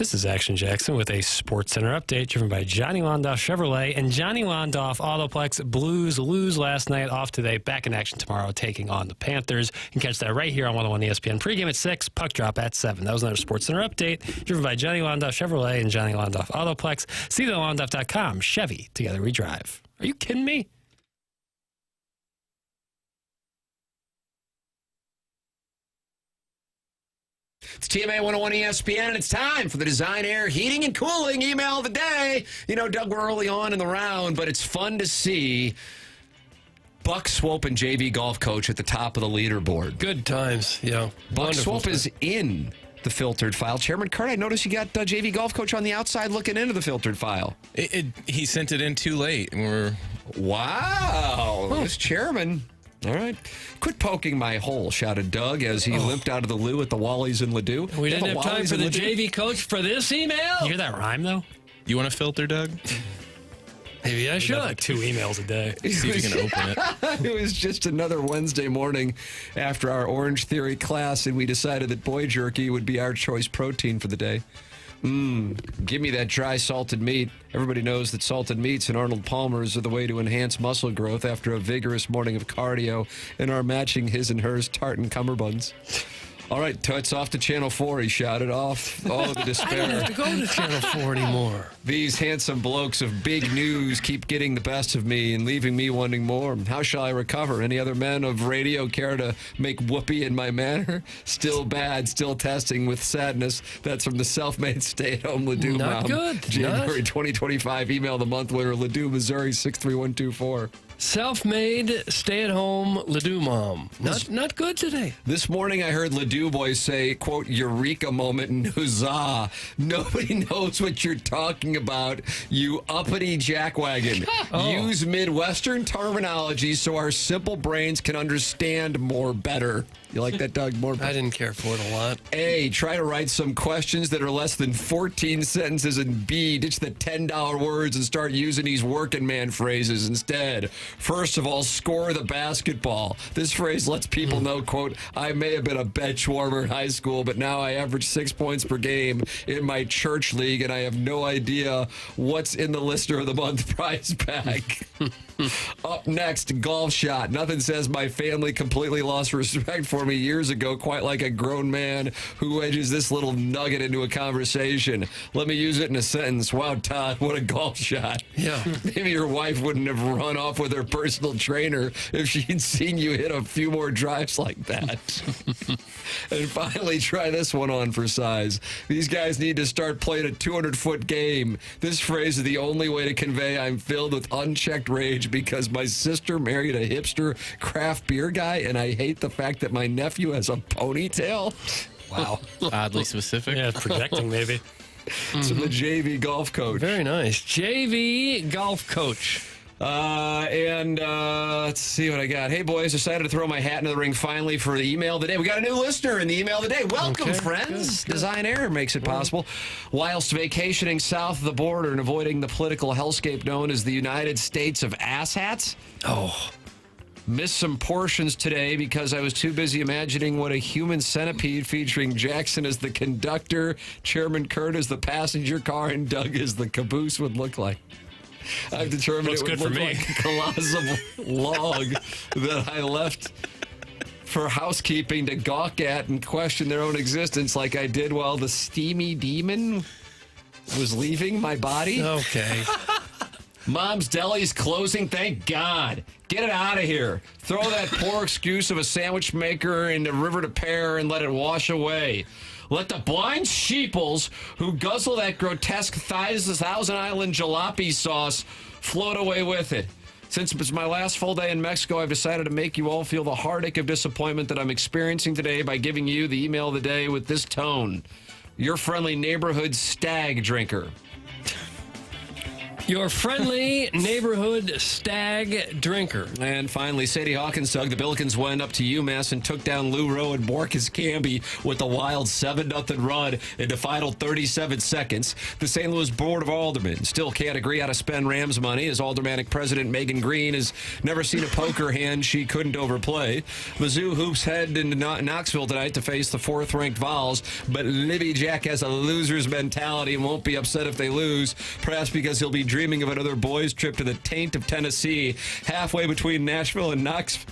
This is Action Jackson with a Sports Center update driven by Johnny Londoff Chevrolet and Johnny Londoff Autoplex. Blues lose last night, off today, back in action tomorrow, taking on the Panthers. You can catch that right here on 101 ESPN. Pregame at 6, puck drop at 7. That was another Sports Center update driven by Johnny Londoff Chevrolet and Johnny Londoff Autoplex. See the Londoff.com. Chevy, together we drive. Are you kidding me? It's TMA 101 ESPN, and it's time for the Design Air Heating and Cooling email of the day. You know, Doug, we're early on in the round, but it's fun to see Buck Swope and JV golf coach at the top of the leaderboard. Good times, yeah. Buck Swope is in the filtered file. Chairman Kurt, I noticed you got JV golf coach on the outside looking into the filtered file. He sent it in too late. Wow. This chairman. All right. Quit poking my hole, shouted Doug as he limped out of the loo at the Wallies in Ladue. We didn't have time for the JV coach for this email? You hear that rhyme, though? You want a filter, Doug? Maybe I should. Like 2 emails a day. See if you can open it. It was just another Wednesday morning after our Orange Theory class, and we decided that boy jerky would be our choice protein for the day. Give me that dry salted meat. Everybody knows that salted meats and Arnold Palmer's are the way to enhance muscle growth after a vigorous morning of cardio and are matching his and hers tartan cummerbunds. All right, Toots, off to Channel 4, he shouted off. Oh, the despair. I don't have to go to Channel 4 anymore. These handsome blokes of big news keep getting the best of me and leaving me wanting more. How shall I recover? Any other men of radio care to make whoopee in my manner? Still bad, still testing with sadness. That's from the self-made stay-at-home Ladue Not mom. good. January 2025. Email the month winner, Ladue, Missouri, 63124. Self-made, stay-at-home Ladue mom. Not good today. This morning I heard Ladue boys say, quote, eureka moment and huzzah. Nobody knows what you're talking about, you uppity jackwagon. Use Midwestern terminology so our simple brains can understand more better. You like that, Doug? More better? I didn't care for it a lot. A, try to write some questions that are less than 14 sentences, and B, ditch the $10 words and start using these working man phrases instead. First of all, score the basketball. This phrase lets people know, quote, I may have been a bench warmer in high school, but now I average 6 points per game in my church league, and I have no idea what's in the Listener of the Month prize pack. Up next, golf shot. Nothing says my family completely lost respect for me years ago quite like a grown man who wedges this little nugget into a conversation. Let me use it in a sentence. Wow, Todd, what a golf shot. Yeah. Maybe your wife wouldn't have run off with her personal trainer if she'd seen you hit a few more drives like that. And finally, try this one on for size. These guys need to start playing a 200-foot game. This phrase is the only way to convey I'm filled with unchecked rage because my sister married a hipster craft beer guy, and I hate the fact that my nephew has a ponytail. Wow. Oddly specific. Yeah, projecting maybe. So the JV golf coach. Very nice. JV golf coach. Let's see what I got. Hey, boys, decided to throw my hat into the ring finally for the email of the day. We got a new listener in the email of the day. Welcome, friends. Good. Design Air makes it possible. Whilst vacationing south of the border and avoiding the political hellscape known as the United States of asshats. Missed some portions today because I was too busy imagining what a human centipede featuring Jackson as the conductor, Chairman Kurt as the passenger car, and Doug as the caboose would look like. I've determined it would look like a colossal log that I left for housekeeping to gawk at and question their own existence like I did while the steamy demon was leaving my body. Okay. Mom's Deli's closing, thank God. Get it out of here. Throw that poor excuse of a sandwich maker in the river to Pear and let it wash away. Let the blind sheeples who guzzle that grotesque Thousand Island jalopy sauce float away with it. Since it's my last full day in Mexico, I've decided to make you all feel the heartache of disappointment that I'm experiencing today by giving you the email of the day with this tone. Your friendly neighborhood stag drinker. Your friendly neighborhood stag drinker. And finally, Sadie Hawkins, Doug, the Billikens went up to UMass and took down Lou Rowe and Marcus Camby with a wild 7-0 run in the final 37 seconds. The St. Louis Board of Aldermen still can't agree how to spend Rams money, as Aldermanic President Megan Green has never seen a poker hand she couldn't overplay. Mizzou hoops head into Knoxville tonight to face the 4th-ranked Vols, but Libby Jack has a loser's mentality and won't be upset if they lose, perhaps because he'll be dreaming of another boys' trip to the taint of Tennessee, halfway between Nashville and Knoxville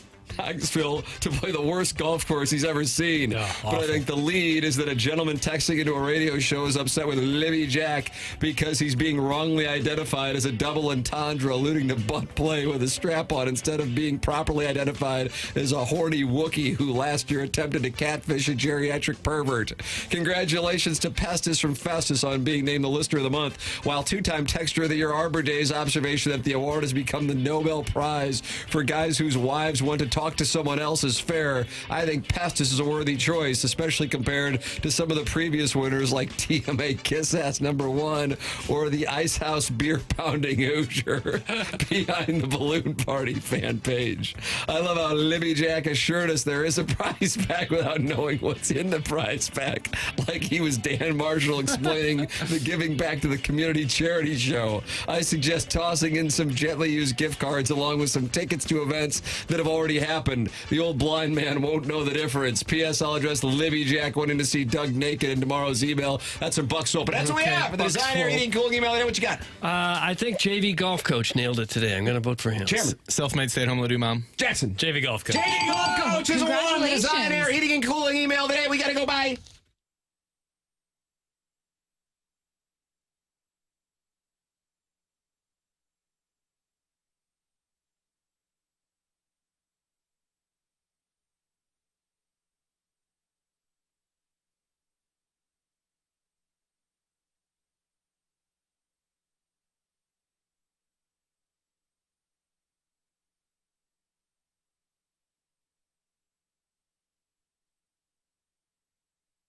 to play the worst golf course he's ever seen. But I think the lead is that a gentleman texting into a radio show is upset with Libby Jack because he's being wrongly identified as a double entendre, alluding to butt play with a strap on instead of being properly identified as a horny Wookiee who last year attempted to catfish a geriatric pervert. Congratulations to Pestis from Festus on being named the Listener of the Month, while 2-time Texture of the Year Arbor Day's observation that the award has become the Nobel Prize for guys whose wives want to talk to someone else is fair. I think Pestis is a worthy choice, especially compared to some of the previous winners like TMA Kiss Ass #1 or the Ice House Beer Pounding Hoosier behind the balloon party fan page. I love how Libby Jack assured us there is a prize pack without knowing what's in the prize pack, like he was Dan Marshall explaining the giving back to the community charity show. I suggest tossing in some gently used gift cards along with some tickets to events that have already happened. The old blind man won't know the difference. P.S. I'll address Libby Jack wanting to see Doug naked in tomorrow's email. That's from Buck Soap. But that's what we have. The Design Air Eating Cooling email. What you got? I think JV Golf Coach nailed it today. I'm going to vote for him. Chairman. Self-made stay-at-home Ladue mom. Jackson. JV Golf Coach. JV Golf Coach is one. Design Air Heating and Cooling email today. We got to go. Bye.